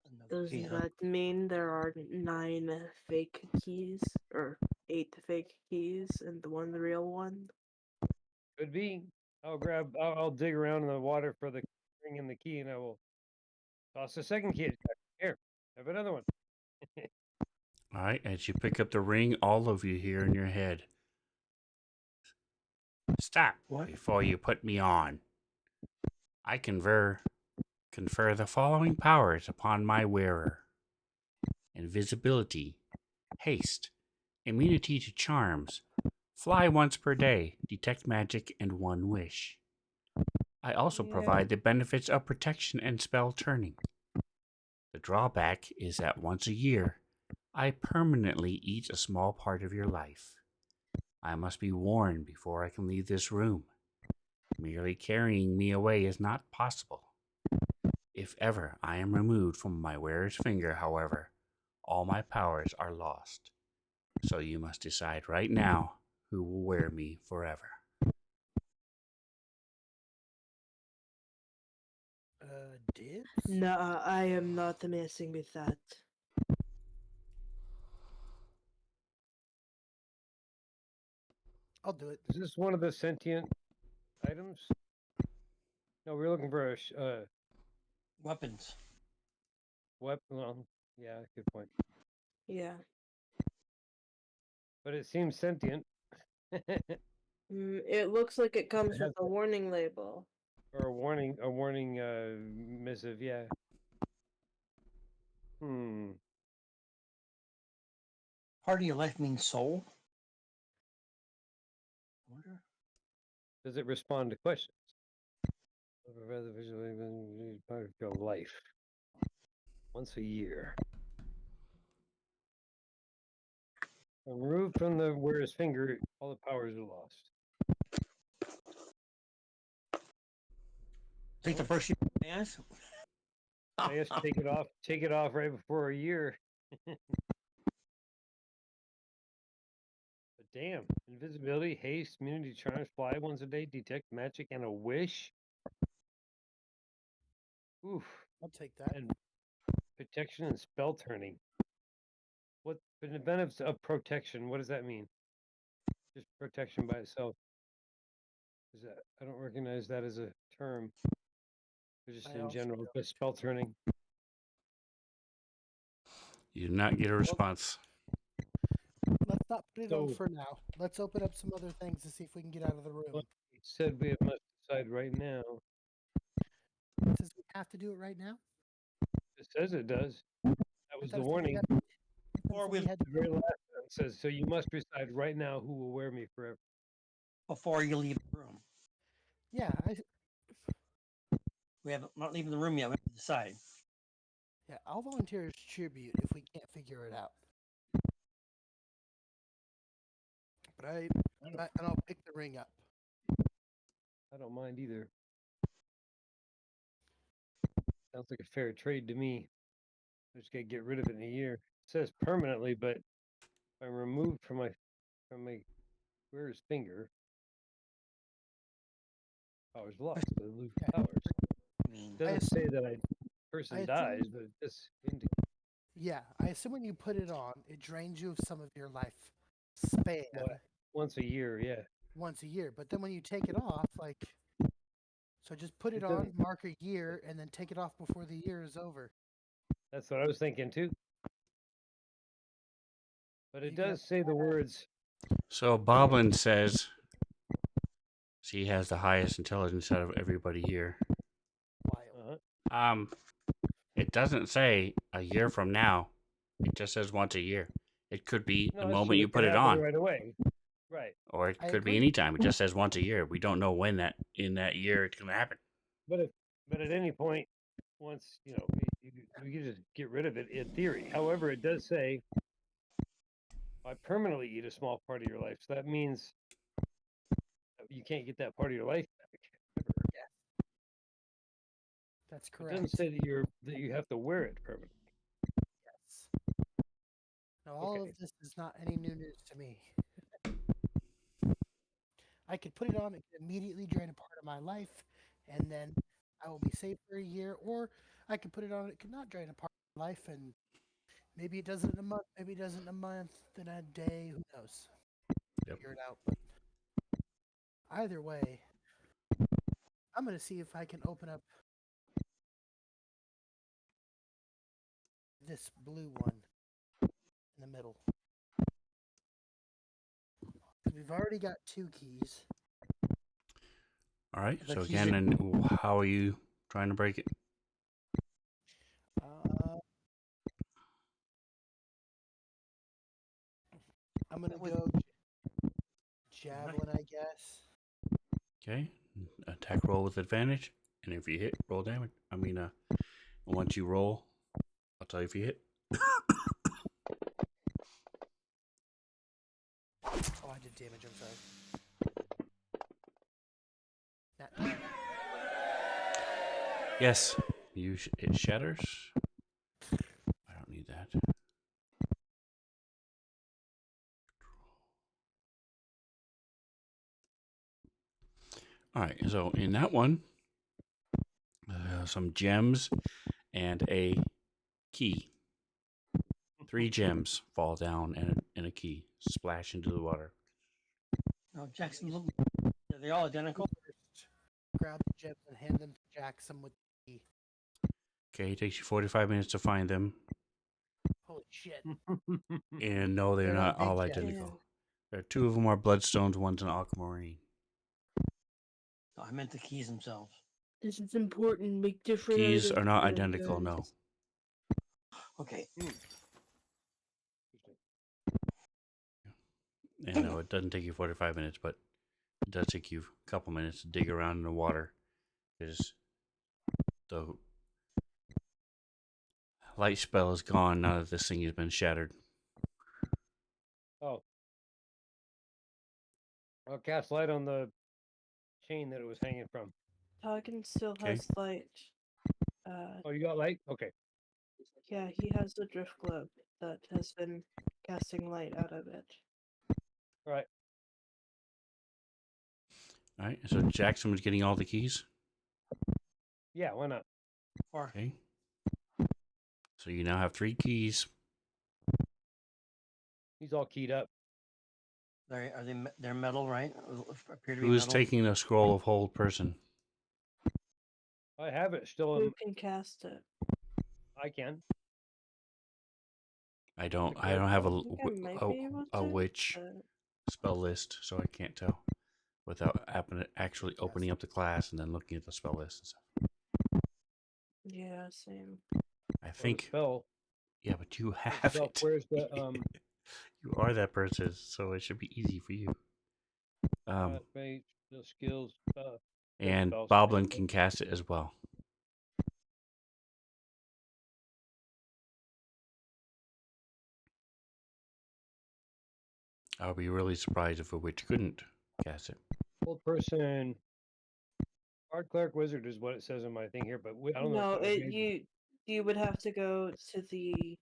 Speaker 5: Another
Speaker 3: Does
Speaker 5: key, huh?
Speaker 3: that mean there are 9 fake keys or 8 fake keys and the one real one?
Speaker 6: Could be. I'll dig around in the water for the ring and the key, and I will toss the second key. Here, have another one.
Speaker 2: All right, as you pick up the ring, all of you hear in your head, "Stop
Speaker 5: What?
Speaker 2: before you put me on. I confer the following powers upon my wearer: invisibility, haste, immunity to charms, fly once per day, detect magic, and one wish. I also
Speaker 3: Yeah.
Speaker 2: provide the benefits of protection and spell turning. The drawback is that once a year, I permanently eat a small part of your life. I must be warned before I can leave this room. Merely carrying me away is not possible. If ever I am removed from my wearer's finger, however, all my powers are lost. So you must decide right now who will wear me forever."
Speaker 4: Dibs?
Speaker 3: Nah, I am not messing with that.
Speaker 4: I'll do it.
Speaker 6: Is this one of the sentient items? No, we're looking for a
Speaker 5: Weapons.
Speaker 6: weapon. Well, yeah, good point.
Speaker 3: Yeah.
Speaker 6: But it seems sentient.
Speaker 3: It looks like it comes
Speaker 6: has
Speaker 3: with a warning label.
Speaker 6: Or a warning missive, yeah.
Speaker 5: Part of your life means soul? I wonder.
Speaker 6: Does it respond to questions? Rather visually than part of your life. Once a year. Removed from the wearer's finger, all the powers are lost.
Speaker 5: Take the first year dance?
Speaker 6: I guess take it off right before a year. But damn, invisibility, haste, immunity, charms, fly once a day, detect magic, and a wish. Oof.
Speaker 4: I'll take that.
Speaker 6: And protection and spell turning. What the benefits of protection? What does that mean? Just protection by itself. Is that I don't recognize that as a term. Just
Speaker 4: I
Speaker 6: in
Speaker 4: also
Speaker 6: general,
Speaker 4: don't.
Speaker 6: just spell turning.
Speaker 2: You do not get a response.
Speaker 4: Let's not put it on
Speaker 6: So-
Speaker 4: for now. Let's open up some other things to see if we can get out of the room.
Speaker 6: Well, it said we must decide right now.
Speaker 4: Does we have to do it right now?
Speaker 6: It says it does. That was the warning.
Speaker 5: Or we-
Speaker 6: The very last sentence says, "So you must decide right now who will wear me forever."
Speaker 5: Before you leave the room.
Speaker 4: Yeah,
Speaker 5: We're not leaving the room yet. We have to decide.
Speaker 4: yeah. I'll volunteer as tribute if we can't figure it out. But and I'll pick the ring up.
Speaker 6: I don't mind either. Sounds like a fair trade to me. I just gotta get rid of it in a year. It says permanently, but if I'm removed from my wearer's finger, powers lost. I lose
Speaker 4: Okay.
Speaker 6: powers.
Speaker 5: I mean,
Speaker 6: It doesn't say that person
Speaker 4: I assume-
Speaker 6: dies, but it just indicates.
Speaker 4: Yeah, I assume when you put it on, it drains you of some of your life span
Speaker 6: Once a year, yeah.
Speaker 4: once a year. But then when you take it off, so just put it
Speaker 6: It
Speaker 4: on,
Speaker 6: doesn't-
Speaker 4: mark a year, and then take it off before the year is over.
Speaker 6: That's what I was thinking too. But it
Speaker 4: You can
Speaker 6: does say the words.
Speaker 2: So Boblin says she has the highest intelligence out of everybody here.
Speaker 4: Wild.
Speaker 2: It doesn't say a year from now. It just says once a year. It could be
Speaker 6: No,
Speaker 2: the
Speaker 6: that's
Speaker 2: moment
Speaker 6: true,
Speaker 2: you
Speaker 6: could
Speaker 2: put it
Speaker 6: happen
Speaker 2: on,
Speaker 6: right away. Right.
Speaker 2: or it
Speaker 4: I
Speaker 2: could be
Speaker 4: agree.
Speaker 2: any time. It just says once a year. We don't know when that in that year it's going to happen.
Speaker 6: But at any point, once you can just get rid of it in theory. However, it does say I permanently eat a small part of your life. So that means you can't get that part of your life back. Ever.
Speaker 4: That's
Speaker 6: It
Speaker 4: correct.
Speaker 6: doesn't say that you have to wear it permanently.
Speaker 4: Yes. Now, all
Speaker 6: Okay.
Speaker 4: of this is not any new news to me. I could put it on, it could immediately drain a part of my life, and then I will be safe for a year, or I could put it on, it could not drain a part of my life, and maybe it doesn't in a month, maybe it doesn't in a month, then a day, who knows?
Speaker 2: Yep.
Speaker 4: Figure it out. But either way, I'm going to see if I can open up this blue one in the middle. We've already got 2 keys.
Speaker 2: All right.
Speaker 5: The
Speaker 2: So
Speaker 5: keys
Speaker 2: again,
Speaker 5: are-
Speaker 2: and how are you trying to break it?
Speaker 4: I'm going to
Speaker 5: With-
Speaker 4: go javelin, I guess.
Speaker 2: Okay. Attack roll with advantage, and if you hit, roll damage. I mean, once you roll, I'll tell you if you hit.
Speaker 4: Oh, I did damage, I'm sorry. Nat 20.
Speaker 2: Yes. It shatters. I don't need that. All right. So in that one, some gems and a key. 3 gems fall down and a key splash into the water.
Speaker 5: No, Jackson, look, are they all identical?
Speaker 4: First, grab the gems and hand them to Jackson with the key.
Speaker 2: Okay, it takes you 45 minutes to find them,
Speaker 4: Holy shit.
Speaker 2: and no, they're
Speaker 4: They're
Speaker 2: not
Speaker 4: big
Speaker 2: all
Speaker 4: gems.
Speaker 2: identical. There are 2 of them are bloodstones, one's an aquamarine.
Speaker 5: No, I meant the keys themselves.
Speaker 3: This is important. Make different
Speaker 2: Keys
Speaker 3: items
Speaker 2: are not
Speaker 3: for them,
Speaker 2: identical, no.
Speaker 3: guys.
Speaker 5: Okay.
Speaker 2: And no, it doesn't take you 45 minutes, but it does take you a couple minutes to dig around in the water because the light spell is gone now that this thing has been shattered.
Speaker 6: Oh. I'll cast light on the chain that it was hanging from.
Speaker 3: Hagen still
Speaker 2: Okay.
Speaker 3: has light.
Speaker 6: Oh, you got light? Okay.
Speaker 3: Yeah, he has the drift globe that has been casting light out of it.
Speaker 6: All right.
Speaker 2: All right, so Jackson was getting all the keys.
Speaker 6: Yeah, why not?
Speaker 5: Or
Speaker 2: Okay. So you now have 3 keys.
Speaker 6: He's all keyed up.
Speaker 5: they're metal, right? Appear to be
Speaker 2: Who is
Speaker 5: metal.
Speaker 2: taking the scroll of hold person?
Speaker 6: I have it still.
Speaker 3: Who can cast it?
Speaker 6: I can.
Speaker 2: I don't
Speaker 6: Okay.
Speaker 2: have
Speaker 3: I think I might be able
Speaker 2: a
Speaker 3: to,
Speaker 2: witch
Speaker 3: but
Speaker 2: spell list, so I can't tell without actually opening up the class and then looking at the spell list and stuff.
Speaker 3: yeah, same.
Speaker 2: I
Speaker 6: Or the
Speaker 2: think,
Speaker 6: spell.
Speaker 2: yeah, but you have
Speaker 6: itself.
Speaker 2: it.
Speaker 6: Where's the
Speaker 2: You are that person, so it should be easy for you.
Speaker 6: mage, the skills stuff?
Speaker 2: And
Speaker 6: spells.
Speaker 2: Boblin can cast it as well. I'll be really surprised if a witch couldn't cast it.
Speaker 6: Old person. Bard, cleric, wizard is what it says in my thing here, but I don't know.
Speaker 3: No,
Speaker 6: if that was made-
Speaker 3: you would have to go to the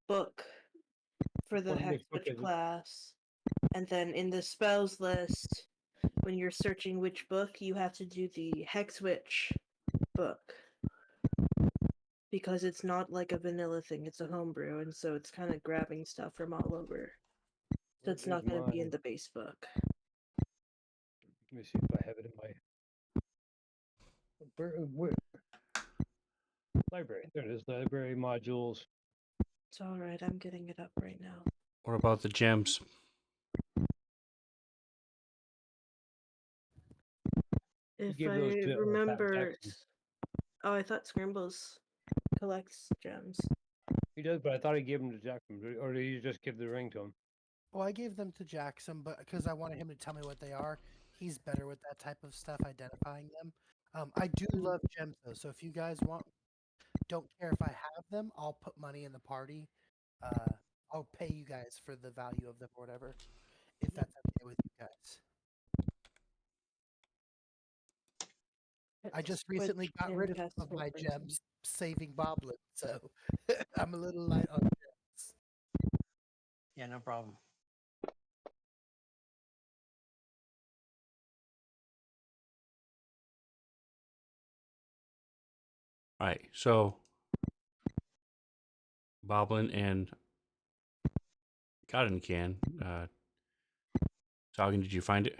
Speaker 3: book for the
Speaker 6: Which
Speaker 3: Hex
Speaker 6: book
Speaker 3: Witch
Speaker 6: is it?
Speaker 3: class, and then in the spells list, when you're searching which book, you have to do the Hex Witch book because it's not like a vanilla thing; it's a homebrew, and so it's kind of grabbing stuff from all over. So it's not
Speaker 6: Where's
Speaker 3: going to be in
Speaker 6: mine?
Speaker 3: the base book.
Speaker 6: Let me see if I have it in my where? Library. There it is. Library modules.
Speaker 3: It's all right. I'm getting it up right now.
Speaker 2: What about the gems?
Speaker 3: If
Speaker 6: gave
Speaker 3: I
Speaker 6: those to, Pat
Speaker 3: remember,
Speaker 6: Jackson.
Speaker 3: oh, I thought Scrambles collects gems.
Speaker 6: He does, but I thought he gave them to Jackson, or did you just give the ring to him?
Speaker 4: Well, I gave them to Jackson, but because I wanted him to tell me what they are. He's better with that type of stuff, identifying them. I do love gems though, so if you guys don't care if I have them, I'll put money in the party. I'll pay you guys for the value of them or whatever, if that's okay with you guys. I just recently
Speaker 3: Which
Speaker 4: got
Speaker 3: can
Speaker 4: rid of
Speaker 3: cast
Speaker 4: some of my
Speaker 3: weapons.
Speaker 4: gems saving Boblin, so I'm a little light on gems.
Speaker 5: Yeah, no problem.
Speaker 2: All right, so Boblin and Cotton Can. Talking, did you find it?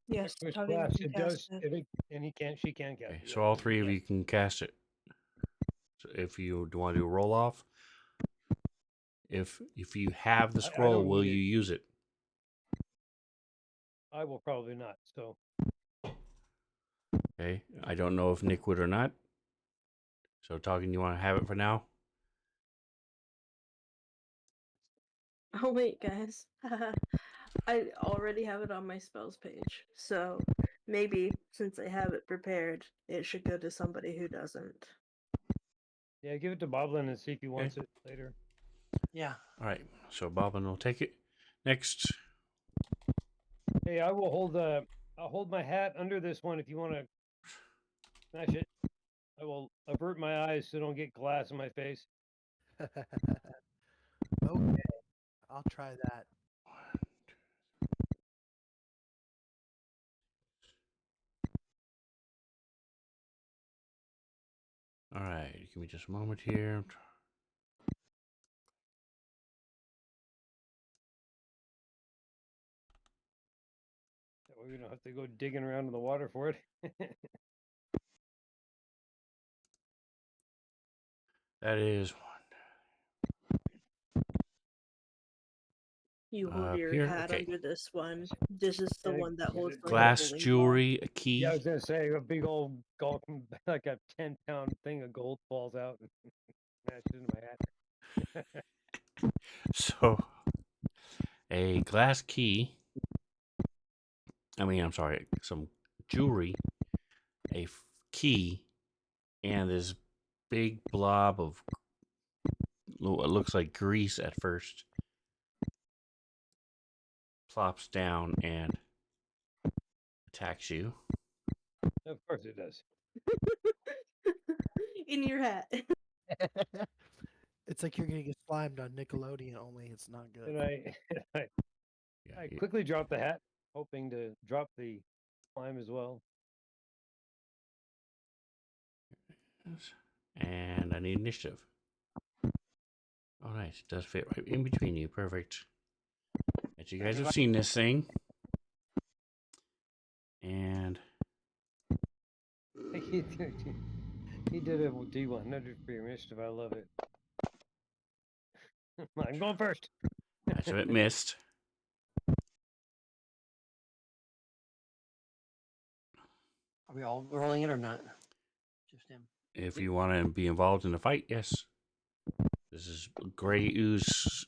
Speaker 3: Yes,
Speaker 6: Which
Speaker 3: Tuggy,
Speaker 6: class
Speaker 3: did you
Speaker 6: it
Speaker 3: cast
Speaker 6: does,
Speaker 3: it?
Speaker 6: and he can't, she can cast
Speaker 2: Okay,
Speaker 6: it.
Speaker 2: so
Speaker 6: yeah,
Speaker 2: all
Speaker 6: and
Speaker 2: three of
Speaker 6: can.
Speaker 2: you can cast it. So if you want to do a roll off, if you have the
Speaker 6: I
Speaker 2: scroll,
Speaker 6: don't
Speaker 2: will
Speaker 6: need
Speaker 2: you
Speaker 6: it.
Speaker 2: use it?
Speaker 6: I will probably not. So
Speaker 2: Okay, I don't know if Nick would or not. So talking, you want to have it for now?
Speaker 3: Oh wait, guys. I already have it on my spells page. So maybe since I have it prepared, it should go to somebody who doesn't.
Speaker 6: yeah, give it to Boblin and see if he wants it later.
Speaker 5: Yeah.
Speaker 2: All right, so Boblin will take it. Next,
Speaker 6: Hey, I'll hold my hat under this one if you want to smash it. I will avert my eyes so I don't get glass in my face.
Speaker 4: Okay, I'll try that.
Speaker 2: all right, give me just a moment here.
Speaker 6: That way we don't have to go digging around in the water for it.
Speaker 2: That is
Speaker 3: You hold your
Speaker 2: here.
Speaker 3: hat
Speaker 2: Okay,
Speaker 3: under this one. This is the
Speaker 6: And
Speaker 3: one that holds like a
Speaker 2: glass
Speaker 3: bowling ball.
Speaker 2: jewelry, a key.
Speaker 6: Yeah, I was gonna say a big old gold, like a 10-pound thing of gold falls out and smashes into my hat.
Speaker 2: So a glass key. I'm sorry, some jewelry, a key, and this big blob of what looks like grease at first plops down and attacks you.
Speaker 6: Of course it does.
Speaker 3: In your hat.
Speaker 4: It's like you're gonna get slimed on Nickelodeon, only it's not good.
Speaker 6: And I
Speaker 2: Yeah,
Speaker 6: quickly dropped the hat, hoping to drop the slime as well.
Speaker 2: and I need initiative. Oh, nice. It does fit right in between you. Perfect. But you guys have seen this thing. And
Speaker 6: He did a D100 for your initiative. I love it. I'm going first.
Speaker 2: so it missed.
Speaker 5: Are we all rolling it or not? Just him.
Speaker 2: If you want to be involved in the fight, yes. This is gray ooze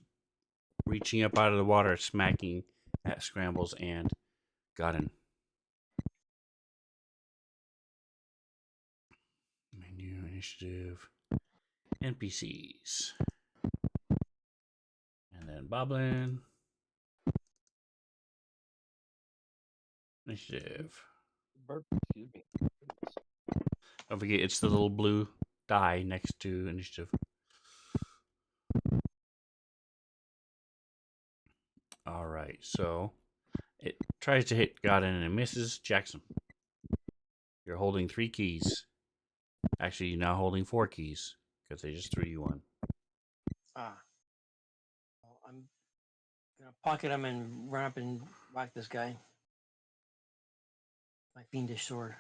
Speaker 2: reaching up out of the water, smacking at Scrambles and Godden. Menu, initiative, NPCs. And then Boblin. Initiative.
Speaker 6: Burp, excuse me. Goodness.
Speaker 2: Don't forget, it's the little blue die next to initiative. All right, so it tries to hit Godden and it misses. Jackson, you're holding 3 keys. Actually, you're now holding 4 keys because they just threw you one.
Speaker 5: Ah. Well, I'm gonna pocket him and run up and whack this guy. My fiendish sword.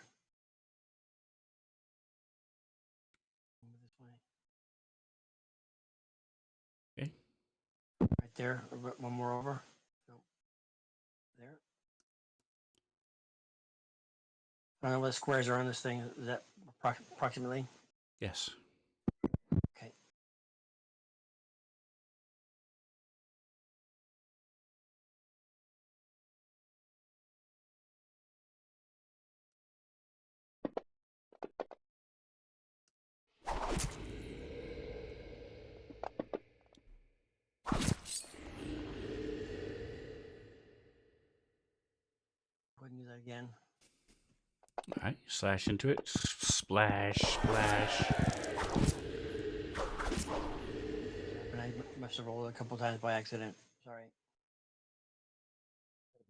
Speaker 5: Move this way.
Speaker 2: Okay.
Speaker 5: Right there. One more over. No. There. I don't know what squares are on this thing. Is that approximately?
Speaker 2: Yes.
Speaker 5: Okay. Go ahead and do that again.
Speaker 2: All right, slash into it. Splash, splash.
Speaker 5: And I must have rolled a couple times by accident. Sorry.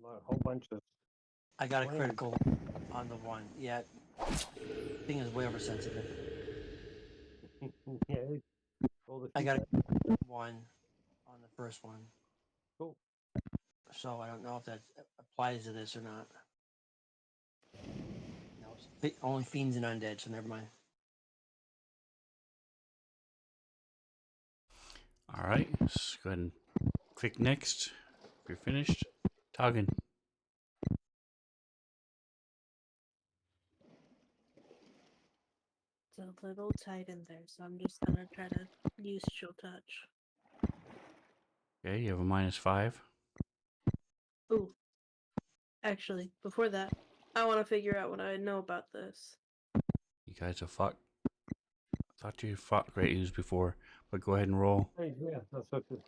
Speaker 6: A whole bunch of.
Speaker 5: I got a
Speaker 6: Flames.
Speaker 5: critical on the one. Yeah. Thing is way oversensitive.
Speaker 6: Yeah. Roll the
Speaker 5: I got
Speaker 6: feedback.
Speaker 5: a one on the first one.
Speaker 6: Cool.
Speaker 5: So I don't know if that applies to this or not. No, it's only fiends and undead, so never mind.
Speaker 2: All right, let's go ahead and click next. If you're finished, Toggin.
Speaker 3: It's a little tight in there, so I'm just gonna try to use chill touch.
Speaker 2: Okay, you have a -5.
Speaker 3: Ooh. Actually, before that, I want to figure out what I know about this.
Speaker 2: You guys have fought. I thought you fought Great Ooze before, but go ahead and roll.
Speaker 6: Hey, yeah, that's what it is.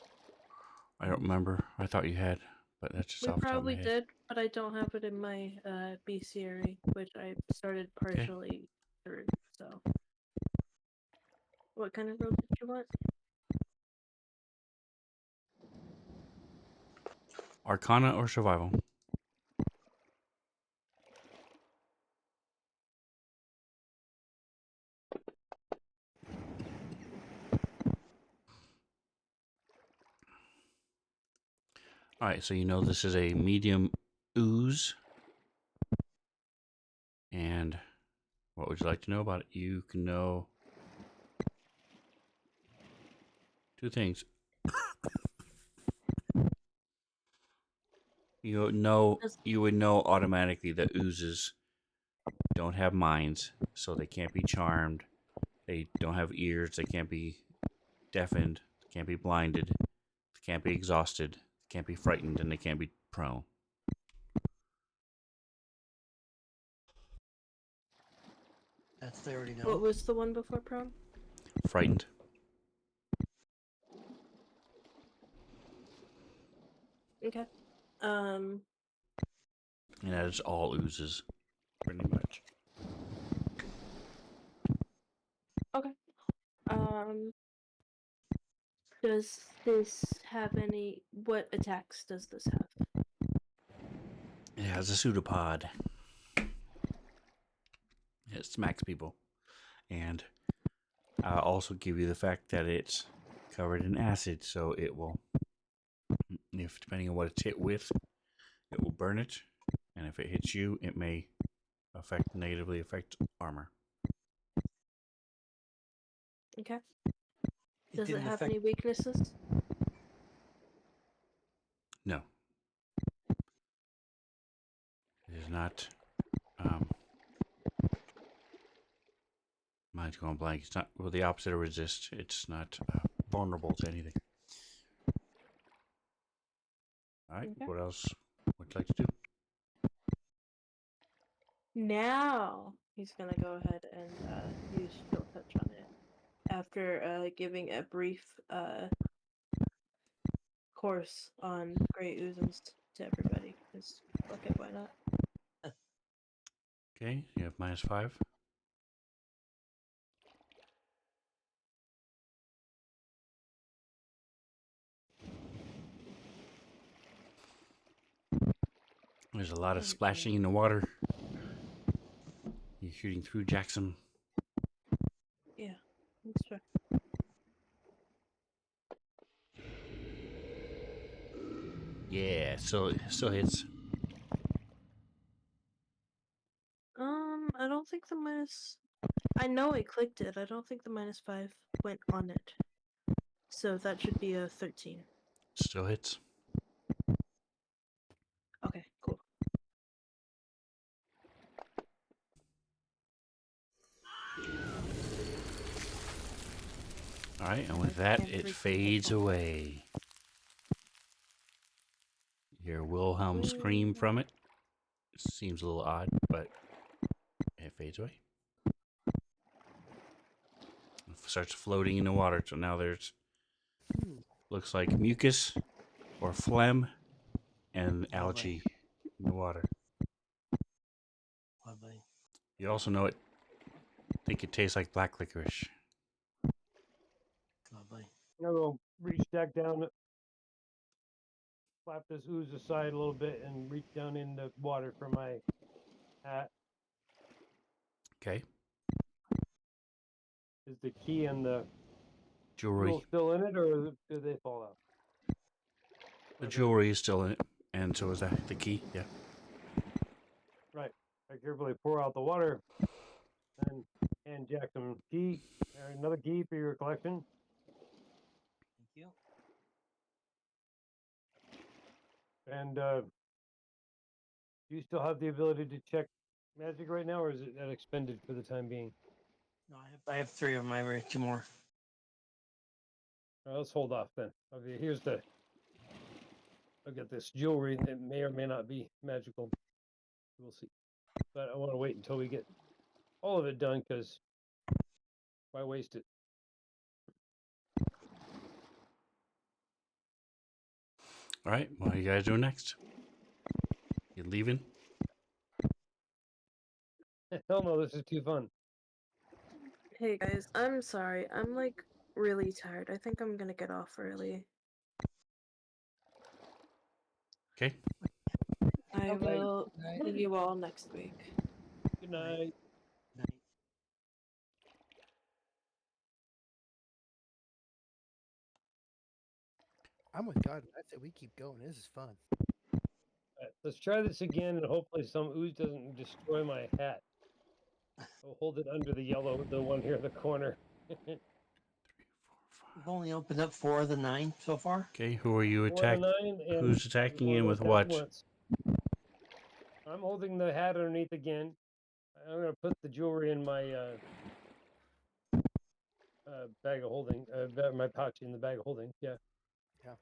Speaker 2: I don't remember. I thought you had, but that's just
Speaker 3: We
Speaker 2: off the top of my
Speaker 3: probably
Speaker 2: head.
Speaker 3: did, but I don't have it in my bestiary, which I started partially through. So, what kind of roll did you want?
Speaker 2: Arcana or survival? All right, so you know this is a medium ooze. And what would you like to know about it? You can know two things. You would know automatically that oozes don't have minds, so they can't be charmed. They don't have ears. They can't be deafened. They can't be blinded. They can't be exhausted. They can't be frightened, and they can't be prone.
Speaker 5: That's they already
Speaker 3: What
Speaker 5: know.
Speaker 3: was the one before prom?
Speaker 2: Frightened.
Speaker 3: Okay.
Speaker 2: And that is all oozes, pretty much.
Speaker 3: Okay. Does this have any? What attacks does this have?
Speaker 2: It has a pseudopod. It smacks people. And I'll also give you the fact that it's covered in acid, so it will, if depending on what it's hit with, it will burn it. And if it hits you, it may negatively affect armor.
Speaker 3: Okay.
Speaker 5: It
Speaker 3: Does it
Speaker 5: didn't
Speaker 3: have
Speaker 5: affect.
Speaker 3: any weaknesses?
Speaker 2: No. It is not. Mine's going blank. It's not. Well, the opposite of resist. It's not vulnerable to anything. All right.
Speaker 3: Okay.
Speaker 2: What else would you like to do?
Speaker 3: Now he's gonna go ahead and use chill touch on it after giving a brief course on Great Oozens to everybody. Because fuck it, why not?
Speaker 2: Okay. You have -5. There's a lot of splashing in the water. You're shooting through Jackson.
Speaker 3: Yeah, that's fair.
Speaker 2: Yeah, so still hits.
Speaker 3: I don't think the minus. I know it clicked it. I don't think the -5 went on it. So that should be a 13.
Speaker 2: Still hits.
Speaker 3: Okay, cool.
Speaker 2: All right, and with that, it fades away. You hear Wilhelm scream from it. Seems a little odd, but it fades away. It starts floating in the water. So now there's looks like mucus or phlegm and algae in the water.
Speaker 5: Lovely.
Speaker 2: You also know it. Think it tastes like black licorice.
Speaker 5: Lovely.
Speaker 6: I will reach back down, flap this ooze aside a little bit, and reach down in the water for my hat.
Speaker 2: Okay.
Speaker 6: Is the key and the
Speaker 2: Jewelry.
Speaker 6: jewel still in it, or do they fall out?
Speaker 2: The jewelry is still in it, and so is that the key. Yeah.
Speaker 6: Right. I carefully pour out the water and hand Jack some key, or another key for your collection.
Speaker 5: Thank you.
Speaker 6: And do you still have the ability to check magic right now, or is it that expended for the time being?
Speaker 5: No, I have 3 of them. I have 2 more.
Speaker 6: All right, let's hold off then. Okay, here's the. I'll get this jewelry that may or may not be magical. We'll see. But I want to wait until we get all of it done, because why waste it?
Speaker 2: All right. What are you guys doing next? You leaving?
Speaker 6: Hell no, this is too fun.
Speaker 3: Hey guys, I'm sorry. I'm like really tired. I think I'm gonna get off early.
Speaker 2: Okay.
Speaker 3: I
Speaker 4: Okay.
Speaker 3: will
Speaker 4: Night.
Speaker 3: see you all next week.
Speaker 6: Good night.
Speaker 5: Night.
Speaker 4: I'm with God. I say we keep going. This is fun.
Speaker 6: Let's try this again, and hopefully some ooze doesn't destroy my hat. I'll hold it under the yellow, the one here in the corner.
Speaker 5: We've only opened up 4 of the 9 so far.
Speaker 2: Okay. Who are you
Speaker 6: 4 of
Speaker 2: attacking?
Speaker 6: 9, and
Speaker 2: Who's attacking
Speaker 6: we've
Speaker 2: in
Speaker 6: only
Speaker 2: with
Speaker 6: looked at it
Speaker 2: what?
Speaker 6: once. I'm holding the hat underneath again. I'm gonna put the jewelry in my bag of holding, my pouch in the bag of holding. Yeah.
Speaker 4: Yeah.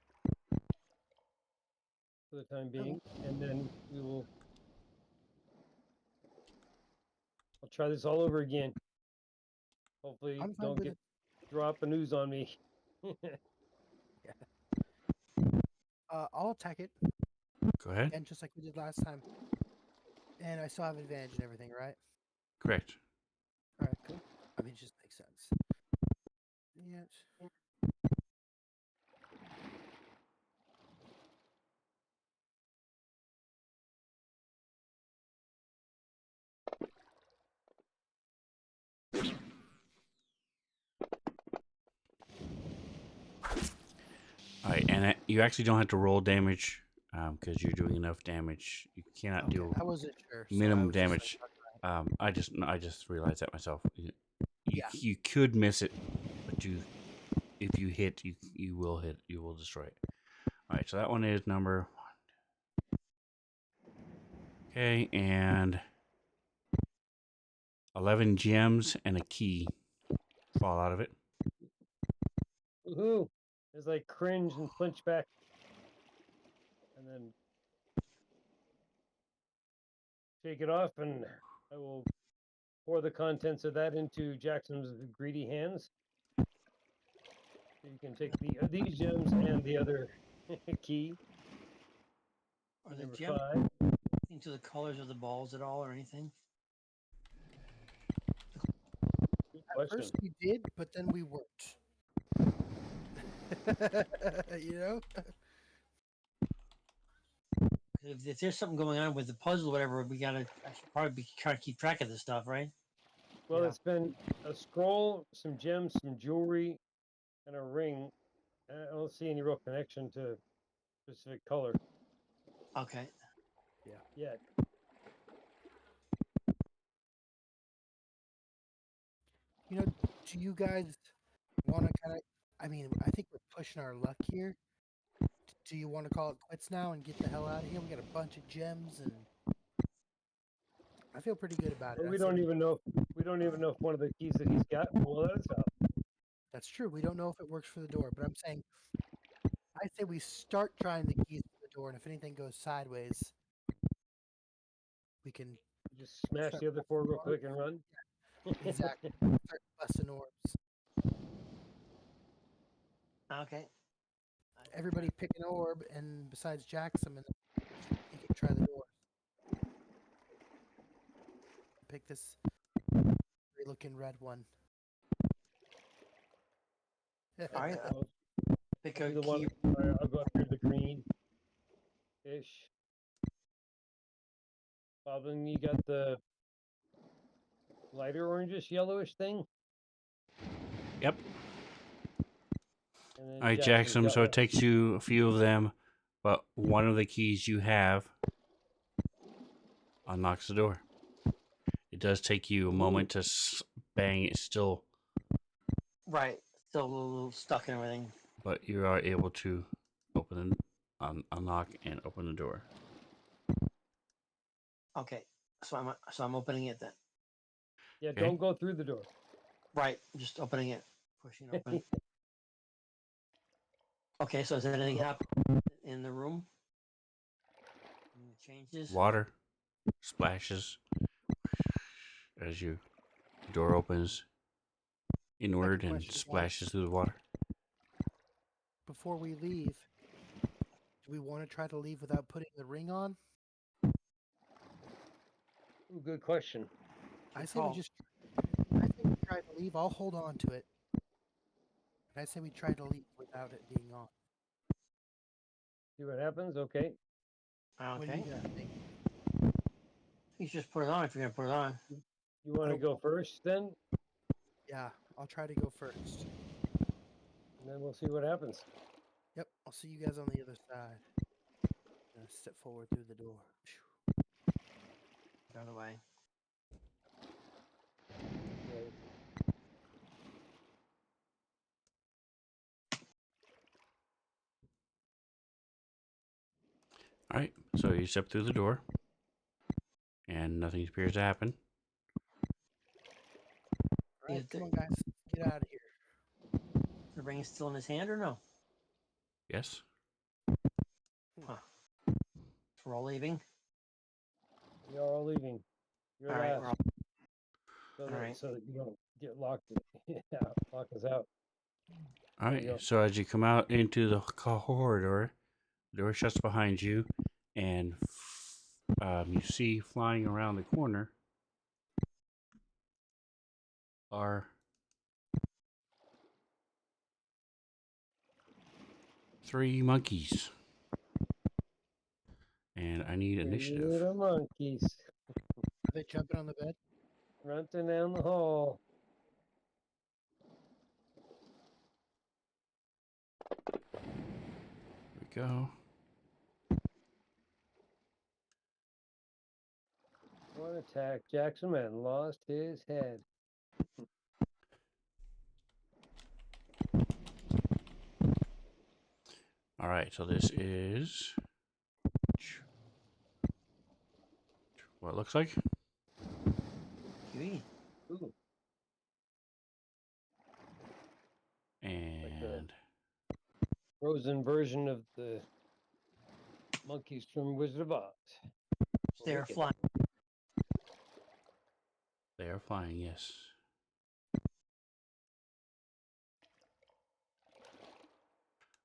Speaker 6: For the time being, and then we will. I'll try this all over again. Hopefully,
Speaker 4: I'm fine
Speaker 6: don't
Speaker 4: with
Speaker 6: get
Speaker 4: it.
Speaker 6: drop a news on me.
Speaker 4: I'll attack it
Speaker 2: Go ahead.
Speaker 4: again, just like we did last time. And I still have advantage and everything, right?
Speaker 2: Correct.
Speaker 4: All right, cool. I mean, it just makes sense. Yes.
Speaker 2: All right, and you actually don't have to roll damage because you're doing enough damage. You cannot
Speaker 4: Okay,
Speaker 2: do
Speaker 4: I wasn't sure. So I
Speaker 2: minimum
Speaker 4: was just like,
Speaker 2: damage. I just realized that myself.
Speaker 4: Yeah.
Speaker 2: You could miss it, but if you hit, you will hit. You will destroy it. All right, so that one is number 1. Okay, and 11 gems and a key fall out of it.
Speaker 6: Woohoo! As I cringe and flinch back, and then take it off, and I will pour the contents of that into Jackson's greedy hands. So you can take these gems and the other key.
Speaker 5: Are the
Speaker 6: Number
Speaker 5: gems
Speaker 6: 5.
Speaker 5: into the colors of the balls at all or anything?
Speaker 6: Good
Speaker 4: at
Speaker 6: question.
Speaker 4: first we did, but then we weren't. You know?
Speaker 5: If there's something going on with the puzzle or whatever, I should probably be trying to keep track of this stuff, right?
Speaker 6: Well,
Speaker 4: Yeah.
Speaker 6: it's been a scroll, some gems, some jewelry, and a ring. I don't see any real connection to specific color
Speaker 5: Okay.
Speaker 6: yet.
Speaker 4: You know, do you guys want to kind of? I mean, I think we're pushing our luck here. Do you want to call it quits now and get the hell out of here? We got a bunch of gems, and I feel pretty good about it.
Speaker 6: But we
Speaker 4: I'd say
Speaker 6: don't even know. We don't even know if one of the keys that he's got will let us out.
Speaker 4: that's true. We don't know if it works for the door, but I'm saying I say we start trying the keys for the door, and if anything goes sideways, we can
Speaker 6: Just smash
Speaker 4: start
Speaker 6: the other 4 real quick and run.
Speaker 4: exactly start busting orbs.
Speaker 5: Okay.
Speaker 4: Everybody pick an orb, and besides Jackson, and you can try the door. Pick this looking red one.
Speaker 5: All right. Pick
Speaker 6: I'll
Speaker 5: a
Speaker 6: be the one.
Speaker 5: key.
Speaker 6: I'll go after the green ish. Boblin, you got the lighter orangish yellowish thing?
Speaker 2: Yep.
Speaker 6: And then
Speaker 2: I
Speaker 6: Jackson's
Speaker 2: jacks them,
Speaker 6: got
Speaker 2: so
Speaker 6: one.
Speaker 2: it takes you a few of them, but one of the keys you have unlocks the door. It does take you a moment to bang it still,
Speaker 5: Right. Still a little stuck and everything.
Speaker 2: but you are able to open and unlock and open the door.
Speaker 5: Okay. So I'm opening it then.
Speaker 6: Yeah,
Speaker 2: Okay.
Speaker 6: don't go through the door.
Speaker 5: Right. Just opening it. Pushing it open. Okay. So does anything happen in the room? Any changes?
Speaker 2: Water splashes as your door opens inward and
Speaker 4: question, guys.
Speaker 2: splashes through the water.
Speaker 4: Before we leave, do we want to try to leave without putting the ring on?
Speaker 6: Ooh, good question.
Speaker 4: I say
Speaker 5: call.
Speaker 4: we just. I say we try to leave. I'll hold on to it. And I say we try to leave without it being on.
Speaker 6: See what happens? Okay.
Speaker 4: What do
Speaker 5: Okay.
Speaker 4: you guys think?
Speaker 5: You should just put it on if you're gonna put it on.
Speaker 6: You want to
Speaker 4: Nope.
Speaker 6: go first then?
Speaker 4: Yeah, I'll try to go first.
Speaker 6: And then we'll see what happens.
Speaker 4: Yep, I'll see you guys on the other side. Step forward through the door.
Speaker 5: Out of the way.
Speaker 6: Okay.
Speaker 2: All right, so you step through the door, and nothing appears to happen.
Speaker 4: All right, come on, guys. Get out of here.
Speaker 5: The ring is still in his hand or no?
Speaker 2: Yes.
Speaker 5: So we're all leaving.
Speaker 6: We are all leaving. You're
Speaker 5: All right.
Speaker 6: last.
Speaker 5: We're all,
Speaker 6: So
Speaker 5: all
Speaker 6: that,
Speaker 5: right.
Speaker 6: so that you don't get locked. Yeah, lock us out.
Speaker 2: All
Speaker 6: There you
Speaker 2: right,
Speaker 6: go.
Speaker 2: so as you come out into the corridor, the door shuts behind you, and you see flying around the corner are 3 monkeys. And I need initiative.
Speaker 6: Little monkeys
Speaker 4: Are they jumping on the bed?
Speaker 6: running down the hall.
Speaker 2: Here we go.
Speaker 6: One attack. Jackson Man lost his head.
Speaker 2: All right, so this is what it looks like.
Speaker 5: QE.
Speaker 6: Ooh,
Speaker 2: And
Speaker 6: frozen version of the monkeys from Wizard of Oz.
Speaker 5: They're
Speaker 6: Wicked.
Speaker 5: flying.
Speaker 2: they are flying, yes.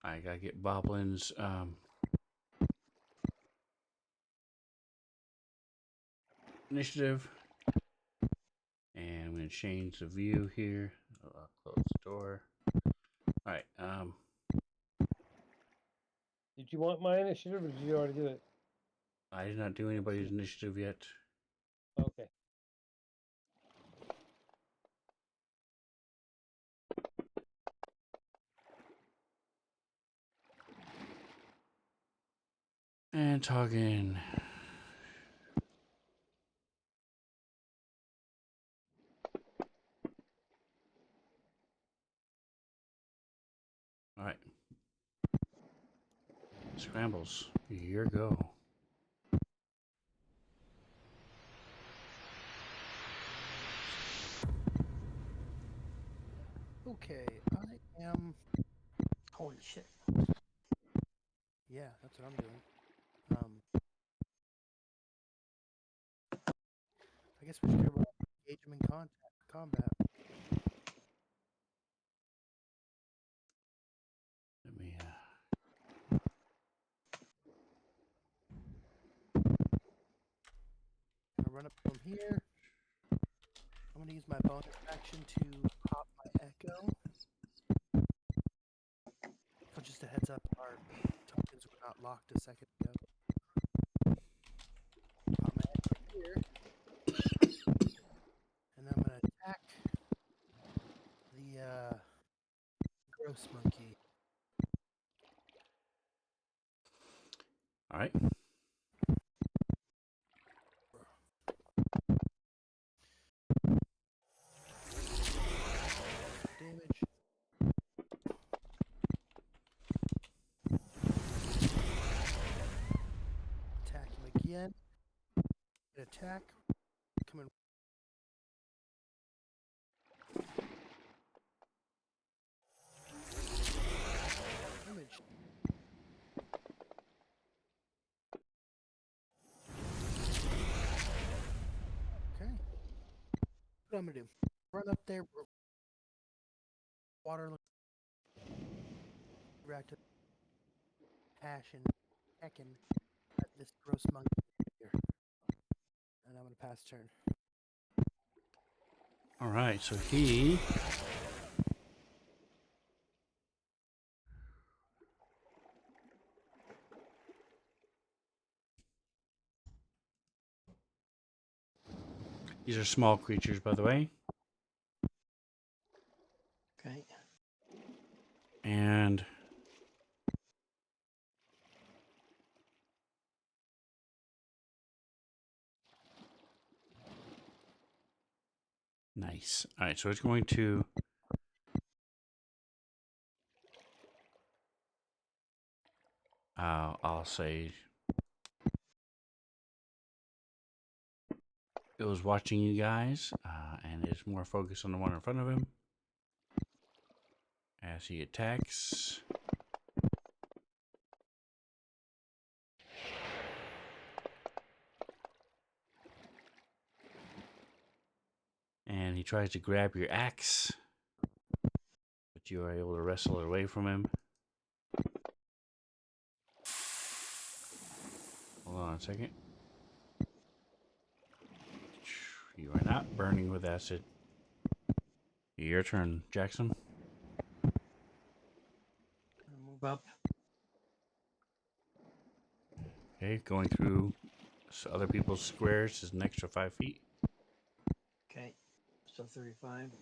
Speaker 2: I gotta get Boblin's initiative. And I'm gonna change the view here. I'll close the door. Alright,
Speaker 6: Did you want my initiative or did you already do it?
Speaker 2: I did not do anybody's initiative yet.
Speaker 6: Okay.
Speaker 2: And talking. Alright. Scrambles. Here go.
Speaker 4: Okay, I am.
Speaker 5: Holy shit.
Speaker 4: Yeah, that's what I'm doing. I guess we should engage them in combat.
Speaker 2: Let me
Speaker 4: Gonna run up from here. I'm gonna use my bonus action to pop my echo. I'll just just a heads up, our tokens were not locked a second ago. I'm gonna head over here, and I'm gonna attack the gross monkey.
Speaker 2: All right.
Speaker 4: Damage. Attack him again. Attack. Come in. Damage. Okay. What I'm gonna do? Run up there. Water. Reactive. Passion. Heckin' at this gross monkey here. And I'm gonna pass turn.
Speaker 2: All right. So he. These are small creatures, by the way.
Speaker 5: Okay.
Speaker 2: And nice. All right, so it's going to I'll say it was watching you guys, and is more focused on the one in front of him as he attacks. And he tries to grab your axe, but you are able to wrestle it away from him. Hold on a second. You are not burning with acid. Your turn, Jackson.
Speaker 5: Gonna move up.
Speaker 2: Okay, going through other people's squares is an extra 5 feet.
Speaker 5: Okay. So 35.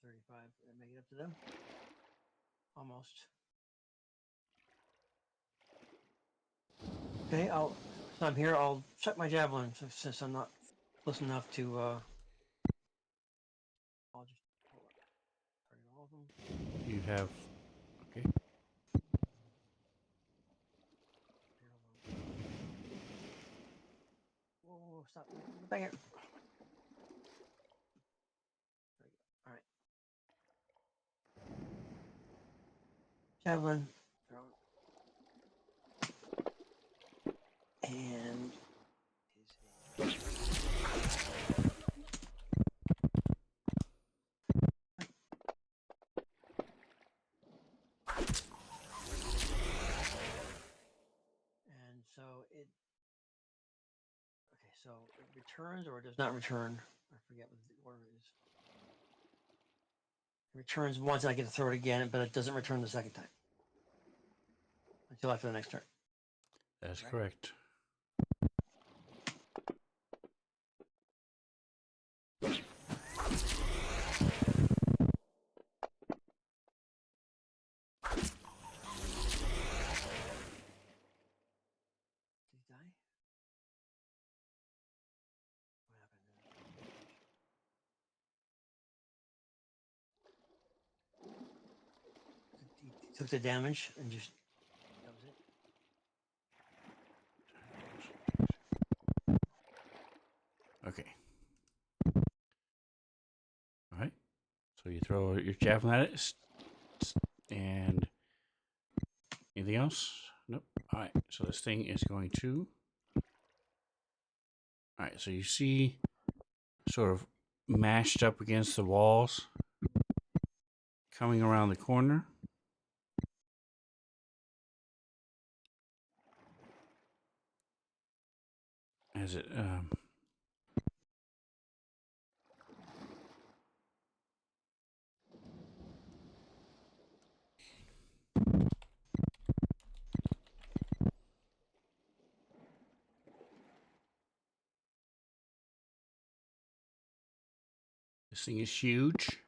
Speaker 5: 35. Did I make it up to them? Almost. Okay, so I'm here. I'll check my javelin since I'm not close enough to. I'll just target all of them.
Speaker 2: You have. Okay.
Speaker 5: Whoa, stop! Bang it! All right. Javelin. And so it. Okay, so it returns or it does not return. I forget what the order is. It returns once, and I get to throw it again, but it doesn't return the second time until after the next turn.
Speaker 2: That's
Speaker 5: Right.
Speaker 2: correct.
Speaker 5: Did he die? What happened? He took the damage and just that was it.
Speaker 2: Okay. All right. So you throw your javelin at it, and anything else? Nope. All right. So this thing is going to. All right. So you see, sort of mashed up against the walls, coming around the corner. As it This thing is huge.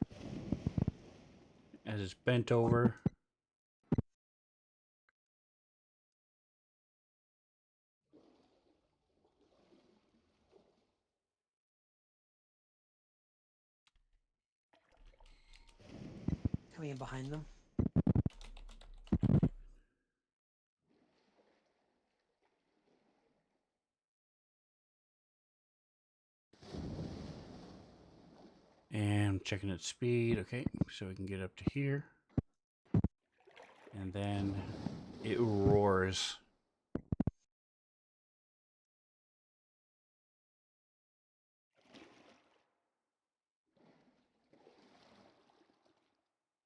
Speaker 2: As it's bent over.
Speaker 5: Coming in behind them.
Speaker 2: And checking its speed. Okay, so we can get up to here. And then it roars.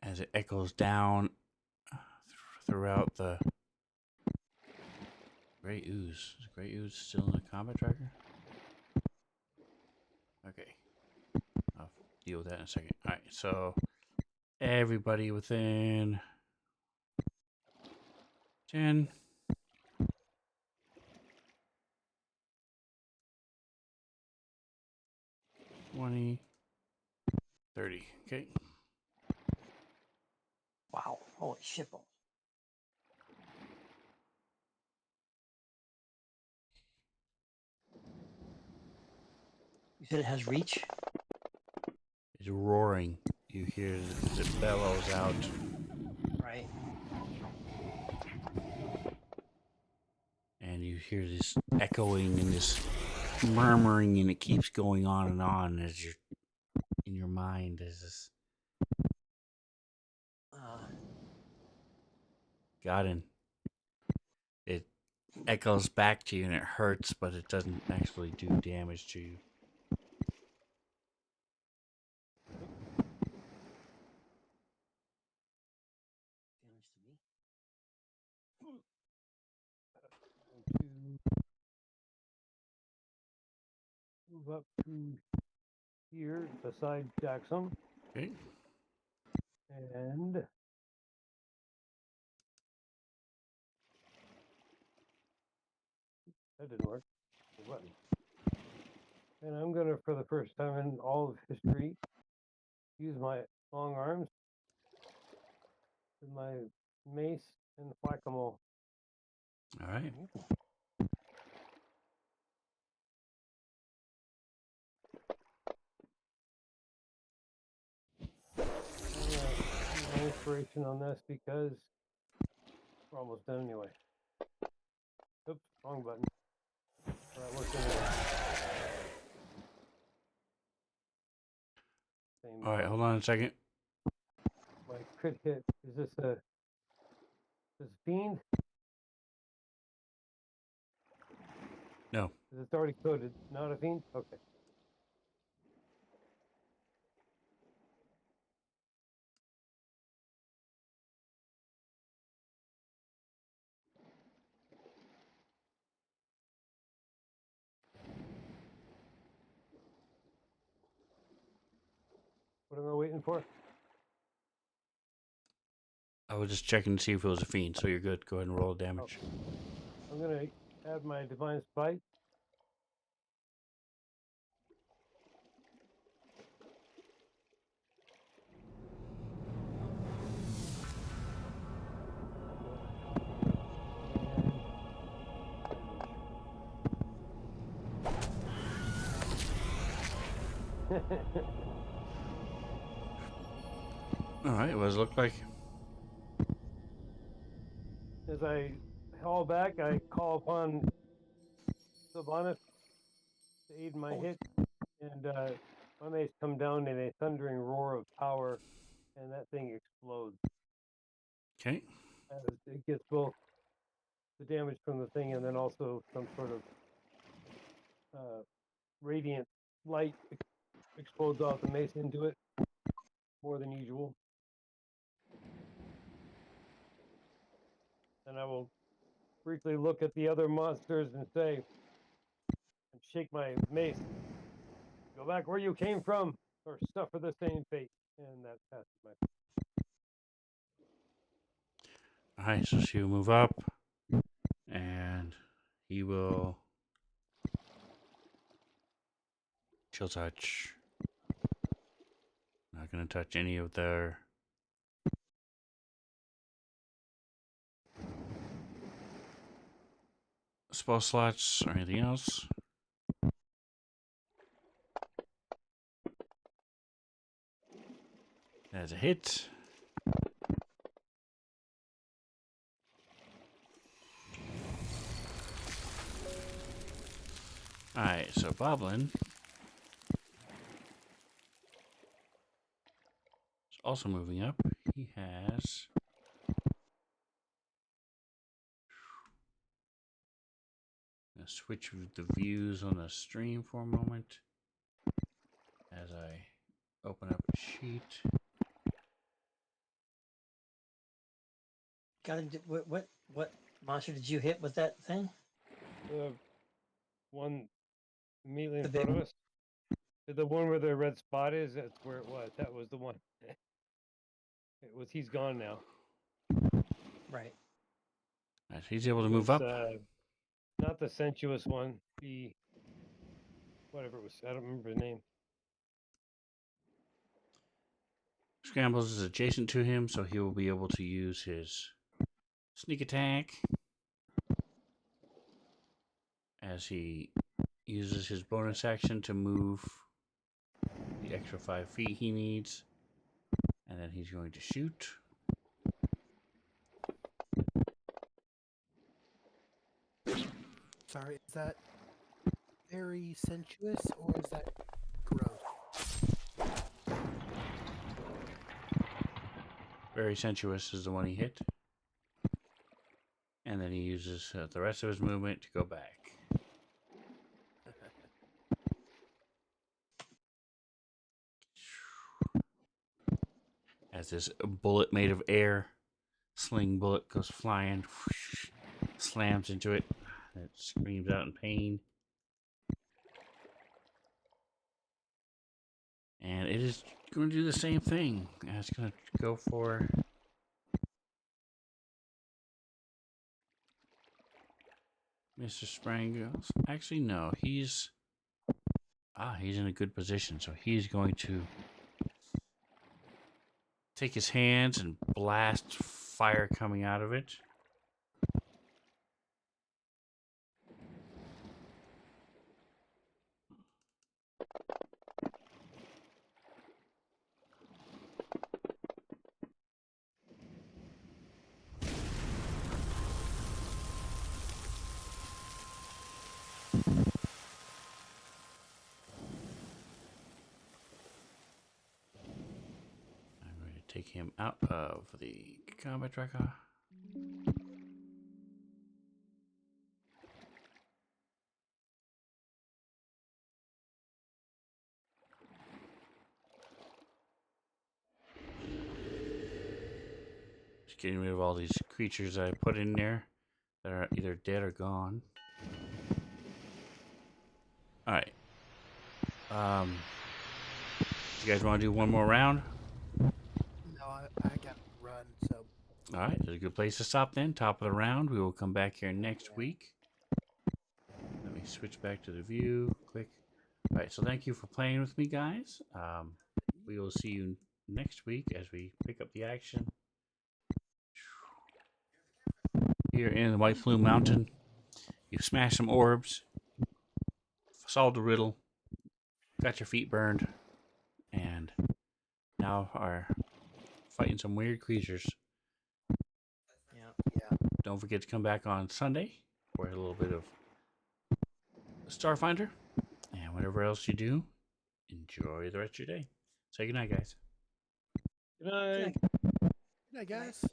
Speaker 2: As it echoes down throughout the Gray Ooze. Is Gray Ooze still in the combat tracker? Okay. I'll deal with that in a second. Alright, so everybody within 10. 20. 30. Okay.
Speaker 5: Wow. Holy shit balls. You said it has reach?
Speaker 2: It's roaring. You hear it bellows out.
Speaker 5: Right.
Speaker 2: And you hear this echoing and this murmuring, and it keeps going on and on as you're in your mind. As this gotten, it echoes back to you and it hurts, but it doesn't actually do damage to you.
Speaker 5: Damage to me.
Speaker 6: To move up to here beside Jackson.
Speaker 2: Okay.
Speaker 6: And that didn't work. The button. And I'm gonna, for the first time in all of history, use my long arms with my mace and whack-a-mole.
Speaker 2: All right.
Speaker 6: I'm gonna use my inspiration on this because we're almost done anyway. Oops, wrong button. That works anyway. Same.
Speaker 2: All right. Hold on a second.
Speaker 6: My crit hit. Is this a fiend?
Speaker 2: No.
Speaker 6: It's already coded. Not a fiend? Okay. What am I waiting for?
Speaker 2: I was just checking to see if it was a fiend, so you're good. Go ahead and roll damage.
Speaker 6: I'm gonna add my divine spite.
Speaker 2: All right. What does it look like?
Speaker 6: As I haul back, I call upon Sylvanas to aid my hit, and my mace come down in a thundering roar of power, and that thing explodes.
Speaker 2: Okay.
Speaker 6: As it gets both the damage from the thing and then also some sort of radiant light explodes off the mace into it, more than usual. And I will briefly look at the other monsters and say, and shake my mace, go back where you came from, or suffer the same fate. And that passes my.
Speaker 2: All right. So she'll move up, and he will chill touch. Not going to touch any of their spell slots or anything else. That's a hit. Alright, so Boblin is also moving up. He has gonna switch the views on the stream for a moment as I open up a sheet.
Speaker 5: What monster did you hit with that thing?
Speaker 6: The one immediately in
Speaker 5: The
Speaker 6: front
Speaker 5: big
Speaker 6: of us. The one where the red spot is, that's where it was. That was the one. It was. He's gone now.
Speaker 5: Right.
Speaker 2: Alright, so he's able to move up.
Speaker 6: Not the sensuous one. The whatever it was. I don't remember the name.
Speaker 2: Scrambles is adjacent to him, so he will be able to use his sneak attack as he uses his bonus action to move the extra 5 feet he needs. And then he's going to shoot.
Speaker 4: Sorry, is that very sensuous or is that gross?
Speaker 2: Very sensuous is the one he hit. And then he uses the rest of his movement to go back. As this bullet made of air, sling bullet goes flying, whoosh, slams into it. It screams out in pain. And it is going to do the same thing. It's going to go for Mr. Sprangles. Actually, no. He's in a good position. So he's going to take his hands and blast fire coming out of it. I'm going to take him out of the combat tracker. Just getting rid of all these creatures I put in there that are either dead or gone. Alright. You guys want to do one more round?
Speaker 4: No, I got to run, so.
Speaker 2: Alright, that's a good place to stop then. Top of the round. We will come back here next week. Let me switch back to the view. Click. Alright, so thank you for playing with me, guys. We will see you next week as we pick up the action here in the White Plume Mountain. You've smashed some orbs, solved the riddle, got your feet burned, and now are fighting some weird creatures.
Speaker 5: Yeah.
Speaker 2: Don't forget to come back on Sunday for a little bit of Starfinder. And whatever else you do, enjoy the rest of your day. Say goodnight, guys.
Speaker 6: Good night.
Speaker 4: Good night, guys.